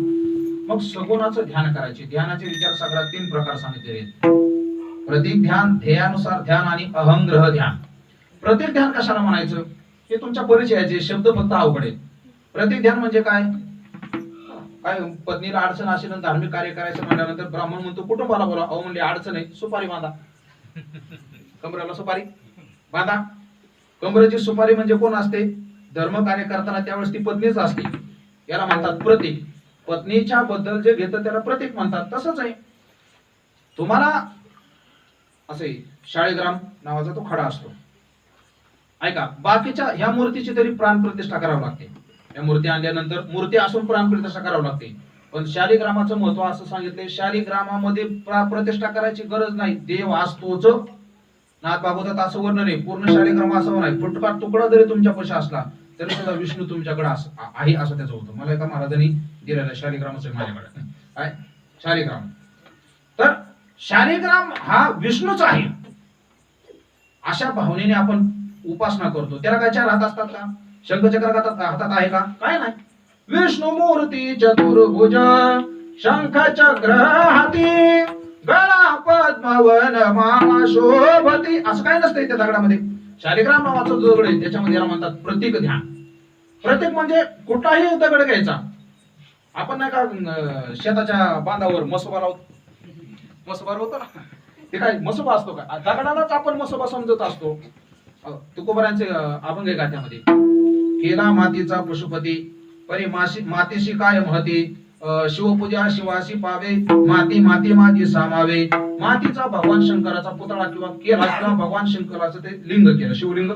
मग सगुणाचं ध्यान करायचे. ध्यानाचे विचार सगळ्यात 3 प्रकार सांगितलेले आहेत. प्रतीक ध्यान, ध्येयानुसार ध्यान आणि अहंग्रह ध्यान. प्रतीक ध्यान कशाला म्हणायचं हे तुमच्या परिचयाचे शब्द फक्त अवघड आहेत. प्रतीक ध्यान म्हणजे काय? काय पत्नीला अडचण असेल आणि धार्मिक कार्य करायचं म्हटल्यानंतर ब्राह्मण म्हणतो कुटुंबाला बोला. अहो म्हणजे अडचण आहे, सुपारी बांधा, कमरेला सुपारी बांधा. कमरेची सुपारी म्हणजे कोण असते? धर्म कार्य करताना त्यावेळेस ती पत्नीच असते. याला म्हणतात प्रतीक. पत्नीच्या बद्दल जे घेतं त्याला प्रतीक म्हणतात. तसंच आहे तुम्हाला असे शाळीग्राम नावाचा तो खडा असतो. ऐका, बाकीच्या ह्या मूर्तीची तरी प्राण प्रतिष्ठा करावी लागते. या मूर्ती आणल्यानंतर मूर्ती असून प्राण प्रतिष्ठा करावी लागते. पण शालिग्रामाचं महत्व असं सांगितलंय, शालिग्रामामध्ये प्रतिष्ठा करायची गरज नाही, देव असतोच. नाथ भागवतात असं वर्णन आहे, पूर्ण शालिग्राम असं नाही, फुटका तुकडा जरी तुमच्यापाशी असला तरी सुद्धा विष्णू तुमच्याकडे आहे असं त्याचं होतं. मला एका महाराजांनी दिलेलं शालिग्रामच आहे माझ्याकडे. काय शालिग्राम? तर शालिग्राम हा विष्णूच आहे अशा भावनेने आपण उपासना करतो. त्याला काय 4 हात असतात का? शंखचक्र हातात आहे का? काय नाही. विष्णू मूर्ती चतुर्भुज, शंख चक्र हाती, गळा पद्मवन माळा शोभती. असं काय नसतंय त्या दगडामध्ये. शालिग्राम नावाचं दगड आहे, त्याच्यामध्ये याला म्हणतात प्रतीक ध्यान. प्रतीक म्हणजे कुठलाही दगड घ्यायचा. आपण नाही का शेताच्या बांधावर मसोबा लावतो, मसोबा होतो ना, ते काय मसोबा असतो का? दगडालाच आपण मसोबा समजत असतो. तुकोबरांचे अभंग आहे गाथ्यामध्ये, केला मातीचा पशुपती, परी मातीशी काय महती, शिवपूजा शिवाशी पावे, माती माती माझी सामावे. मातीचा भगवान शंकराचा पुतळा किंवा केला किंवा भगवान शंकराचं ते लिंग केलं, शिवलिंग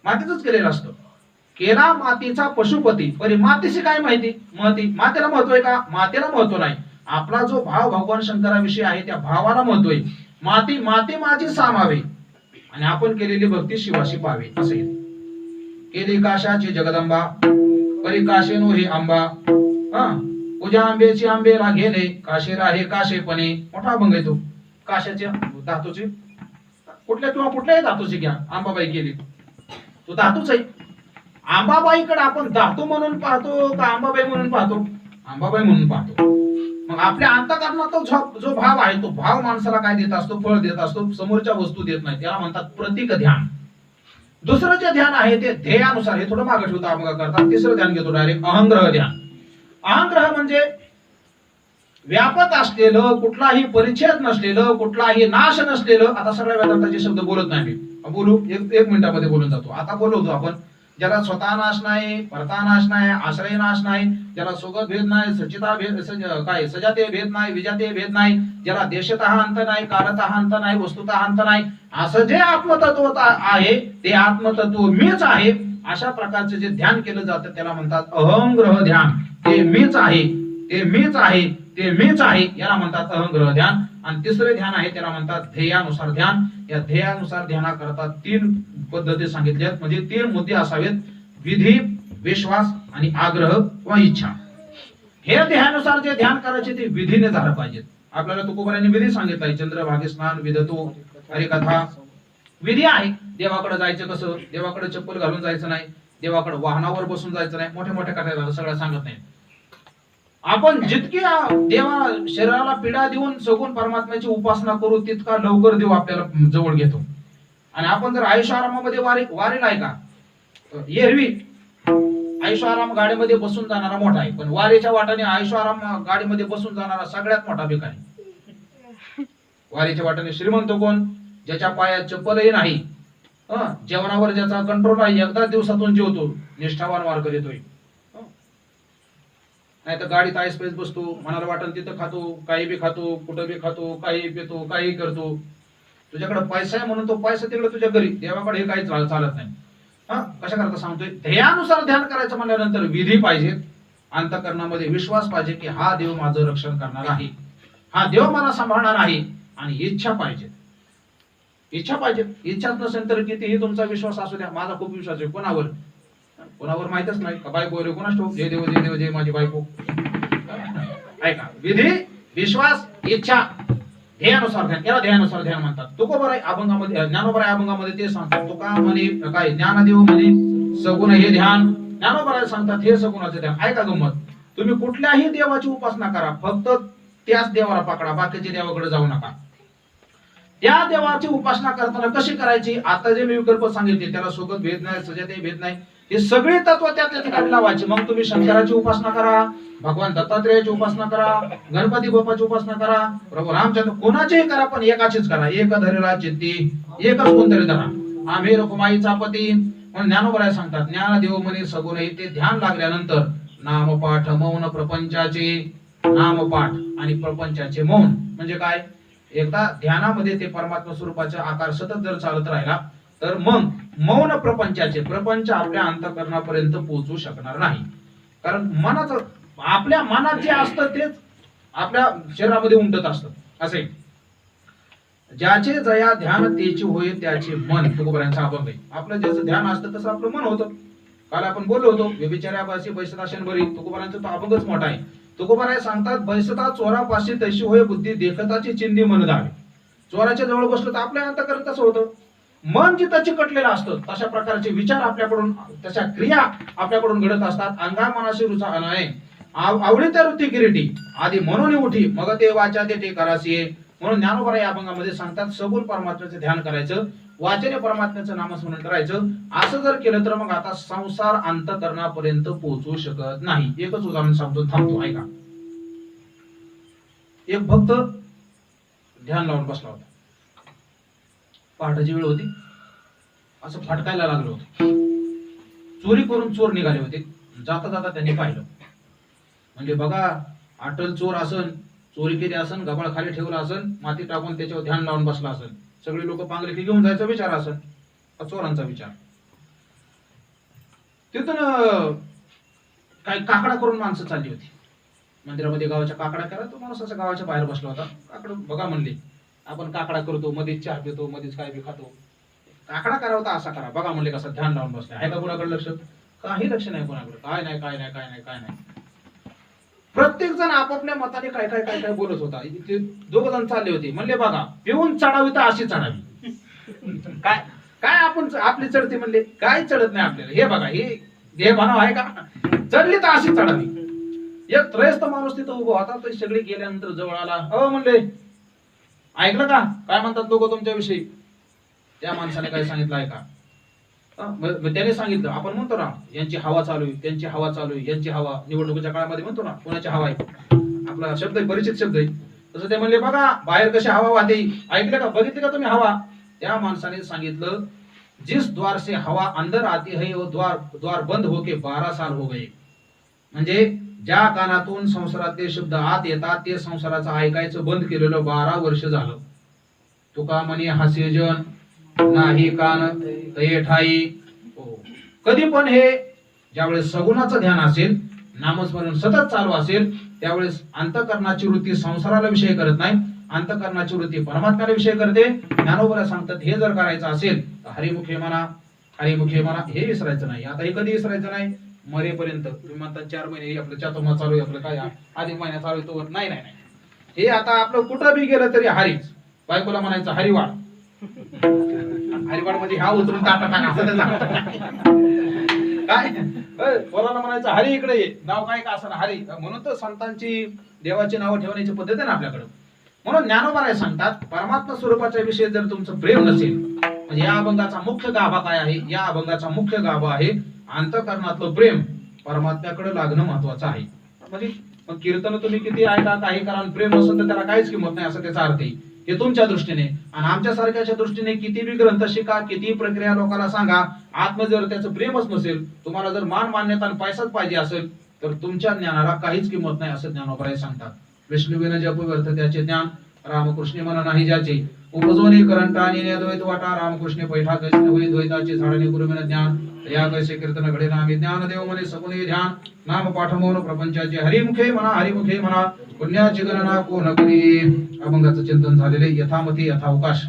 मातीच केलेलं असतं. केला मातीचा पशुपती, परी मातीशी काय माहिती महती. मातेला महत्व आहे का? मातेला महत्व नाही. आपला जो भाव भगवान शंकराविषयी आहे त्या भावाला महत्व आहे. माती माती माझी सामावे आणि आपण केलेली भक्ती शिवाशी पावे. असे केली काशाची जगदंबा, परी काशेनो हे आंबा. पूजा आंब्याची आंबेला घेणे, काशे राहे काशेपणे. मोठा अभंग आहे तो. काशाच्या धातूची, कुठल्या किंवा कुठल्याही धातूची घ्या, आंबाबाई केली तो धातूच आहे. आंबाबाईकडे आपण धातू म्हणून पाहतो का आंबाबाई म्हणून पाहतो? आंबाबाई म्हणून पाहतो. मग आपल्या अंतःकरणात जो भाव आहे तो भाव माणसाला काय देत असतो? फळ देत असतो, समोरच्या वस्तू देत नाही. त्याला म्हणतात प्रतीक ध्यान. दुसरं जे ध्यान आहे ते ध्येयानुसार, हे थोडं मागे ठेवतो अभंग करतात. तिसरं ध्यान घेतो डायरेक्ट अहंग्रह ध्यान. अहंग्रह म्हणजे व्यापक असलेलं, कुठलाही परिच्छेद नसलेलं, कुठलाही नाश नसलेलं. आता सगळ्या वेदांताचे शब्द बोलत नाही मी, बोलू एक मिनिटामध्ये बोलून जातो. आता बोलवतो आपण, ज्याला स्वतः नाश नाही, परता नाश नाही, आश्रय नाश नाही, ज्याला सोगत भेद नाही, सचिता भेद काय सजाते भेद नाही, विजाते भेद नाही, ज्याला देशतः अंत नाही, कालतः अंत नाही, वस्तुतः अंत नाही, असं जे आत्मतत्व आहे ते आत्मतत्व मीच आहे. अशा प्रकारचे जे ध्यान केलं जातं त्याला म्हणतात अहंग्रह ध्यान. ते मीच आहे, ते मीच आहे, ते मीच आहे, याला म्हणतात अहंग्रह ध्यान. आणि तिसरे ध्यान आहे त्याला म्हणतात ध्येयानुसार ध्येन. या ध्येयानुसार ध्यानाकरता 3 पद्धती सांगितल्यात, म्हणजे 3 मुद्दे असावेत: विधी, विश्वास आणि आग्रह किंवा इच्छा. हे ध्येयानुसार जे ध्यान करायचे ते विधीने झालं पाहिजे. आपल्याला तुकोबारांनी विधी सांगितलाय, चंद्रभागे स्नान विदतो, हरिकथा. विधी आहे. देवाकडे जायचं कसं? देवाकडे चप्पल घालून जायचं नाही, देवाकडे वाहनावर बसून जायचं नाही, मोठे मोठे कथायला सगळं सांगत नाही. आपण जितकी देवा शरीराला पीडा देऊन सगुण परमात्म्याची उपासना करू तितका लवकर देव आपल्याला जवळ घेतो. आणि आपण जर आयुष्य आरामामध्ये वारीला आहे का? एरवी आयुष्य आराम गाडीमध्ये बसून जाणारा मोठा आहे, पण वारीच्या वाटाने आयुष्य आराम गाडीमध्ये बसून जाणारा सगळ्यात मोठा भिकारी. वारीच्या वाटाने श्रीमंत कोण? ज्याच्या पायात चप्पलही नाही, जेवणावर ज्याचा कंट्रोल आहे, एकदा दिवसातून जेवतो, निष्ठावान वारकरी येतोय. नाही तर गाडीत आयस्पेस बसतो, मनाला वाटेल तिथं खातो, काही बी खातो, कुठं बी खातो, काही पितो, काही करतो. तुझ्याकडे पैसा आहे म्हणून तो पैसा तिकडे तुझ्या घरी, देवाकडे हे काही चालत नाही. कशा करता सांगतोय? ध्येयानुसार ध्यान करायचं म्हणल्यानंतर विधी पाहिजे, अंतःकरणामध्ये विश्वास पाहिजे की हा देव माझं रक्षण करणार आहे, हा देव मला सांभाळणार आहे. आणि इच्छा पाहिजे, इच्छा पाहिजे. इच्छाच नसेल तर कितीही तुमचा विश्वास असू द्या, माझा खूप विश्वास आहे, कोणावर कोणावर माहितच नाही का? बायको रे कोणाच ठेव, जय देव जय देव जय माझी बायको. ऐका, विधी, विश्वास, इच्छा ध्येयानुसार ध्यान, याला ध्येयानुसार ध्यान म्हणतात. तुकोबराय अभंगामध्ये, ज्ञानोबराय अभंगामध्ये ते सांगतात. तुका म्हणे काय, ज्ञानदेव म्हणे सगुण हे ध्यान. ज्ञानोबराय सांगतात हे सगुणाचे ध्यान. ऐका गंमत, तुम्ही कुठल्याही देवाची उपासना करा, फक्त त्याच देवाला पकडा, बाकीच्या देवाकडे जाऊ नका. त्या देवाची उपासना करताना कशी करायची, आता जे मी विकल्प सांगितले त्याला सोबत भेद नाही, सजाते भेद नाही, हे सगळे तत्व त्या ठिकाणी लावायचे. मग तुम्ही शंकराची उपासना करा, भगवान दत्तात्रेयाची उपासना करा, गणपती बाप्पाची उपासना करा, प्रभू रामचंद्र कोणाचीही करा, पण एकाचीच करा. एक धरेला चित्ती, एकच कोणतरी धरा. आम्ही रखुमाईचा पती. म्हणून ज्ञानोबराय सांगतात ज्ञानदेव म्हणे सगुण हे ते ध्यान लागल्यानंतर नामपाठ मौन प्रपंचाचे, नामपाठ आणि प्रपंचाचे मौन म्हणजे काय, एकदा ध्यानामध्ये ते परमात्मा स्वरूपाचा आकार सतत जर चालत राहिला तर मग मौन प्रपंचाचे, प्रपंच आपल्या अंतःकरणापर्यंत पोहोचू शकणार नाही. कारण मनाचं, आपल्या मनात जे असतं तेच आपल्या शरीरामध्ये उमटत असतं. असे ज्याचे जया ध्यान तेची होय त्याचे मन, तुकोबरायांचा अभंग आहे. आपलं ज्याचं ध्यान असतं तसं आपलं मन होतं. काल आपण बोललो होतो व्यभिचाऱ्यापाशी बैसताशन बरी, तुकोबरायांचा तो अभंगच मोठा आहे. तुकोबराय सांगतात बैसता चोरापाशी तशी होय बुद्धी, देखताची चिंदी मन धावे. चोराच्या जवळ बसलो तर आपल्या अंतःकरण तसं होतं. मन जिथं चिकटलेलं असतं तशा प्रकारचे विचार आपल्याकडून, तशा क्रिया आपल्याकडून घडत असतात. अंगा मनाशी रुचा नाही आवडी त्या वृत्ती किरीटी आधी म्हणून उठी मग ते वाचा ते करासी. म्हणून ज्ञानोबराय या अभंगामध्ये सांगतात सगुण परमात्म्याचं ध्यान करायचं, वाचने परमात्म्याचं नामस्मरण करायचं. असं जर केलं तर मग आता संसार अंतःकरणापर्यंत पोहोचू शकत नाही. एकच उदाहरण सांगतो, थांबतो ऐका. एक भक्त ध्यान लावून बसला होता. पहाटेची वेळ होती, असं फटकायला लागलं होतं. चोरी करून चोर निघाले होते. जाता जाता त्यांनी पाहिलं, म्हणजे बघा अटल चोर असन, चोरी केली असन, गबाळ खाली ठेवला असन, माती टाकून त्याच्यावर ध्यान लावून बसला असन, सगळे लोक पांगले घेऊन जायचा विचार असन, चोरांचा विचार. तिथून काही काकडा करून माणसं चालली होती मंदिरामध्ये. गावाच्या काकडा करा, तो माणूस असा गावाच्या बाहेर बसला होता. काकड बघा म्हणले, आपण काकडा करतो, मध्येच चहा पितो, मध्येच काय बी खातो, काकडा करा होता असा करा. बघा म्हणले कसं ध्यान लावून बसला. आहे का कोणाकडे लक्ष? काही लक्ष नाही कोणाकडे, काय नाही काय नाही काय नाही काय नाही. प्रत्येक जण आपापल्या मताने काय काय काय काय बोलत होता. दोघ जण चालले होते. म्हणले बघा पिऊन चढावी तर अशी चढावी. काय काय आपण आपली चढते म्हणले, काय चढत नाही आपल्याला. हे बघा हे बनाव आहे का, चढली तर अशी चढावी. एक त्रयस्थ माणूस तिथं उभा होता. तर सगळे गेल्यानंतर जवळ आला. अ म्हणले ऐकलं का काय म्हणतात लोक तुमच्याविषयी. त्या माणसाने काय सांगितलं ऐका. त्याने सांगितलं आपण म्हणतो ना यांची हवा चालू आहे, त्यांची हवा चालू आहे, यांची हवा. निवडणुकीच्या काळामध्ये म्हणतो ना कोणाची हवा आहे, आपला शब्द आहे, परिचित शब्द आहे. तसं ते म्हणले बघा बाहेर कशी हवा वाहते. ऐकलं का, बघितले का तुम्ही हवा. त्या माणसाने सांगितलं जिस द्वार से हवा अंदर आती है वो द्वार बंद होके 12 साल हो गए. म्हणजे ज्या कानातून संसारातले शब्द आत येतात ते संसाराचं ऐकायचं बंद केलेलं 12 वर्ष झालं. तुका म्हणे हास्य जन नाही कान तये ठाई. कधी पण हे ज्यावेळेस सगुणाचं ध्यान असेल, नामस्मरण सतत चालू असेल, त्यावेळेस अंतःकरणाची वृत्ती संसाराला विषय करत नाही, अंतःकरणाची वृत्ती परमात्म्याला विषय करते. ज्ञानोबराय सांगतात हे जर करायचं असेल तर हरिमुखे म्हणा, हरिमुखे म्हणा, हे विसरायचं नाही. आता हे कधी विसरायचं नाही, मरेपर्यंत. तुम्ही म्हणता 4 महिने आपलं चातुर्मास चालू आहे, आपलं काय अधिक महिना चालू आहे, तो नाही नाही नाही. हे आता आपलं कुठं बी गेलं तरी हरीच. बायकोला म्हणायचं हरिवाळ. हरिवाळ म्हणजे हा उतरून टाका काय, बोलायला म्हणायचं हरी इकडे ये, नाव काय का असं हरी. म्हणून तर संतांची देवाची नावं ठेवण्याची पद्धत आहे ना आपल्याकडे. म्हणून ज्ञानोबराय सांगतात परमात्मा स्वरूपाच्या विषयी जर तुमचं प्रेम नसेल, म्हणजे या अभंगाचा मुख्य गाभा काय आहे, या अभंगाचा मुख्य गाभा आहे अंतःकरणातलं प्रेम. परमात्म्याकडे लागणं महत्वाचं आहे. म्हणजे मग कीर्तन तुम्ही किती ऐका काही करा, प्रेम नसेल तर त्याला काहीच किंमत नाही असं त्याचा अर्थ आहे. हे तुमच्या दृष्टीने. आणि आमच्या सारख्याच्या दृष्टीने किती बी ग्रंथ शिका, किती प्रक्रिया लोकांना सांगा, आत्म जर त्याचं प्रेमच नसेल, तुम्हाला जर मान मान्यता आणि पैसाच पाहिजे असेल तर तुमच्या ज्ञानाला काहीच किंमत नाही असं ज्ञानोबराय सांगतात. विष्णुविन जप व्यर्थ त्याचे ज्ञान, रामकृष्ण मन नाही ज्याचे. उपजवनी करंटा आणि द्वैत वाटा, रामकृष्ण पैठा कैसे होई द्वैताचे झाडणे गुरुविन ज्ञान. या कैसे कीर्तन घडे नामी ज्ञान देव मने सगुणे ध्यान. नाम पाठ मौन प्रपंचाचे हरिमुखे म्हणा, हरिमुखे म्हणा, पुण्याची गणना कोण करी. अभंगाचं चिंतन झालेले यथामती यथावकाश,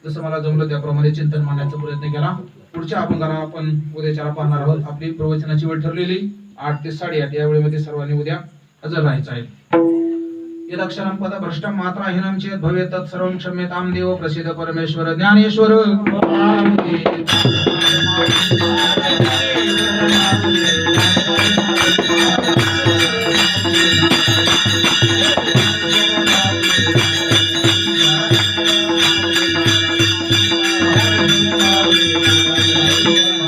जसं मला जमलं त्याप्रमाणे चिंतन मांडण्याचा प्रयत्न केला. पुढच्या अभंगाला आपण उद्याच्याला पाहणार आहोत. आपली प्रवचनाची वेळ ठरलेली 8 ते 8:30 या वेळेमध्ये सर्वांनी उद्या हजर राहायचं आहे. यदक्षरं पदभ्रष्टं मात्राहीनं चेत् भवेत् तत्सर्वं क्षम्यतां देव प्रसीद परमेश्वर ज्ञानेश्वर